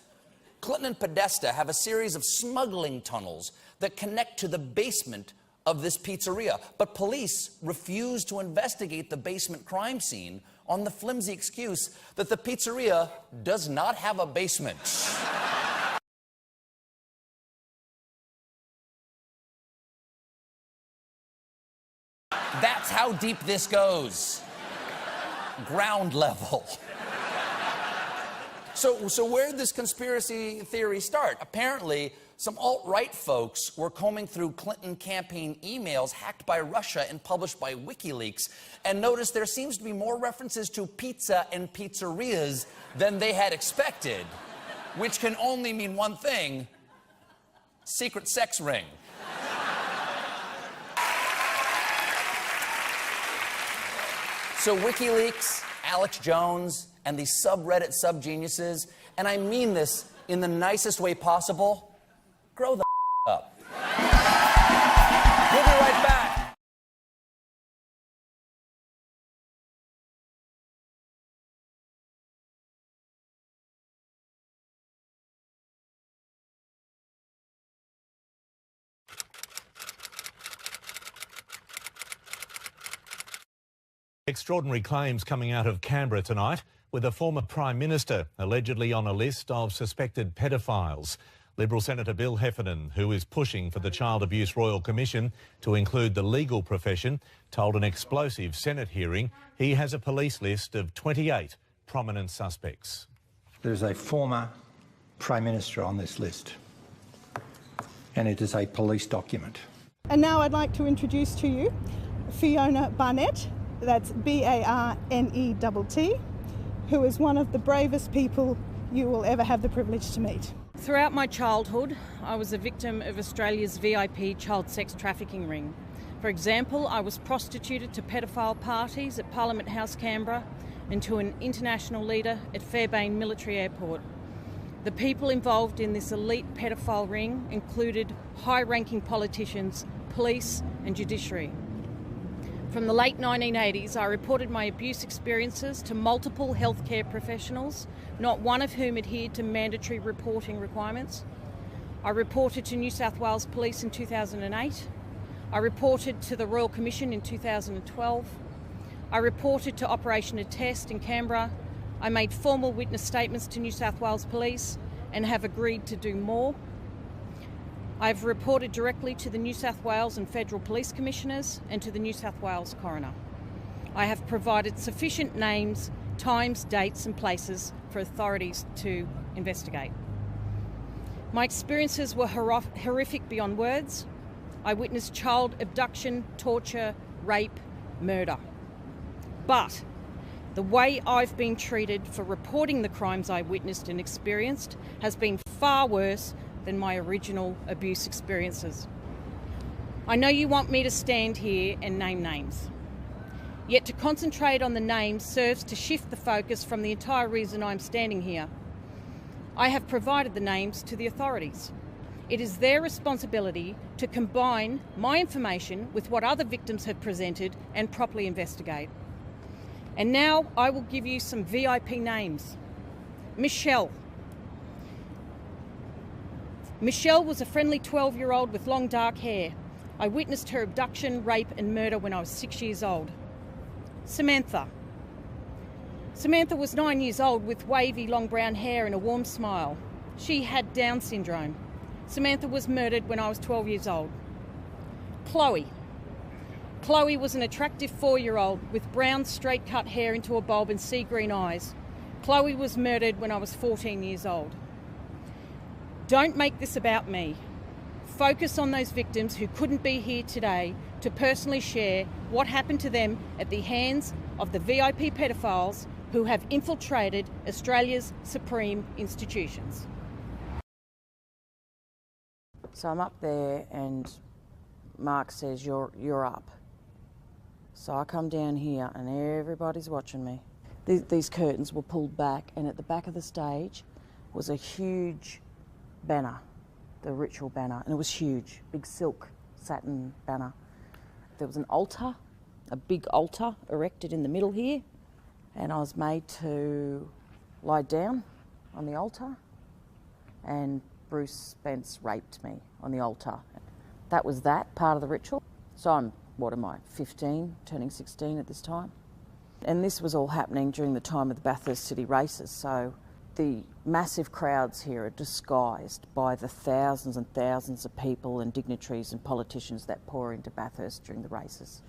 Clinton and Podesta have a series of smuggling tunnels that connect to the basement of this pizzeria. But police refuse to investigate the basement crime scene on the flimsy excuse that the pizzeria does not have a basement. That's how deep this goes. Ground level. So where did this conspiracy theory start? Apparently, some alt-right folks were combing through Clinton campaign emails hacked by Russia and published by WikiLeaks and noticed there seems to be more references to pizza and pizzerias than they had expected, which can only mean one thing: secret sex ring. So WikiLeaks, Alex Jones, and these subreddit subgeniuses, and I mean this in the nicest way possible, grow the up. We'll be right back. Extraordinary claims coming out of Canberra tonight, with a former Prime Minister allegedly on a list of suspected pedophiles. Liberal Senator Bill Heffernan, who is pushing for the Child Abuse Royal Commission to include the legal profession, told an explosive Senate hearing he has a police list of 28 prominent suspects. There's a former Prime Minister on this list, and it is a police document. And now I'd like to introduce to you Fiona Barnett, that's B-A-R-N-E-T-T, who is one of the bravest people you will ever have the privilege to meet. Throughout my childhood, I was a victim of Australia's VIP child sex trafficking ring. For example, I was prostituted to pedophile parties at Parliament House, Canberra, and to an international leader at Fairbairn Military Airport. The people involved in this elite pedophile ring included high-ranking politicians, police and judiciary. From the late 1980s, I reported my abuse experiences to multiple healthcare professionals, not one of whom adhered to mandatory reporting requirements. I reported to New South Wales Police in 2008. I reported to the Royal Commission in 2012. I reported to Operation Attest in Canberra. I made formal witness statements to New South Wales Police and have agreed to do more. I've reported directly to the New South Wales and Federal Police Commissioners and to the New South Wales Coroner. I have provided sufficient names, times, dates and places for authorities to investigate. My experiences were horrific beyond words. I witnessed child abduction, torture, rape, murder. But the way I've been treated for reporting the crimes I witnessed and experienced has been far worse than my original abuse experiences. I know you want me to stand here and name names. Yet to concentrate on the names serves to shift the focus from the entire reason I'm standing here. I have provided the names to the authorities. It is their responsibility to combine my information with what other victims have presented and properly investigate. And now I will give you some VIP names. Michelle. Michelle was a friendly 12-year-old with long dark hair. I witnessed her abduction, rape and murder when I was 6 years old. Samantha. Samantha was 9 years old with wavy long brown hair and a warm smile. She had Down syndrome. Samantha was murdered when I was 12 years old. Chloe. Chloe was an attractive 4-year-old with brown straight-cut hair into a bob and sea green eyes. Chloe was murdered when I was 14 years old. Don't make this about me. Focus on those victims who couldn't be here today to personally share what happened to them at the hands of the VIP pedophiles who have infiltrated Australia's supreme institutions. So I'm up there and Mark says, you're up. So I come down here and everybody's watching me. These curtains were pulled back and at the back of the stage was a huge banner, the ritual banner, and it was huge, big silk satin banner. There was an altar, a big altar erected in the middle here, and I was made to lie down on the altar, and Bruce Spence raped me on the altar. That was that part of the ritual. So I'm, 15, turning 16 at this time. And this was all happening during the time of the Bathurst City races, so the massive crowds here are disguised by the thousands and thousands of people and dignitaries and politicians that pour into Bathurst during the races.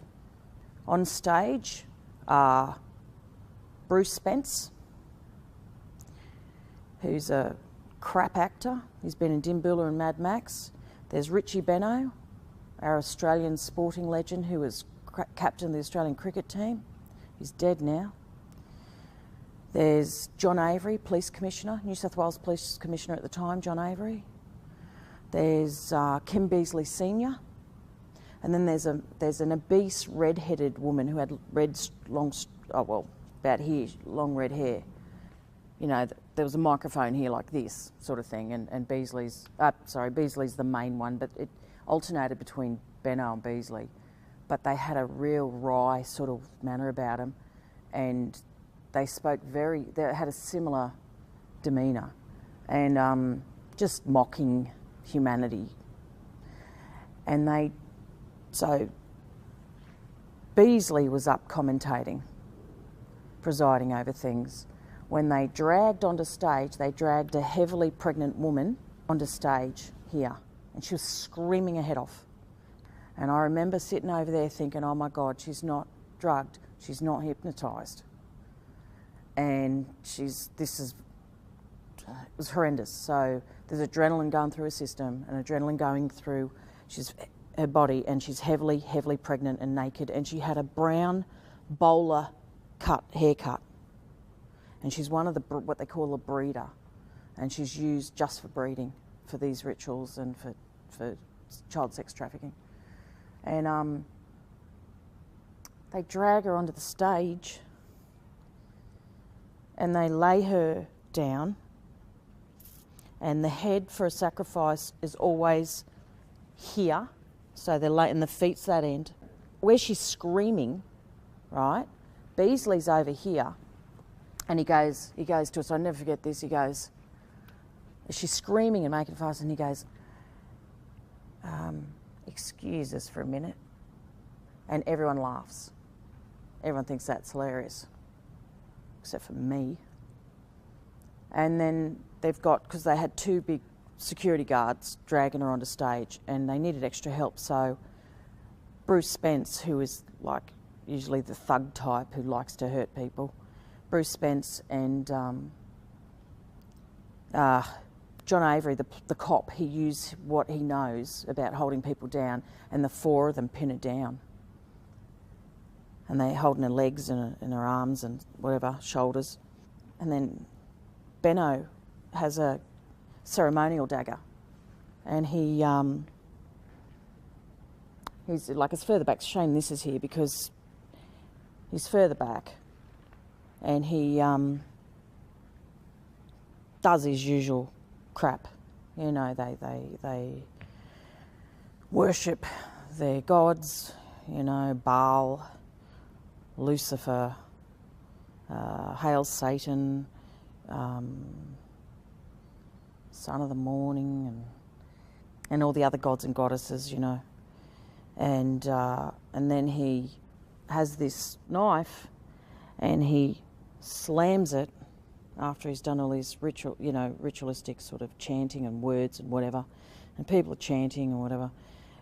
On stage are Bruce Spence, who's a crap actor. He's been in Dim Bula and Mad Max. There's Richie Benaud, our Australian sporting legend who was captain of the Australian cricket team. He's dead now. There's John Avery, Police Commissioner, New South Wales Police Commissioner at the time, John Avery. There's Kim Beazley Senior. And then there's an obese red-headed woman who had long red hair. You know, there was a microphone here like this sort of thing, and Beazley's the main one, but it alternated between Benaud and Beazley. But they had a real wry sort of manner about them, and they had a similar demeanour, and just mocking humanity. And so Beazley was up commentating, presiding over things. When they dragged onto stage, they dragged a heavily pregnant woman onto stage here, and she was screaming her head off. And I remember sitting over there thinking, oh my God, she's not drugged, she's not hypnotised. And it was horrendous. So there's adrenaline going through her system and adrenaline going through her body, and she's heavily, heavily pregnant and naked, and she had a brown bowler haircut. And she's one of what they call a breeder, and she's used just for breeding for these rituals and for child sex trafficking. And they drag her onto the stage and they lay her down, and the head for a sacrifice is always here, so they're and the feet's that end. Where she's screaming, right, Beazley's over here, and he goes to us, I'll never forget this, he goes, she's screaming and making fuss, and he goes, excuse us for a minute. And everyone laughs. Everyone thinks that's hilarious, except for me. And then because they had two big security guards dragging her onto stage, and they needed extra help, so Bruce Spence, who is like usually the thug type who likes to hurt people, Bruce Spence and John Avery, the cop, he used what he knows about holding people down, and the four of them pin her down. And they're holding her legs and her arms and whatever, shoulders. And then Benno has a ceremonial dagger, and he's like, it's further back. It's a shame this is here because he's further back, and he does his usual crap. You know, they worship their gods, you know, Baal, Lucifer, Hail Satan, Son of the Morning, and all the other gods and goddesses, you know. And then he has this knife, and he slams it after he's done all his ritualistic sort of chanting and words and whatever, and people are chanting or whatever,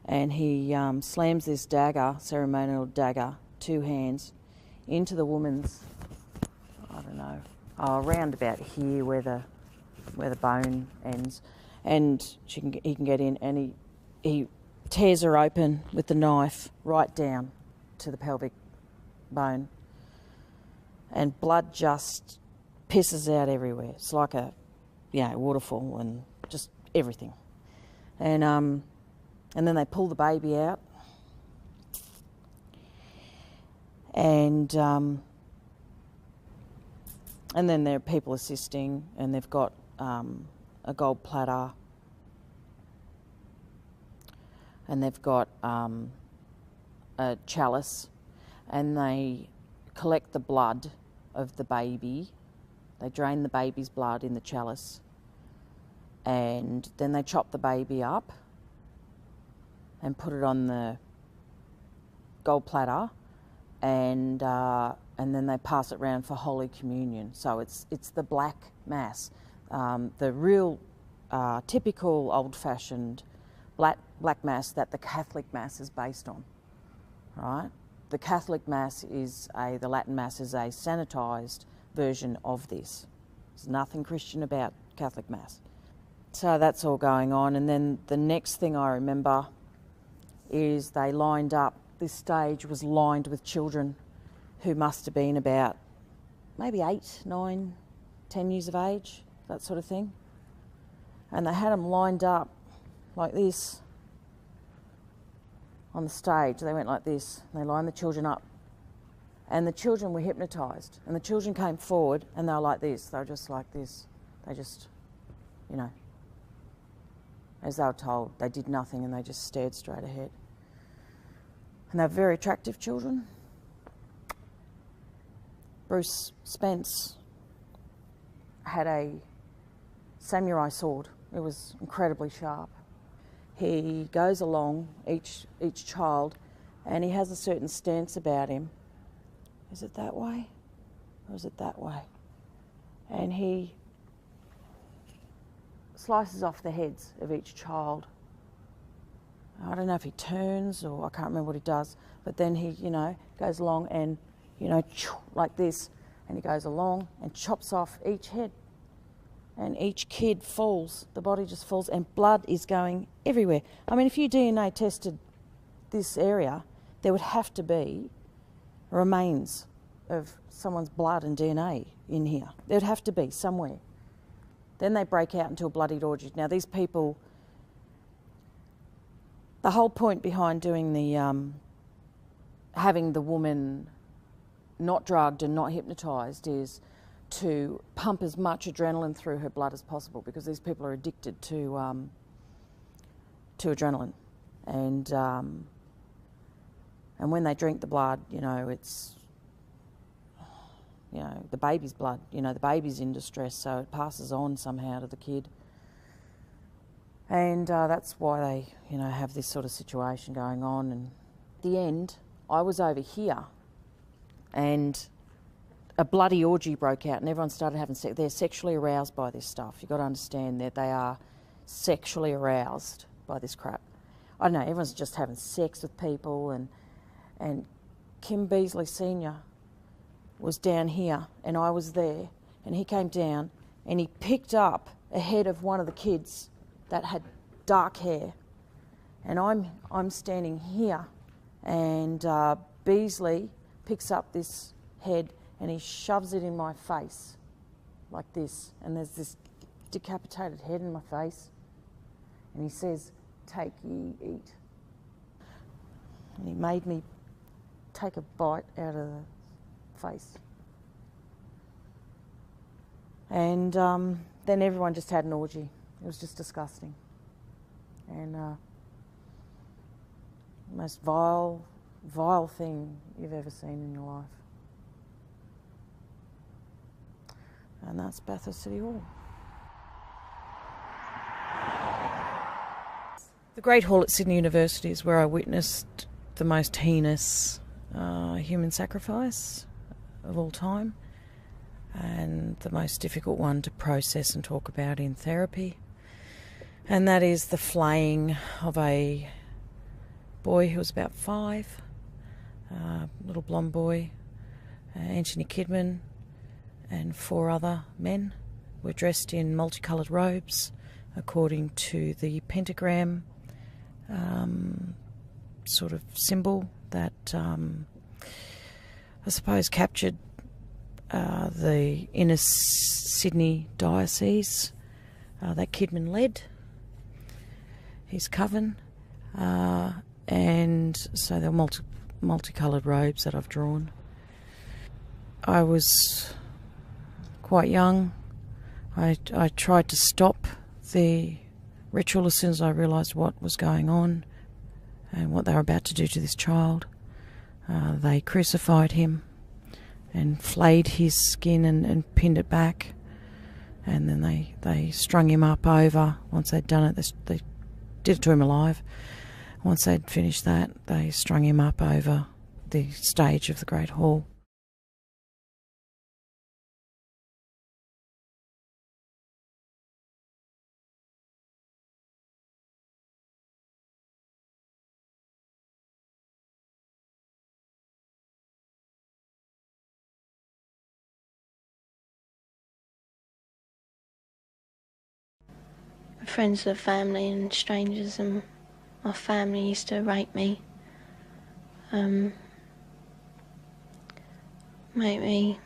and he slams this dagger, ceremonial dagger, two hands, into the woman's, I don't know, around about here where the bone ends, and he can get in, and he tears her open with the knife right down to the pelvic bone, and blood just pisses out everywhere. It's like a waterfall and just everything. And then they pull the baby out, and then there are people assisting, and they've got a gold platter, and they've got a chalice, and they collect the blood of the baby. They drain the baby's blood in the chalice, and then they chop the baby up and put it on the gold platter, and then they pass it around for Holy Communion. So it's the black mass, the real typical old-fashioned black mass that the Catholic mass is based on, right? The Catholic mass the Latin mass is a sanitised version of this. There's nothing Christian about Catholic Mass. So that's all going on, and then the next thing I remember is they lined up, this stage was lined with children who must have been about maybe 8, 9, 10 years of age, that sort of thing. And they had them lined up like this on the stage. They went like this, and they lined the children up. And the children were hypnotised. And the children came forward and they were like this. They were just like this. They just, you know, as they were told, they did nothing and they just stared straight ahead. And they're very attractive children. Bruce Spence had a samurai sword. It was incredibly sharp. He goes along, each child, and he has a certain stance about him. Is it that way? Or is it that way? And he slices off the heads of each child. I don't know if he turns or I can't remember what he does, but then he, you know, goes along and, you know, like this, and he goes along and chops off each head. And each kid falls, the body just falls, and blood is going everywhere. I mean, if you DNA tested this area, there would have to be remains of someone's blood and DNA in here. There would have to be somewhere. Then they break out into a bloodied orgy. Now these people, the whole point behind doing the, having the woman not drugged and not hypnotised is to pump as much adrenaline through her blood as possible, because these people are addicted to adrenaline. And when they drink the blood, you know, it's, you know, the baby's blood, you know, the baby's in distress, so it passes on somehow to the kid. And that's why they, you know, have this sort of situation going on. And at the end, I was over here and a bloody orgy broke out and everyone started having sex. They're sexually aroused by this stuff. You've got to understand that they are sexually aroused by this crap. I don't know, everyone's just having sex with people, and Kim Beasley Sr. was down here and I was there, and he came down and he picked up a head of one of the kids that had dark hair, and I'm standing here, and Beasley picks up this head and he shoves it in my face like this, and there's this decapitated head in my face, and he says, "Take ye, eat." And he made me take a bite out of the face. And then everyone just had an orgy. It was just disgusting. And the most vile thing you've ever seen in your life. And that's Bathurst City Hall. The Great Hall at Sydney University is where I witnessed the most heinous human sacrifice of all time, and the most difficult one to process and talk about in therapy. And that is the flaying of a boy who was about 5, little blonde boy, Anthony Kidman, and 4 other men were dressed in multicoloured robes according to the pentagram sort of symbol that I suppose captured the inner Sydney diocese that Kidman led, his coven, and so there were multicoloured robes that I've drawn. I was quite young. I tried to stop the ritual as soon as I realised what was going on and what they were about to do to this child. They crucified him and flayed his skin and pinned it back, and then they strung him up over. Once they'd done it, they did it to him alive. Once they'd finished that, they strung him up over the stage of the Great Hall. friends of the family and strangers, and my family used to rape me, make me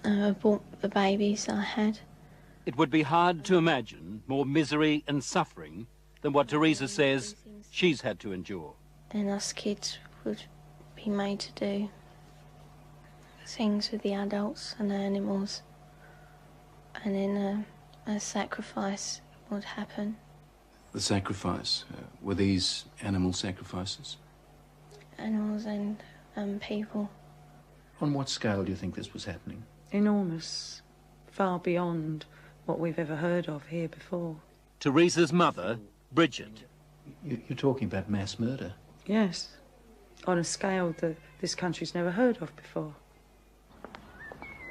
abort the babies I had. It would be hard to imagine more misery and suffering than what Teresa says she's had to endure. Then us kids would be made to do things with the adults and the animals, and then a sacrifice would happen. The sacrifice, were these animal sacrifices? Animals and people. On what scale do you think this was happening? Enormous, far beyond what we've ever heard of here before. Teresa's mother, Bridget. You're talking about mass murder? Yes, on a scale that this country's never heard of before.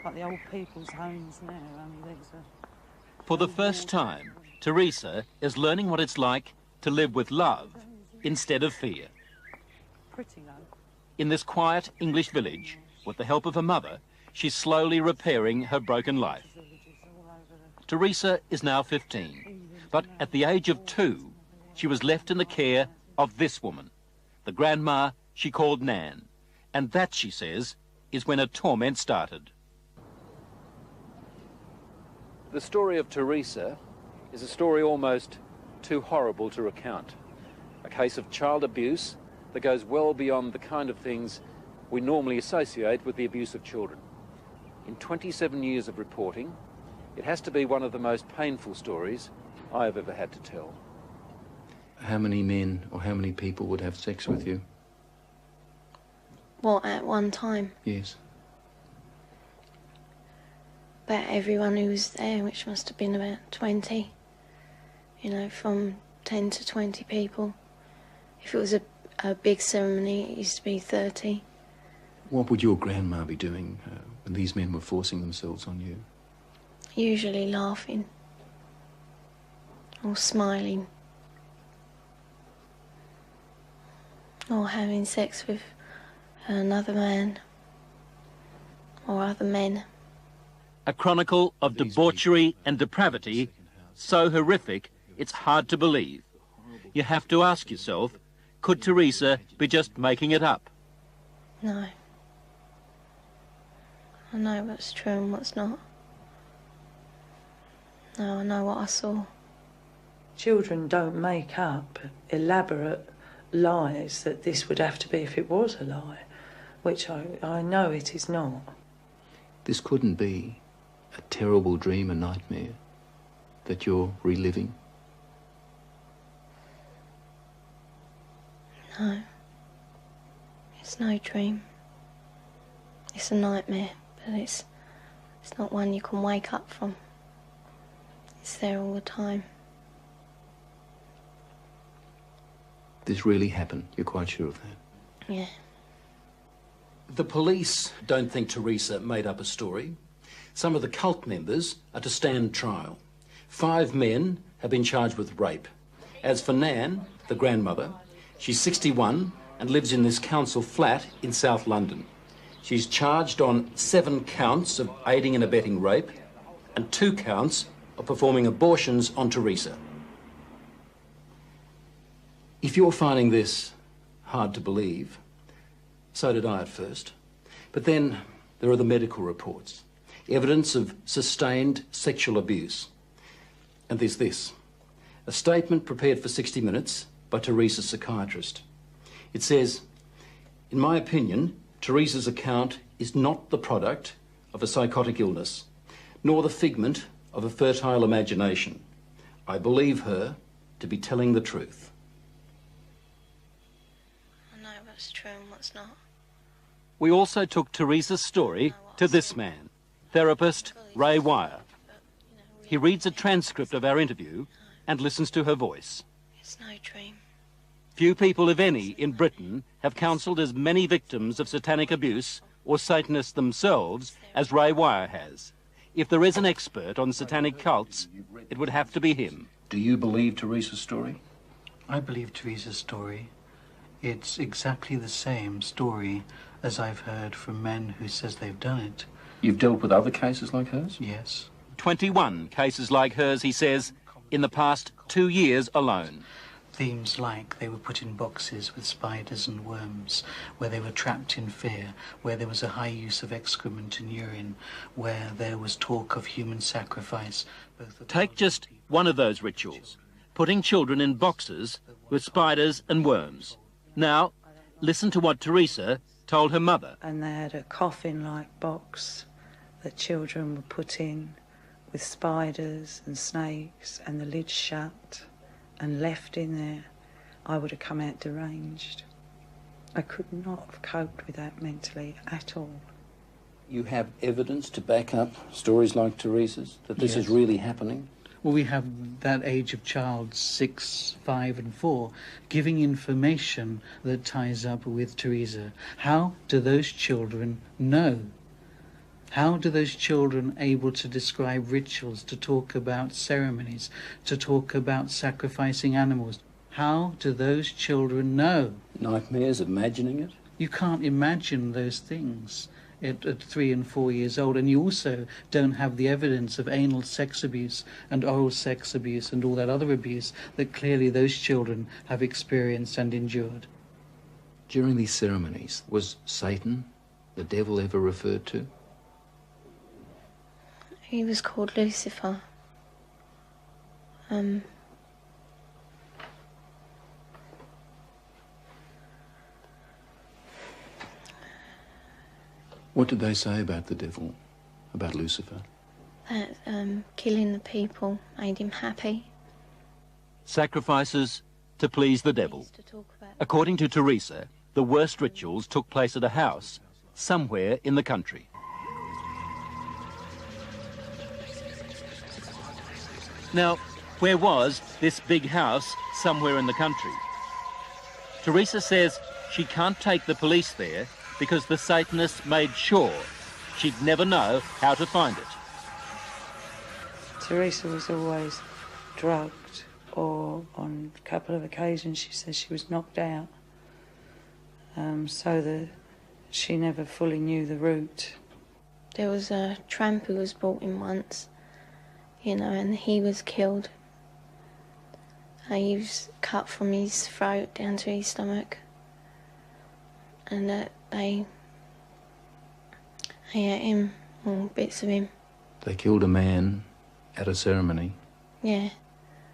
Like the old people's homes now, these are... For the first time, Teresa is learning what it's like to live with love instead of fear. Pretty low. In this quiet English village, with the help of her mother, she's slowly repairing her broken life. Teresa is now 15, but at the age of 2, she was left in the care of this woman, the grandma she called Nan. And that, she says, is when her torment started. The story of Teresa is a story almost too horrible to recount. A case of child abuse that goes well beyond the kind of things we normally associate with the abuse of children. In 27 years of reporting, it has to be one of the most painful stories I have ever had to tell. How many men or how many people would have sex with you? What, at one time? Yes. About everyone who was there, which must have been about 20. You know, from 10 to 20 people. If it was a big ceremony, it used to be 30. What would your grandma be doing when these men were forcing themselves on you? Usually laughing. Or smiling. Or having sex with another man. Or other men. A chronicle of debauchery and depravity so horrific it's hard to believe. You have to ask yourself, could Teresa be just making it up? No. I know what's true and what's not. No, I know what I saw. Children don't make up elaborate lies that this would have to be if it was a lie, which I know it is not. This couldn't be a terrible dream, a nightmare that you're reliving? No. It's no dream. It's a nightmare, but it's not one you can wake up from. It's there all the time. This really happened, you're quite sure of that? Yeah. The police don't think Teresa made up a story. Some of the cult members are to stand trial. 5 men have been charged with rape. As for Nan, the grandmother, she's 61 and lives in this council flat in South London. She's charged on 7 counts of aiding and abetting rape and 2 counts of performing abortions on Teresa. If you're finding this hard to believe, so did I at first. But then there are the medical reports, evidence of sustained sexual abuse. And there's this, a statement prepared for 60 Minutes by Teresa's psychiatrist. It says, in my opinion, Teresa's account is not the product of a psychotic illness, nor the figment of a fertile imagination. I believe her to be telling the truth. I know what's true and what's not. We also took Teresa's story to this man, therapist Ray Wire. He reads a transcript of our interview and listens to her voice. It's no dream. Few people, if any, in Britain have counselled as many victims of satanic abuse or Satanists themselves as Ray Wire has. If there is an expert on satanic cults, it would have to be him. Do you believe Teresa's story? I believe Teresa's story. It's exactly the same story as I've heard from men who says they've done it. You've dealt with other cases like hers? Yes. 21 cases like hers, he says, in the past 2 years alone. Themes like they were put in boxes with spiders and worms, where they were trapped in fear, where there was a high use of excrement and urine, where there was talk of human sacrifice. Take just one of those rituals, putting children in boxes with spiders and worms. Now, listen to what Teresa told her mother. And they had a coffin-like box that children were put in with spiders and snakes and the lid shut and left in there. I would have come out deranged. I could not have coped with that mentally at all. You have evidence to back up stories like Teresa's, that this is really happening? Well, we have that age of child, 6, 5 and 4, giving information that ties up with Teresa. How do those children know? How do those children able to describe rituals, to talk about ceremonies, to talk about sacrificing animals? How do those children know? Nightmares, imagining it? You can't imagine those things at 3 and 4 years old, and you also don't have the evidence of anal sex abuse and oral sex abuse and all that other abuse that clearly those children have experienced and endured. During these ceremonies, was Satan, the devil, ever referred to? He was called Lucifer. What did they say about the devil, about Lucifer? That killing the people made him happy. Sacrifices to please the devil. According to Teresa, the worst rituals took place at a house somewhere in the country. Now, where was this big house somewhere in the country? Teresa says she can't take the police there because the Satanists made sure she'd never know how to find it. Teresa was always drugged, or on a couple of occasions she says she was knocked out, so that she never fully knew the route. There was a tramp who was brought in once, you know, and he was killed. He was cut from his throat down to his stomach, and they ate him, or bits of him. They killed a man at a ceremony? Yeah.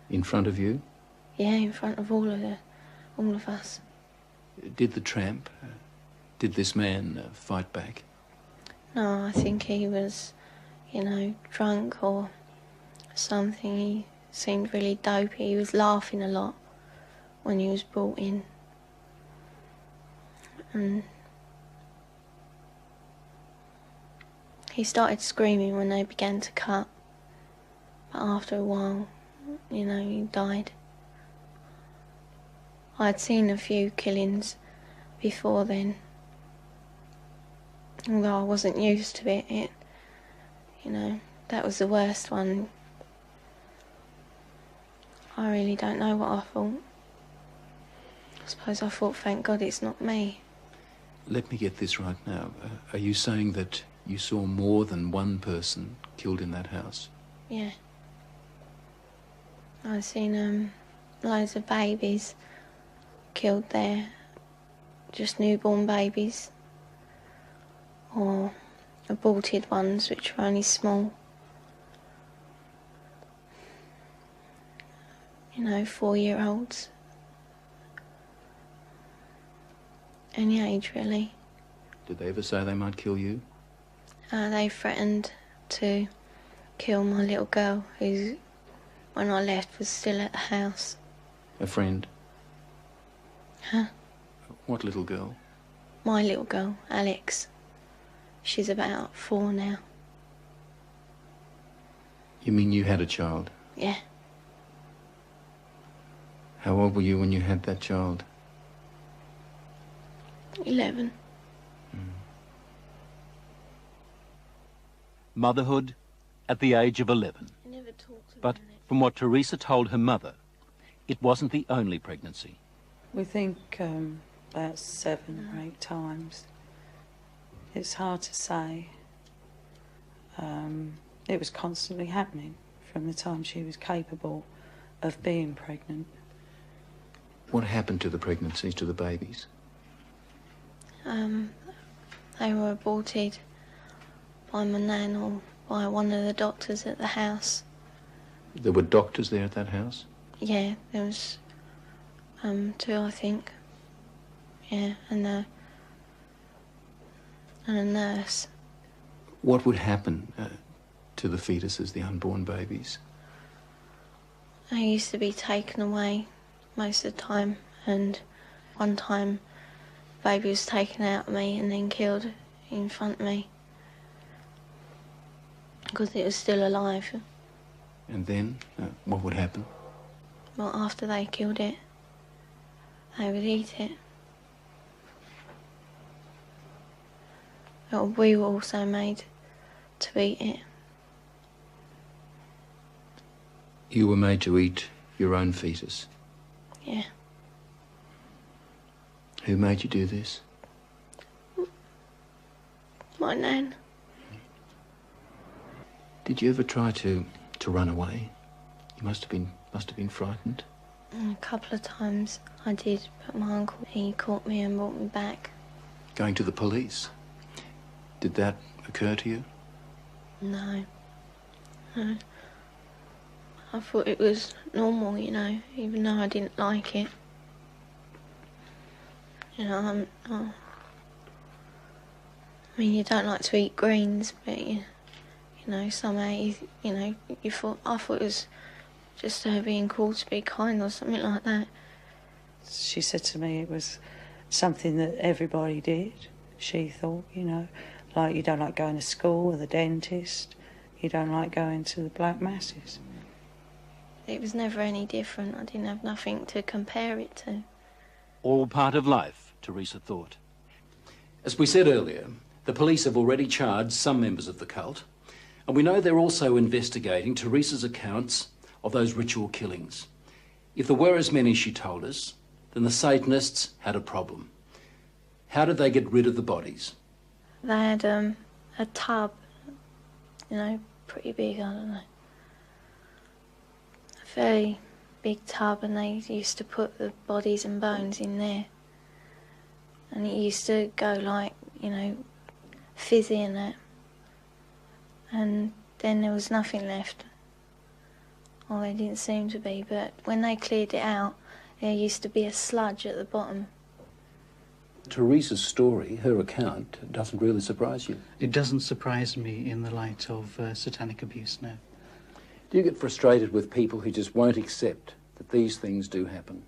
In front of you? Yeah, in front of all of us. Did the tramp, did this man fight back? No, I think he was, you know, drunk or something. He seemed really dopey. He was laughing a lot when he was brought in. And he started screaming when they began to cut. But after a while, you know, he died. I'd seen a few killings before then. Although I wasn't used to it, you know, that was the worst one. I really don't know what I thought. I suppose I thought, thank God it's not me. Let me get this right now. Are you saying that you saw more than one person killed in that house? Yeah. I've seen loads of babies killed there, just newborn babies, or aborted ones which were only small. You know, 4-year-olds. Any age, really. Did they ever say they might kill you? They threatened to kill my little girl, who, when I left, was still at the house. A friend? Huh? What little girl? My little girl, Alex. She's about 4 now. You mean you had a child? Yeah. How old were you when you had that child? 11. Motherhood at the age of 11. But from what Teresa told her mother, it wasn't the only pregnancy. We think about 7 or 8 times. It's hard to say. It was constantly happening from the time she was capable of being pregnant. What happened to the pregnancies, to the babies? They were aborted by my nan or by one of the doctors at the house. There were doctors there at that house? Yeah, there was 2, I think. Yeah, and a nurse. What would happen to the fetuses, the unborn babies? They used to be taken away most of the time, and one time baby was taken out of me and then killed in front of me because it was still alive. And then, what would happen? Well, after they killed it, they would eat it. Well, we were also made to eat it. You were made to eat your own fetus? Yeah. Who made you do this? My nan. Did you ever try to run away? You must have been frightened. A couple of times I did, but my uncle, he caught me and brought me back. Going to the police? Did that occur to you? No. No. I thought it was normal, you know, even though I didn't like it. You know, I mean, you don't like to eat greens, but you know, somehow I thought it was just her being called to be kind or something like that. She said to me it was something that everybody did, she thought, you know, like you don't like going to school or the dentist, you don't like going to the black masses. It was never any different. I didn't have nothing to compare it to. All part of life, Teresa thought. As we said earlier, the police have already charged some members of the cult, and we know they're also investigating Teresa's accounts of those ritual killings. If there were as many, she told us, then the Satanists had a problem. How did they get rid of the bodies? They had a tub, you know, pretty big, I don't know. A very big tub, and they used to put the bodies and bones in there. And it used to go like, you know, fizzy and that. And then there was nothing left. Or there didn't seem to be, but when they cleared it out, there used to be a sludge at the bottom. Teresa's story, her account, doesn't really surprise you. It doesn't surprise me in the light of satanic abuse, no. Do you get frustrated with people who just won't accept that these things do happen?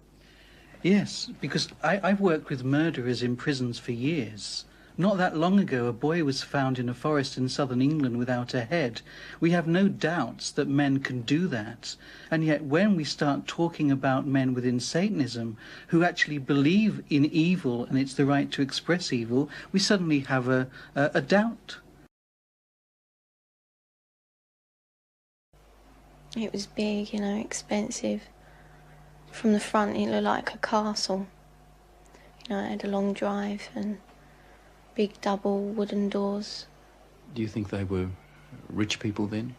Yes, because I've worked with murderers in prisons for years. Not that long ago, a boy was found in a forest in southern England without a head. We have no doubts that men can do that. And yet when we start talking about men within Satanism who actually believe in evil and it's the right to express evil, we suddenly have a doubt. It was big, you know, expensive. From the front, it looked like a castle. You know, it had a long drive and big double wooden doors. Do you think they were rich people then?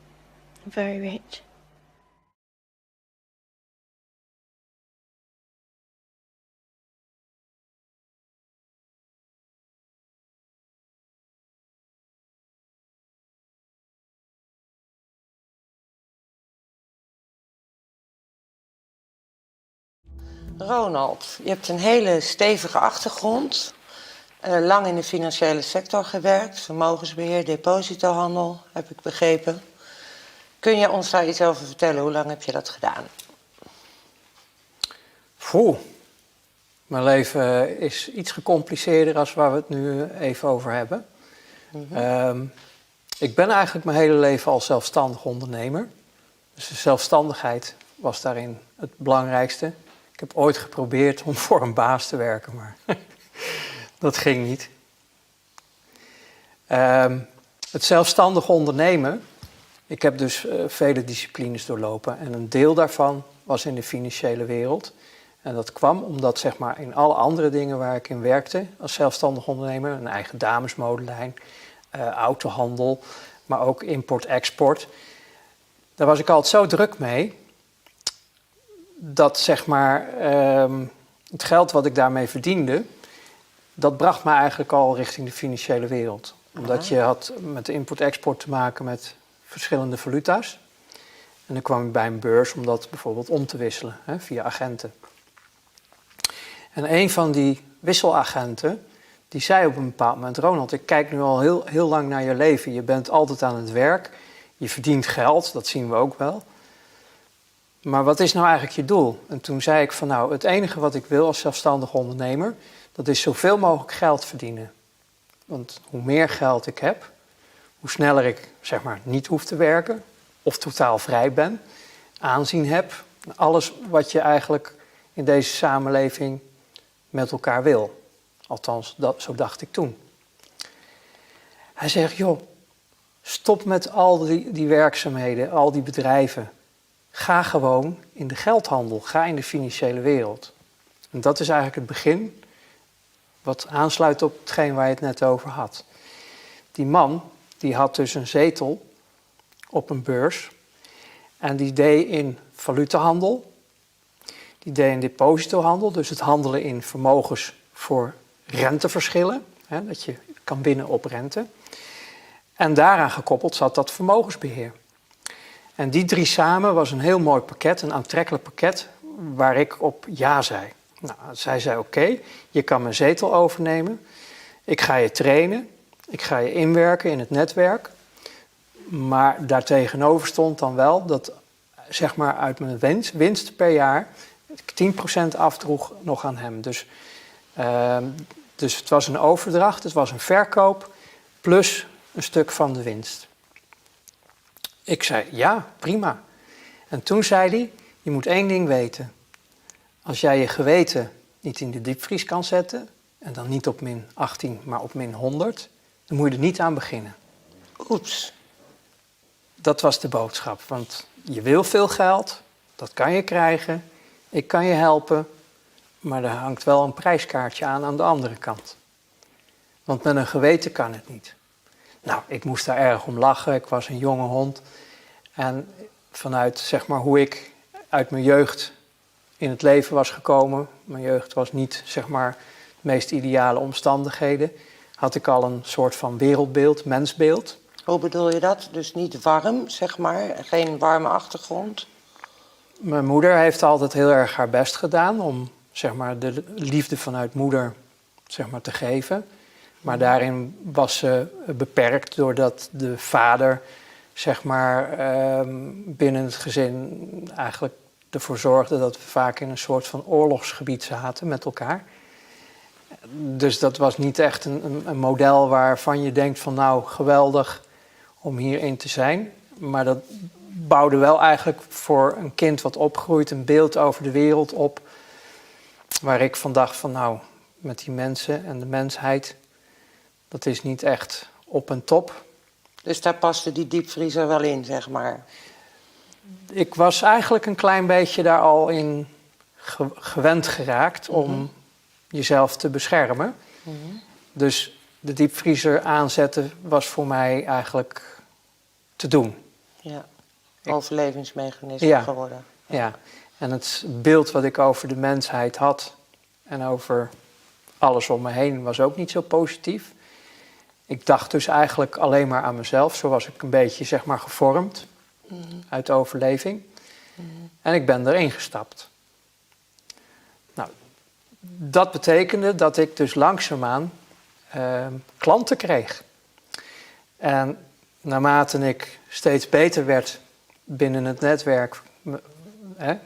Very rich. Ronald, je hebt een hele stevige achtergrond. Lang in de financiële sector gewerkt. Vermogensbeheer, depositohandel, heb ik begrepen. Kun je ons daar iets over vertellen? Hoe lang heb je dat gedaan? Mijn leven is iets gecompliceerder dan waar we het nu even over hebben. Ik ben eigenlijk mijn hele leven al zelfstandig ondernemer. Dus de zelfstandigheid was daarin het belangrijkste. Ik heb ooit geprobeerd om voor een baas te werken, maar dat ging niet. Het zelfstandig ondernemen, ik heb dus vele disciplines doorlopen. En een deel daarvan was in de financiële wereld. En dat kwam omdat zeg maar, in alle andere dingen waar ik in werkte als zelfstandig ondernemer, een eigen damesmodelijn, autohandel, maar ook import-export. Daar was ik altijd zo druk mee dat zeg maar het geld wat ik daarmee verdiende, dat bracht me eigenlijk al richting de financiële wereld. Omdat je had met de import-export te maken met verschillende valuta's. En dan kwam ik bij een beurs om dat bijvoorbeeld om te wisselen, via agenten. En een van die wisselagenten, die zei op een bepaald moment: Ronald, ik kijk nu al heel lang naar je leven. Je bent altijd aan het werk, je verdient geld, dat zien we ook wel. Maar wat is nou eigenlijk je doel? En toen zei ik van nou, het enige wat ik wil als zelfstandig ondernemer, dat is zoveel mogelijk geld verdienen. Want hoe meer geld ik heb, hoe sneller ik zeg maar niet hoef te werken of totaal vrij ben, aanzien heb, alles wat je eigenlijk in deze samenleving met elkaar wil. Althans, zo dacht ik toen. Hij zegt, joh, stop met al die werkzaamheden, al die bedrijven. Ga gewoon in de geldhandel, ga in de financiële wereld. En dat is eigenlijk het begin, wat aansluit op hetgeen waar je het net over had. Die man, die had dus een zetel op een beurs. En die deed in valutahandel. Die deed in depositohandel, dus het handelen in vermogens voor renteverschillen. Dat je kan winnen op rente. En daaraan gekoppeld zat dat vermogensbeheer. En die drie samen was een heel mooi pakket, een aantrekkelijk pakket, waar ik op ja zei. Nou, zij zei oké, je kan mijn zetel overnemen. Ik ga je trainen. Ik ga je inwerken in het netwerk. Maar daartegenover stond dan wel dat zeg maar uit mijn winst per jaar 10% afdroeg nog aan hem. Dus het was een overdracht, het was een verkoop plus een stuk van de winst. Ik zei ja, prima. En toen zei hij, je moet één ding weten. Als jij je geweten niet in de diepvries kan zetten, en dan niet op min 18, maar op min 100, dan moet je er niet aan beginnen. Oeps. Dat was de boodschap, want je wil veel geld, dat kan je krijgen, ik kan je helpen, maar er hangt wel een prijskaartje aan de andere kant. Want met een geweten kan het niet. Nou, ik moest daar erg om lachen, ik was een jonge hond. En vanuit zeg maar hoe ik uit mijn jeugd in het leven was gekomen, mijn jeugd was niet zeg maar de meest ideale omstandigheden, had ik al een soort van wereldbeeld, mensbeeld. Hoe bedoel je dat? Dus niet warm, zeg maar, geen warme achtergrond? Mijn moeder heeft altijd heel erg haar best gedaan om zeg maar de liefde vanuit moeder zeg maar te geven. Maar daarin was ze beperkt doordat de vader zeg maar binnen het gezin eigenlijk ervoor zorgde dat we vaak in een soort van oorlogsgebied zaten met elkaar. Dus dat was niet echt een model waarvan je denkt van nou geweldig om hierin te zijn. Maar dat bouwde wel eigenlijk voor een kind wat opgroeit een beeld over de wereld op. Waar ik van dacht van nou met die mensen en de mensheid, dat is niet echt op en top. Dus daar paste die diepvriezer wel in, zeg maar? Ik was eigenlijk een klein beetje daar al in gewend geraakt om jezelf te beschermen. Dus de diepvriezer aanzetten was voor mij eigenlijk te doen. Ja, overlevingsmechanisme geworden. Ja, en het beeld wat ik over de mensheid had en over alles om me heen was ook niet zo positief. Ik dacht dus eigenlijk alleen maar aan mezelf. Zo was ik een beetje zeg maar gevormd uit overleving. En ik ben erin gestapt. Nou, dat betekende dat ik dus langzaamaan klanten kreeg. En naarmate ik steeds beter werd binnen het netwerk,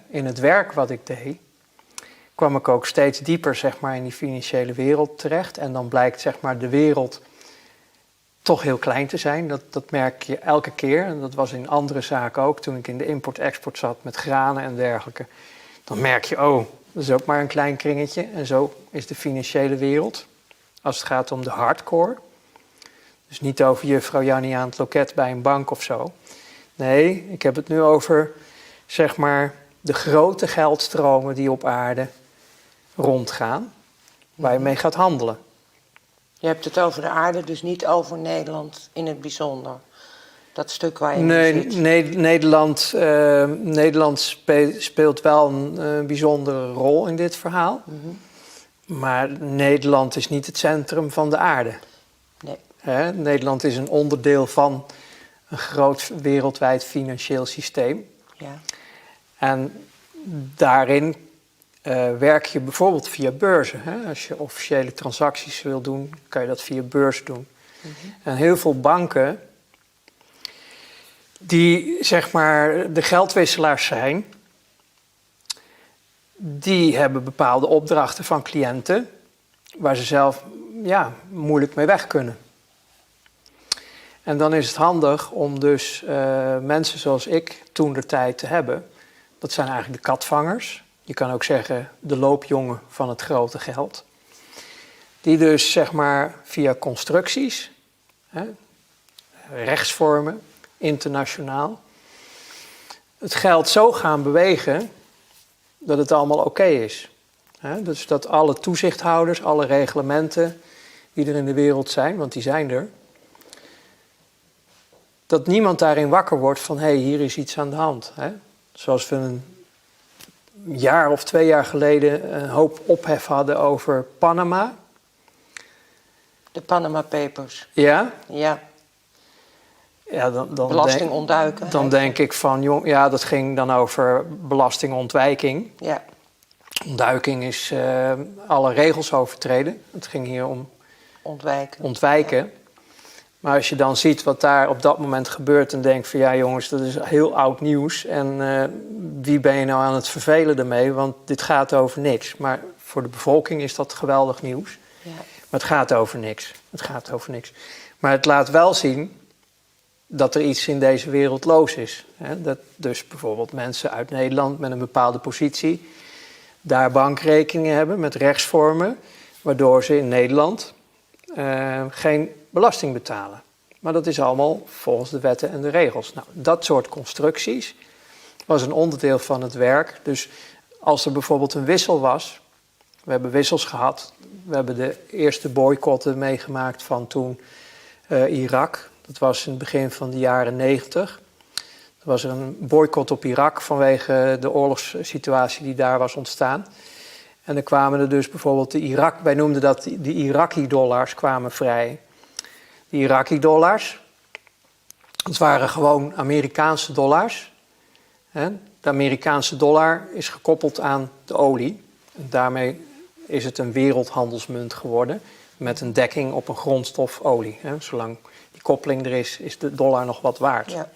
in het werk wat ik deed, kwam ik ook steeds dieper zeg maar in die financiële wereld terecht. En dan blijkt zeg maar de wereld toch heel klein te zijn. Dat merk je elke keer. En dat was in andere zaken ook. Toen ik in de import-export zat met granen en dergelijke. Dan merk je, oh, dat is ook maar een klein kringetje. En zo is de financiële wereld. Als het gaat om de hardcore. Dus niet over juffrouw Jannie aan het loket bij een bank of zo. Nee, ik heb het nu over, zeg maar, de grote geldstromen die op aarde rondgaan. Waar je mee gaat handelen. Je hebt het over de aarde, dus niet over Nederland in het bijzonder. Dat stuk waar je in zit. Nederland speelt wel een bijzondere rol in dit verhaal. Maar Nederland is niet het centrum van de aarde. Nee. Nederland is een onderdeel van een groot wereldwijd financieel systeem. Ja. En daarin werk je bijvoorbeeld via beurzen. Als je officiële transacties wil doen, kan je dat via beurs doen. En heel veel banken die zeg maar de geldwisselaars zijn, die hebben bepaalde opdrachten van cliënten waar ze zelf moeilijk mee weg kunnen. En dan is het handig om dus mensen zoals ik toentertijd te hebben. Dat zijn eigenlijk de katvangers. Je kan ook zeggen de loopjongen van het grote geld. Die dus zeg maar via constructies, rechtsvormen, internationaal, het geld zo gaan bewegen dat het allemaal oké is. Dus dat alle toezichthouders, alle reglementen die er in de wereld zijn, want die zijn er, dat niemand daarin wakker wordt van hier is iets aan de hand. Zoals we een jaar of 2 jaar geleden een hoop ophef hadden over Panama. De Panama Papers. Ja? Ja. Ja, dan belastingontduiken. Dan denk ik van, dat ging dan over belastingontwijking. Ja. Ontduiking is alle regels overtreden. Het ging hier om ontwijken. Ja. Maar als je dan ziet wat daar op dat moment gebeurt en denkt van jongens, dat is heel oud nieuws. En wie ben je nou aan het vervelen ermee? Want dit gaat over niks. Maar voor de bevolking is dat geweldig nieuws. Ja. Maar het gaat over niks. Maar het laat wel zien dat er iets in deze wereld los is. Dat dus bijvoorbeeld mensen uit Nederland met een bepaalde positie daar bankrekeningen hebben met rechtsvormen, waardoor ze in Nederland geen belasting betalen. Maar dat is allemaal volgens de wetten en de regels. Nou, dat soort constructies was een onderdeel van het werk. Dus als er bijvoorbeeld een wissel was, we hebben wissels gehad, we hebben de eerste boycotten meegemaakt van toen Irak. Dat was in het begin van de jaren 90. Er was er een boycott op Irak vanwege de oorlogssituatie die daar was ontstaan. En dan kwamen er dus bijvoorbeeld wij noemden dat de Iraki-dollars kwamen vrij. De Iraki-dollars, dat waren gewoon Amerikaanse dollars. De Amerikaanse dollar is gekoppeld aan de olie. En daarmee is het een wereldhandelsmunt geworden met een dekking op een grondstof olie. Zolang die koppeling er is de dollar nog wat waard. Ja.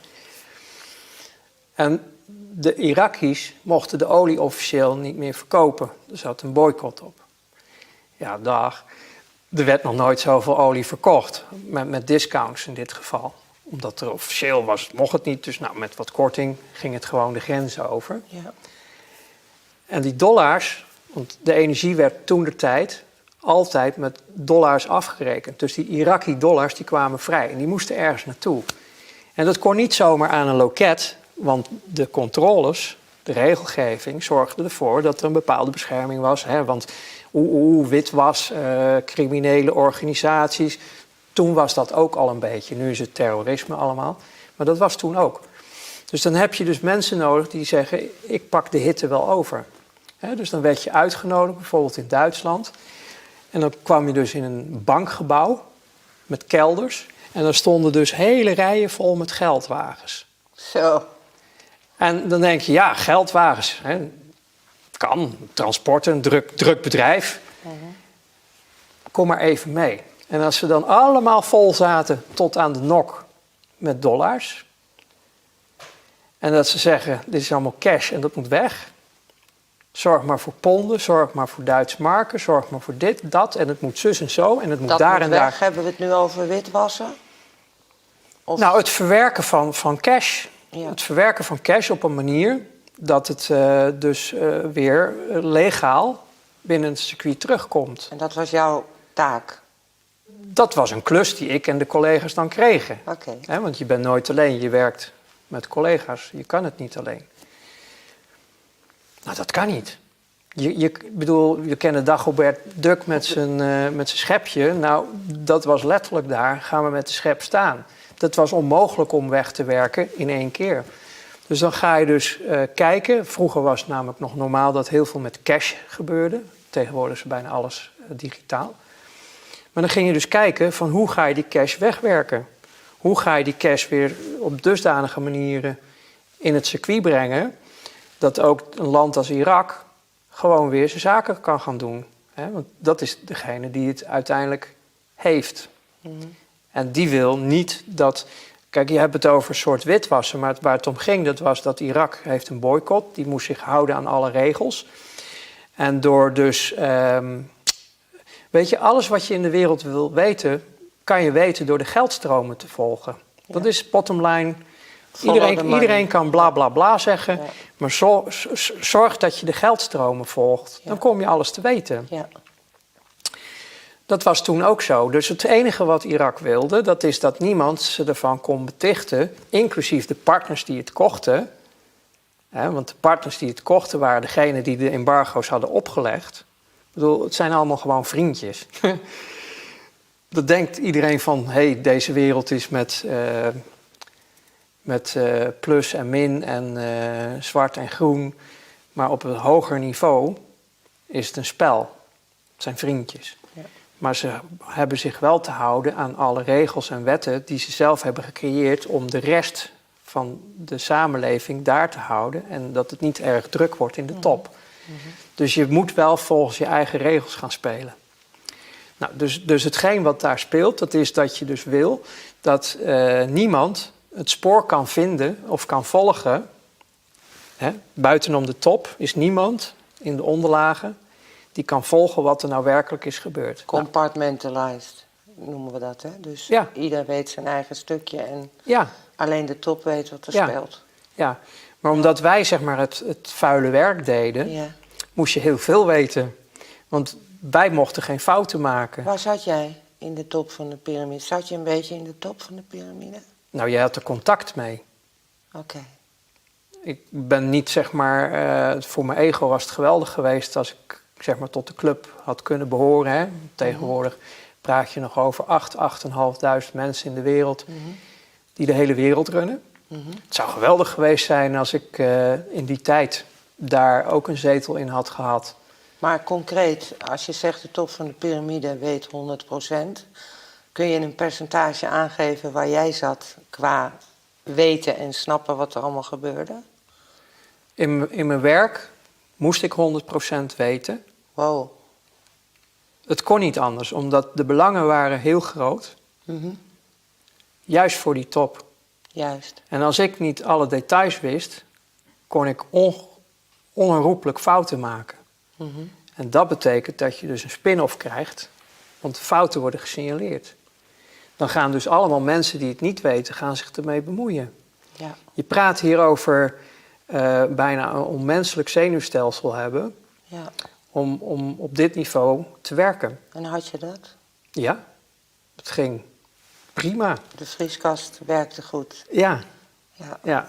En de Iraki's mochten de olie officieel niet meer verkopen. Er zat een boycott op. Ja, er werd nog nooit zoveel olie verkocht. Met discounts in dit geval. Omdat er officieel was, mocht het niet. Dus met wat korting ging het gewoon de grenzen over. Ja. En die dollars, want de energie werd toentertijd altijd met dollars afgerekend. Dus die Iraki-dollars die kwamen vrij en die moesten ergens naartoe. En dat kon niet zomaar aan een loket, want de controles, de regelgeving, zorgde ervoor dat er een bepaalde bescherming was. Want witwas, criminele organisaties, toen was dat ook al een beetje. Nu is het terrorisme allemaal, maar dat was toen ook. Dus dan heb je dus mensen nodig die zeggen, ik pak de hitte wel over. Dus dan werd je uitgenodigd, bijvoorbeeld in Duitsland. En dan kwam je dus in een bankgebouw met kelders. En daar stonden dus hele rijen vol met geldwagens. Zo. En dan denk je, geldwagens. Kan, transport, een druk bedrijf. Kom maar even mee. En als ze dan allemaal vol zaten tot aan de nok met dollars. En dat ze zeggen, dit is allemaal cash en dat moet weg. Zorg maar voor ponden, zorg maar voor Duitse marken, zorg maar voor dit, dat en het moet zus en zo en het moet dat daar moet en weg. daar. Hebben we het nu over witwassen? Of... Nou, het verwerken van cash. Ja. Het verwerken van cash op een manier dat het weer legaal binnen het circuit terugkomt. En dat was jouw taak? Dat was een klus die ik en de collega's dan kregen. Oké. Want je bent nooit alleen, je werkt met collega's. Je kan het niet alleen. Nou, dat kan niet. Je kent Dagobert Duck met zijn schepje. Nou, dat was letterlijk daar. Gaan we met de schep staan. dat was onmogelijk om weg te werken in 1 keer. Dus dan ga je dus kijken. Vroeger was het namelijk nog normaal dat heel veel met cash gebeurde. Tegenwoordig is bijna alles digitaal. Maar dan ging je dus kijken van hoe ga je die cash wegwerken? Hoe ga je die cash weer op dusdanige manieren in het circuit brengen, dat ook een land als Irak gewoon weer zijn zaken kan gaan doen. Want dat is degene die het uiteindelijk heeft. En die wil niet dat... Kijk, je hebt het over soort witwassen, maar waar het om ging, dat was dat Irak heeft een boycott. Die moest zich houden aan alle regels. En door dus... weet je, alles wat je in de wereld wil weten, kan je weten door de geldstromen te volgen. Ja. Dat is bottom line. Iedereen kan bla bla bla zeggen, maar zorg dat je de geldstromen volgt. Dan kom je alles te weten. Ja. Dat was toen ook zo. Dus het enige wat Irak wilde, dat is dat niemand ze ervan kon betichten, inclusief de partners die het kochten. Want de partners die het kochten waren degenen die de embargo's hadden opgelegd. Ik bedoel, het zijn allemaal gewoon vriendjes. Dat denkt iedereen van, hey, deze wereld is met plus en min en zwart en groen. Maar op een hoger niveau is het een spel. Het zijn vriendjes. Ja. Maar ze hebben zich wel te houden aan alle regels en wetten die ze zelf hebben gecreëerd om de rest van de samenleving daar te houden. En dat het niet erg druk wordt in de top. Dus je moet wel volgens je eigen regels gaan spelen. Nou, dus hetgeen wat daar speelt, dat is dat je dus wil dat niemand het spoor kan vinden of kan volgen. Buitenom de top is niemand in de onderlagen die kan volgen wat er nou werkelijk is gebeurd. Compartmentalized noemen we dat, hè? Dus ieder weet zijn eigen stukje en alleen de top weet wat er speelt. Ja, maar omdat wij zeg maar het vuile werk deden, moest je heel veel weten. Want wij mochten geen fouten maken. Waar zat jij in de top van de piramide? Zat je een beetje in de top van de piramide? Nou, jij had er contact mee. Oké. Ik ben niet, zeg maar, voor mijn ego was het geweldig geweest als ik, zeg maar, tot de club had kunnen behoren. Hè? Tegenwoordig praat je nog over 8.500 mensen in de wereld die de hele wereld runnen. Het zou geweldig geweest zijn als ik in die tijd daar ook een zetel in had gehad. Maar concreet, als je zegt de top van de piramide weet 100%... kun je een percentage aangeven waar jij zat qua weten en snappen wat er allemaal gebeurde? In mijn werk moest ik 100% weten. Wow. Het kon niet anders, omdat de belangen waren heel groot. Juist voor die top. Juist. En als ik niet alle details wist, kon ik onherroepelijk fouten maken. En dat betekent dat je dus een spin-off krijgt, want fouten worden gesignaleerd. Dan gaan dus allemaal mensen die het niet weten, gaan zich ermee bemoeien. Ja. Je praat hier over bijna een onmenselijk zenuwstelsel hebben om op dit niveau te werken. En had je dat? Ja, het ging prima. De vrieskast werkte goed? Ja,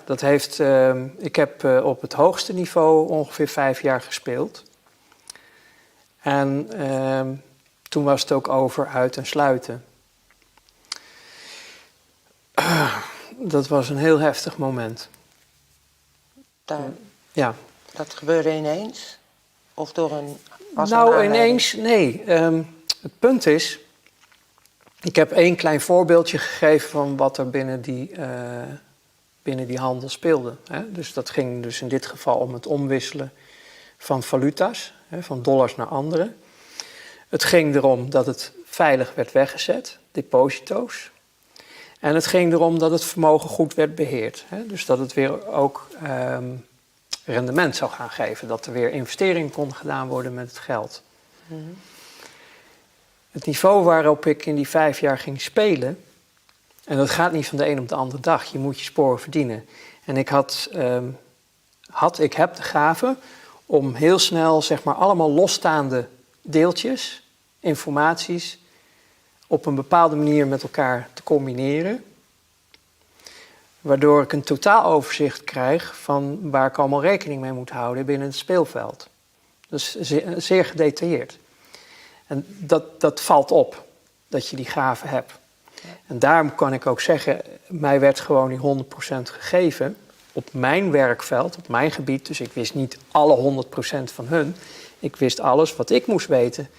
dat heeft... ik heb op het hoogste niveau ongeveer 5 jaar gespeeld. En toen was het ook over, uit en sluiten. Dat was een heel heftig moment. Dat gebeurde ineens? Of door een... ineens, nee. Het punt is, ik heb 1 klein voorbeeldje gegeven van wat er binnen die handel speelde. Hè? Dus dat ging dus in dit geval om het omwisselen van valuta's, hè, van dollars naar andere. Het ging erom dat het veilig werd weggezet, deposito's. En het ging erom dat het vermogen goed werd beheerd. Hè? Dus dat het weer ook rendement zou gaan geven. Dat er weer investering kon gedaan worden met het geld. Het niveau waarop ik in die 5 jaar ging spelen, en dat gaat niet van de een op de andere dag. Je moet je sporen verdienen. En ik heb de gave om heel snel, zeg maar, allemaal losstaande deeltjes, informaties, op een bepaalde manier met elkaar te combineren. Waardoor ik een totaaloverzicht krijg van waar ik allemaal rekening mee moet houden binnen het speelveld. Dus zeer gedetailleerd. En dat valt op, dat je die gave hebt. En daarom kan ik ook zeggen, mij werd gewoon die 100% gegeven op mijn werkveld, op mijn gebied. Dus ik wist niet alle 100% van hun. Ik wist alles wat ik moest weten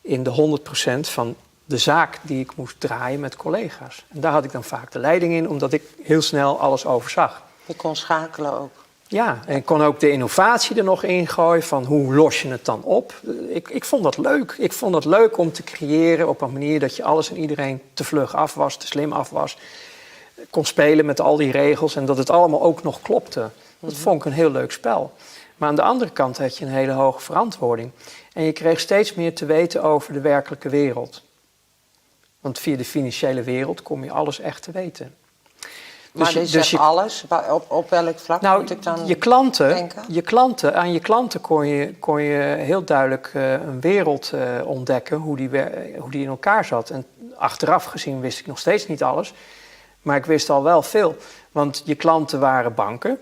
in de 100% van de zaak die ik moest draaien met collega's. En daar had ik dan vaak de leiding in, omdat ik heel snel alles overzag. Je kon schakelen ook. Ja, en ik kon ook de innovatie er nog in gooien van hoe los je het dan op. Ik vond dat leuk. Ik vond het leuk om te creëren op een manier dat je alles en iedereen te vlug af was, te slim af was. Kon spelen met al die regels en dat het allemaal ook nog klopte. Dat vond ik een heel leuk spel. Maar aan de andere kant had je een hele hoge verantwoording. En je kreeg steeds meer te weten over de werkelijke wereld. Want via de financiële wereld kom je alles echt te weten. Maar dus je alles? Op welk vlak moet ik dan aan je klanten kon je heel duidelijk een wereld ontdekken, hoe die in elkaar zat. En achteraf gezien wist ik nog steeds niet alles, maar ik wist al wel veel. Want je klanten waren banken,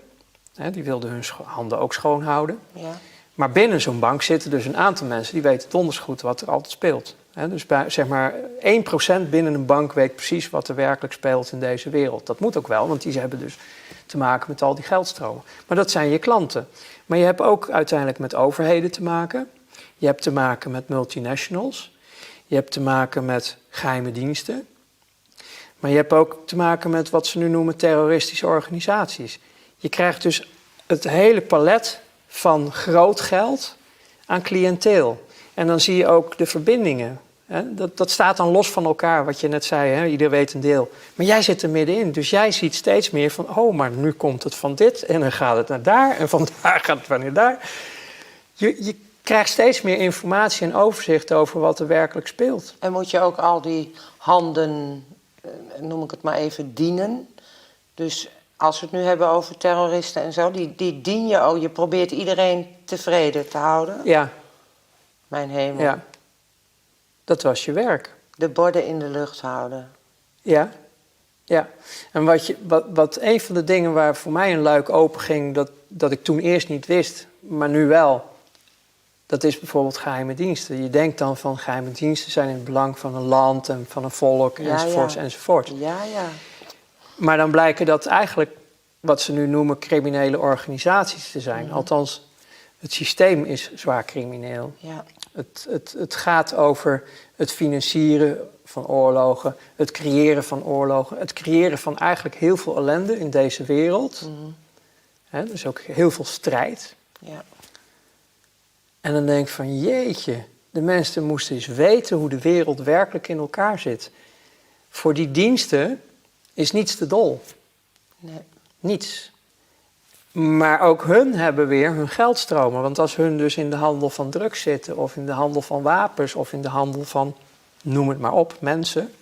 die wilden hun handen ook schoon houden. Ja. Maar binnen zo'n bank zitten dus een aantal mensen die weten donders goed wat er altijd speelt. Dus bij, zeg maar 1% binnen een bank weet precies wat er werkelijk speelt in deze wereld. Dat moet ook wel, want die hebben dus te maken met al die geldstromen. Maar dat zijn je klanten. Maar je hebt ook uiteindelijk met overheden te maken. Je hebt te maken met multinationals. Je hebt te maken met geheime diensten. Maar je hebt ook te maken met wat ze nu noemen terroristische organisaties. Je krijgt dus het hele palet van groot geld aan cliënteel. En dan zie je ook de verbindingen. Dat staat dan los van elkaar, wat je net zei. Ieder weet een deel. Maar jij zit er middenin. Dus jij ziet steeds meer van, oh, maar nu komt het van dit. En dan gaat het naar daar. En van daar gaat het naar daar. Je krijgt steeds meer informatie en overzicht over wat er werkelijk speelt. En moet je ook al die handen, noem ik het maar even, dienen? Dus als we het nu hebben over terroristen en zo, die dien je ook. Je probeert iedereen tevreden te houden. Ja. Mijn hemel. Ja. Dat was je werk. De borden in de lucht houden. Ja. Ja. En wat een van de dingen waar voor mij een luik open ging, dat ik toen eerst niet wist, maar nu wel, dat is bijvoorbeeld geheime diensten. Je denkt dan van geheime diensten zijn in het belang van een land en van een volk, enzovoorts, enzovoort. Ja, ja. Maar dan blijken dat eigenlijk wat ze nu noemen criminele organisaties te zijn. Althans, het systeem is zwaar crimineel. Ja. Het gaat over het financieren van oorlogen, het creëren van oorlogen, het creëren van eigenlijk heel veel ellende in deze wereld. Dus ook heel veel strijd. Ja. En dan denk ik van jeetje, de mensen moesten eens weten hoe de wereld werkelijk in elkaar zit. Voor die diensten is niets te dol. Nee. Niets. Maar ook hun hebben weer hun geldstromen. Want als hun dus in de handel van drugs zitten, of in de handel van wapens, of in de handel van, noem het maar op, mensen.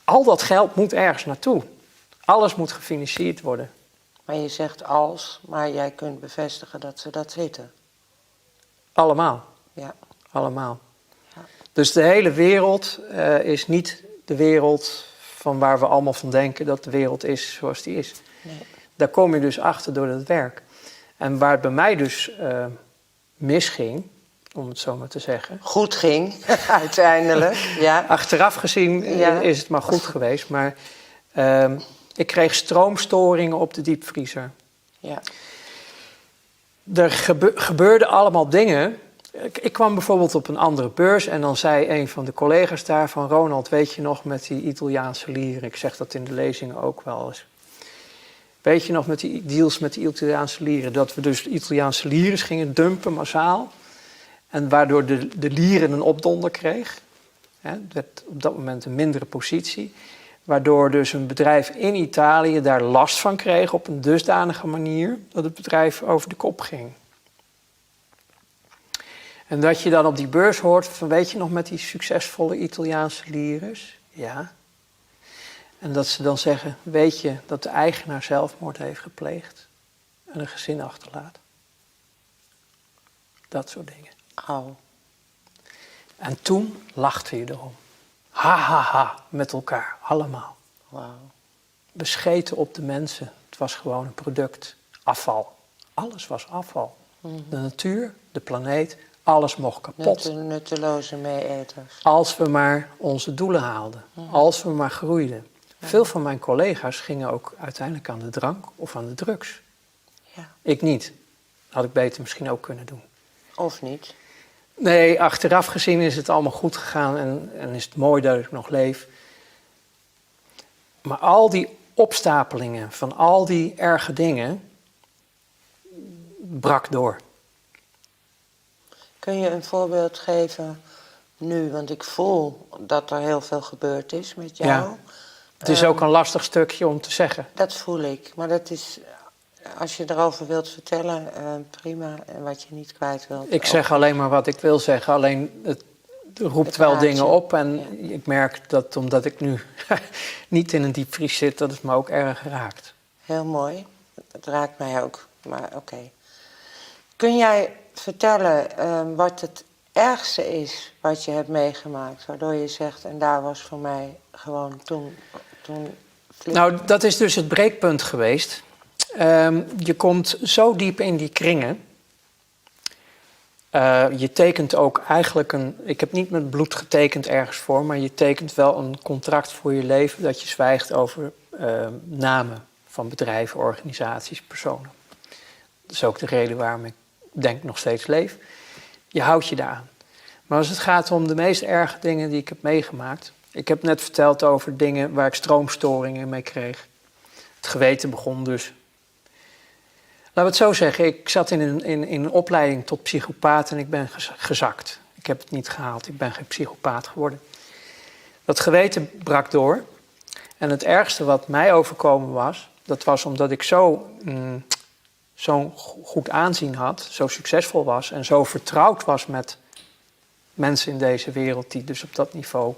Al dat geld moet ergens naartoe. Alles moet gefinancierd worden. Maar je zegt als, maar jij kunt bevestigen dat ze dat weten. Allemaal. Ja. Allemaal. Ja. Dus de hele wereld is niet de wereld van waar we allemaal van denken dat de wereld is zoals die is. Nee. Daar kom je dus achter door het werk. En waar het bij mij dus misging, om het zo maar te zeggen. Goed ging, uiteindelijk. Ja. Achteraf gezien is het maar goed geweest. Maar ik kreeg stroomstoringen op de diepvriezer. Ja. Er gebeurden allemaal dingen. Ik kwam bijvoorbeeld op een andere beurs en dan zei een van de collega's daar van Ronald, weet je nog met die Italiaanse lieren? Ik zeg dat in de lezingen ook wel eens. Weet je nog met die deals met die Italiaanse lieren? Dat we dus de Italiaanse lieren gingen dumpen massaal. En waardoor de lieren een opdonder kreeg. Het werd op dat moment een mindere positie. Waardoor dus een bedrijf in Italië daar last van kreeg op een dusdanige manier dat het bedrijf over de kop ging. En dat je dan op die beurs hoort van, weet je nog met die succesvolle Italiaanse lires? Ja. En dat ze dan zeggen, weet je dat de eigenaar zelfmoord heeft gepleegd en een gezin achterlaat? Dat soort dingen. Oh. En toen lachte je erom. Ha, ha, ha, met elkaar, allemaal. Wow. We scheten op de mensen. Het was gewoon een product. Afval. Alles was afval. De natuur, de planeet, Alles mocht kapot. Nutteloze mee-eters. Als we maar onze doelen haalden. Als we maar groeiden. Veel van mijn collega's gingen ook uiteindelijk aan de drank of aan de drugs. Ja. Ik niet. Had ik beter misschien ook kunnen doen. Of niet? Nee, achteraf gezien is het allemaal goed gegaan en is het mooi dat ik nog leef. Maar al die opstapelingen van al die erge dingen brak door. Kun je een voorbeeld geven nu? Want ik voel dat er heel veel gebeurd is met jou. Ja. Het is ook een lastig stukje om te zeggen. Dat voel ik. Maar dat is, als je erover wilt vertellen, prima. En wat je niet kwijt wilt. Ik zeg alleen maar wat ik wil zeggen. Alleen het roept wel dingen op. En ik merk dat omdat ik nu niet in een diepvries zit, dat het me ook erg raakt. Heel mooi. Het raakt mij ook. Maar oké. Kun jij vertellen wat het ergste is wat je hebt meegemaakt? Waardoor je zegt, en daar was voor mij gewoon toen Nou, dat is dus het breekpunt geweest. Je komt zo diep in die kringen. Je tekent ook eigenlijk ik heb niet met bloed getekend ergens voor, maar je tekent wel een contract voor je leven dat je zwijgt over namen van bedrijven, organisaties, personen. Dat is ook de reden waarom ik denk nog steeds leef. Je houdt je daaraan. Maar als het gaat om de meest erge dingen die ik heb meegemaakt. Ik heb net verteld over dingen waar ik stroomstoringen mee kreeg. Het geweten begon dus. Laten we het zo zeggen, ik zat in een opleiding tot psychopaat en ik ben gezakt. Ik heb het niet gehaald, ik ben geen psychopaat geworden. Dat geweten brak door. En het ergste wat mij overkomen was, dat was omdat ik zo'n goed aanzien had, zo succesvol was en zo vertrouwd was met mensen in deze wereld die dus op dat niveau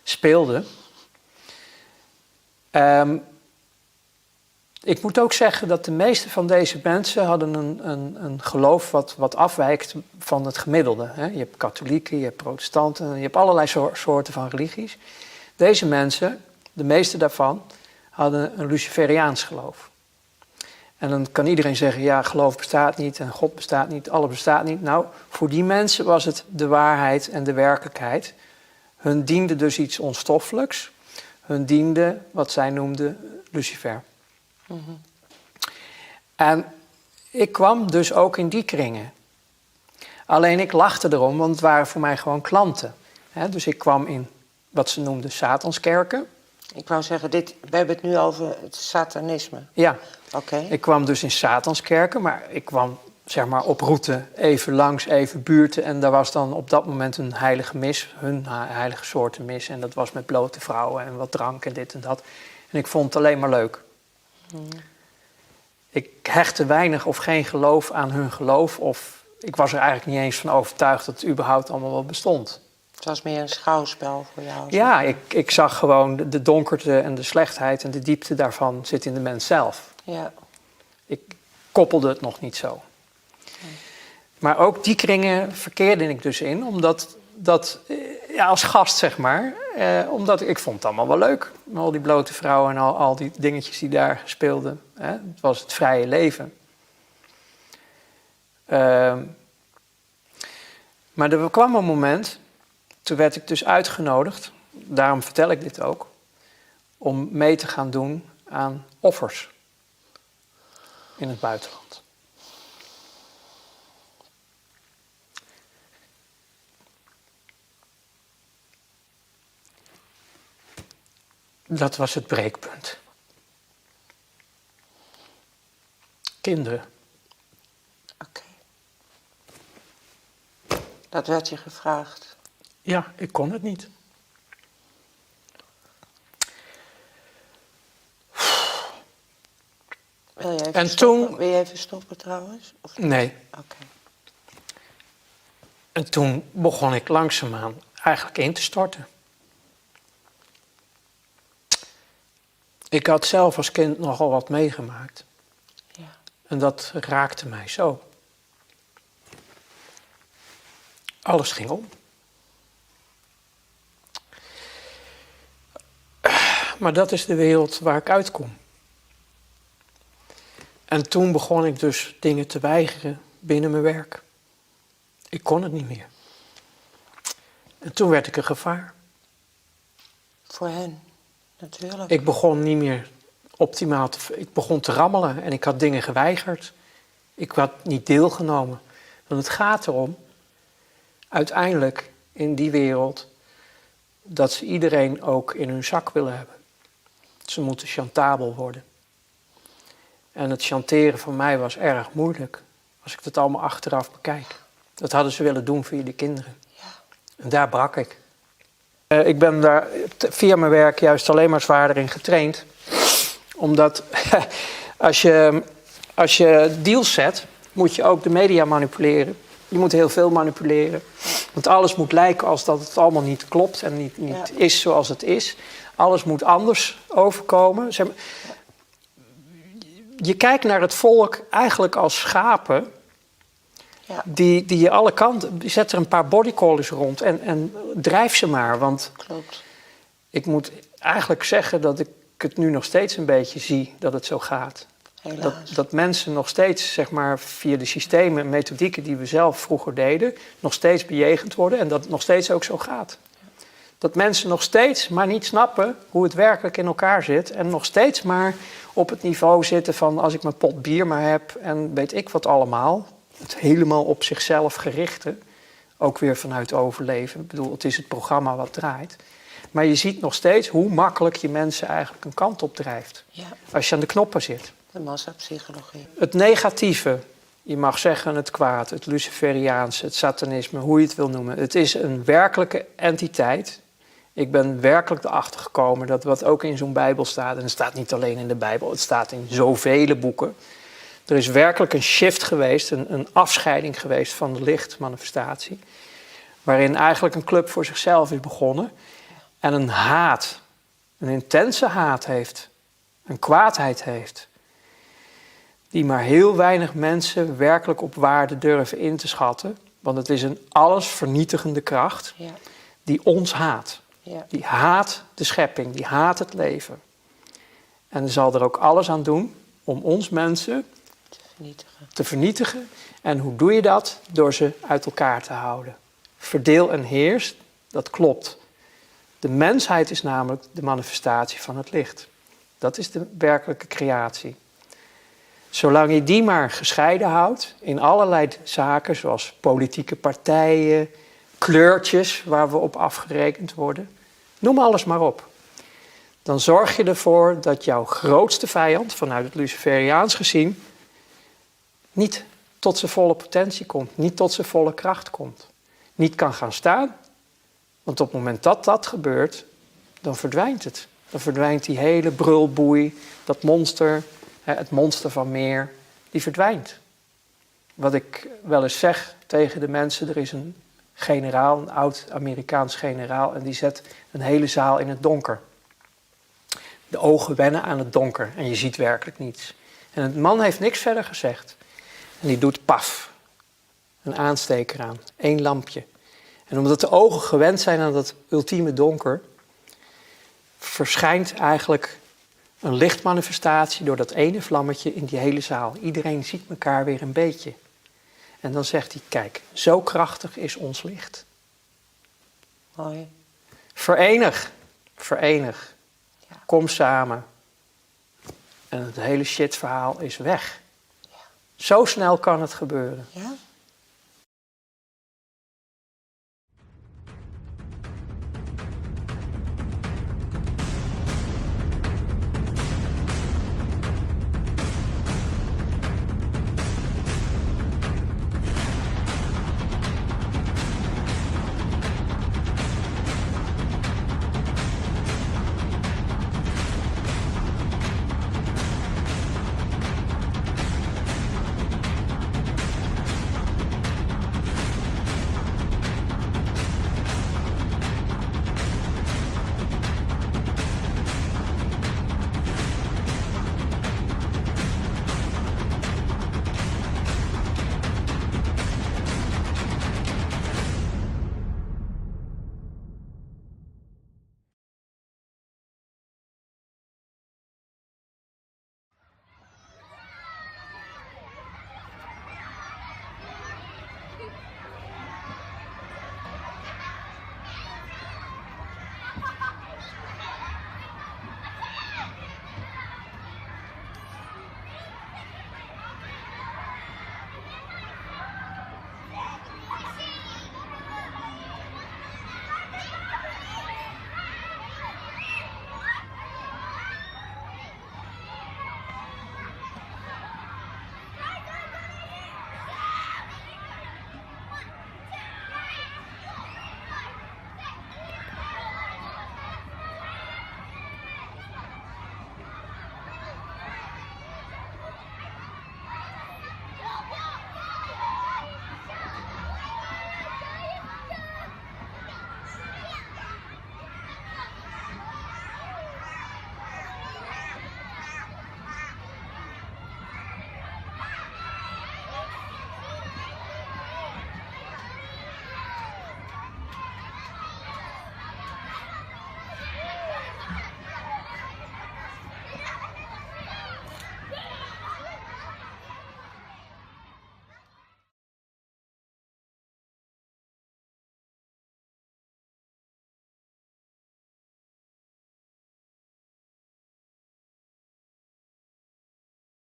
speelden. Ik moet ook zeggen dat de meeste van deze mensen hadden een geloof wat afwijkt van het gemiddelde. Hè? Je hebt katholieken, je hebt protestanten, je hebt allerlei soorten van religies. Deze mensen, de meeste daarvan, hadden een Luciferiaans geloof. En dan kan iedereen zeggen, ja, geloof bestaat niet en God bestaat niet, alles bestaat niet. Nou, voor die mensen was het de waarheid en de werkelijkheid. Hun diende dus iets onstoffelijks. Hun diende wat zij noemden Lucifer. Mm-hmm. En ik kwam dus ook in die kringen. Alleen ik lachte erom, want het waren voor mij gewoon klanten. Dus ik kwam in wat ze noemden Satanskerken. Ik wou zeggen, we hebben het nu over het satanisme. Ja, okay. Ik kwam dus in Satanskerken, maar ik kwam zeg maar op route even langs, even buurten. En daar was dan op dat moment een heilige mis, hun heilige soorten mis. En dat was met blote vrouwen en wat drank en dit en dat. En ik vond het alleen maar leuk. Hmm. Ik hechtte weinig of geen geloof aan hun geloof. Of ik was er eigenlijk niet eens van overtuigd dat het überhaupt allemaal wel bestond. Het was meer een schouwspel voor jou? Ja, ik zag gewoon de donkerte en de slechtheid en de diepte daarvan zit in de mens zelf. Ja. Ik koppelde het nog niet zo. Maar ook die kringen verkeerde ik dus in, omdat als gast zeg maar, omdat ik vond het allemaal wel leuk. Al die blote vrouwen en al die dingetjes die daar speelden. Het was het vrije leven. Maar er kwam een moment, toen werd ik dus uitgenodigd, daarom vertel ik dit ook, om mee te gaan doen aan offers in het buitenland. Dat was het breekpunt. Kinderen. Oké. Dat werd je gevraagd? Ja, ik kon het niet. Wil je even stoppen trouwens? Of nee. Oké. En toen begon ik langzaamaan eigenlijk in te storten. Ik had zelf als kind nogal wat meegemaakt. Ja. En dat raakte mij zo. Alles ging om. Maar dat is de wereld waar ik uitkom. En toen begon ik dus dingen te weigeren binnen mijn werk. Ik kon het niet meer. En toen werd ik een gevaar. Voor hen, natuurlijk. Ik begon niet meer optimaal ik begon te rammelen en ik had dingen geweigerd. Ik had niet deelgenomen. Want het gaat erom, uiteindelijk in die wereld, dat ze iedereen ook in hun zak willen hebben. Ze moeten chantabel worden. En het chanteren van mij was erg moeilijk, als ik het allemaal achteraf bekijk. Dat hadden ze willen doen via de kinderen. Ja. En daar brak ik. Ik ben daar via mijn werk juist alleen maar zwaarder in getraind. Omdat als je deals zet, moet je ook de media manipuleren. Je moet heel veel manipuleren. Want alles moet lijken als dat het allemaal niet klopt en niet is zoals het is. Alles moet anders overkomen. Zeg maar, je kijkt naar het volk eigenlijk als schapen. Ja. Die je alle kanten... Zet er een paar bodycollars rond en drijf ze maar. Want klopt. Ik moet eigenlijk zeggen dat ik het nu nog steeds een beetje zie dat het zo gaat. Dat mensen nog steeds, zeg maar, via de systemen en methodieken die we zelf vroeger deden, nog steeds bejegend worden en dat het nog steeds ook zo gaat. Dat mensen nog steeds maar niet snappen hoe het werkelijk in elkaar zit en nog steeds maar op het niveau zitten van als ik mijn pot bier maar heb en weet ik wat allemaal. Het helemaal op zichzelf gerichte, ook weer vanuit overleven. Ik bedoel, het is het programma wat draait. Maar je ziet nog steeds hoe makkelijk je mensen eigenlijk een kant op drijft. Ja. Als je aan de knoppen zit. De massapsychologie. Het negatieve, je mag zeggen het kwaad, het Luciferiaanse, het satanisme, hoe je het wil noemen. Het is een werkelijke entiteit. Ik ben werkelijk erachter gekomen dat wat ook in zo'n Bijbel staat, en het staat niet alleen in de Bijbel, het staat in zoveel boeken. Er is werkelijk een shift geweest, een afscheiding geweest van de lichtmanifestatie. Waarin eigenlijk een club voor zichzelf is begonnen. En een haat, een intense haat heeft, een kwaadheid heeft. Die maar heel weinig mensen werkelijk op waarde durven in te schatten. Want het is een allesvernietigende kracht die ons haat. Ja. Die haat de schepping, die haat het leven. En zal er ook alles aan doen om ons mensen te vernietigen. En hoe doe je dat? Door ze uit elkaar te houden. Verdeel en heers, dat klopt. De mensheid is namelijk de manifestatie van het licht. Dat is de werkelijke creatie. Zolang je die maar gescheiden houdt in allerlei zaken, zoals politieke partijen, kleurtjes waar we op afgerekend worden, noem alles maar op. Dan zorg je ervoor dat jouw grootste vijand, vanuit het Luciferiaans gezien, niet tot zijn volle potentie komt, niet tot zijn volle kracht komt. Niet kan gaan staan, want op het moment dat dat gebeurt, dan verdwijnt het. Dan verdwijnt die hele brulboei, dat monster, het monster van meer, die verdwijnt. Wat ik wel eens zeg tegen de mensen, er is een generaal, een oud-Amerikaans generaal, en die zet een hele zaal in het donker. De ogen wennen aan het donker en je ziet werkelijk niets. En het man heeft niks verder gezegd. En die doet paf, een aansteker aan, 1 lampje. En omdat de ogen gewend zijn aan dat ultieme donker, verschijnt eigenlijk een lichtmanifestatie door dat ene vlammetje in die hele zaal. Iedereen ziet elkaar weer een beetje. En dan zegt hij, kijk, zo krachtig is ons licht. Mooi. Verenig. Ja. Kom samen. En het hele shitverhaal is weg. Ja. Zo snel kan het gebeuren. Ja.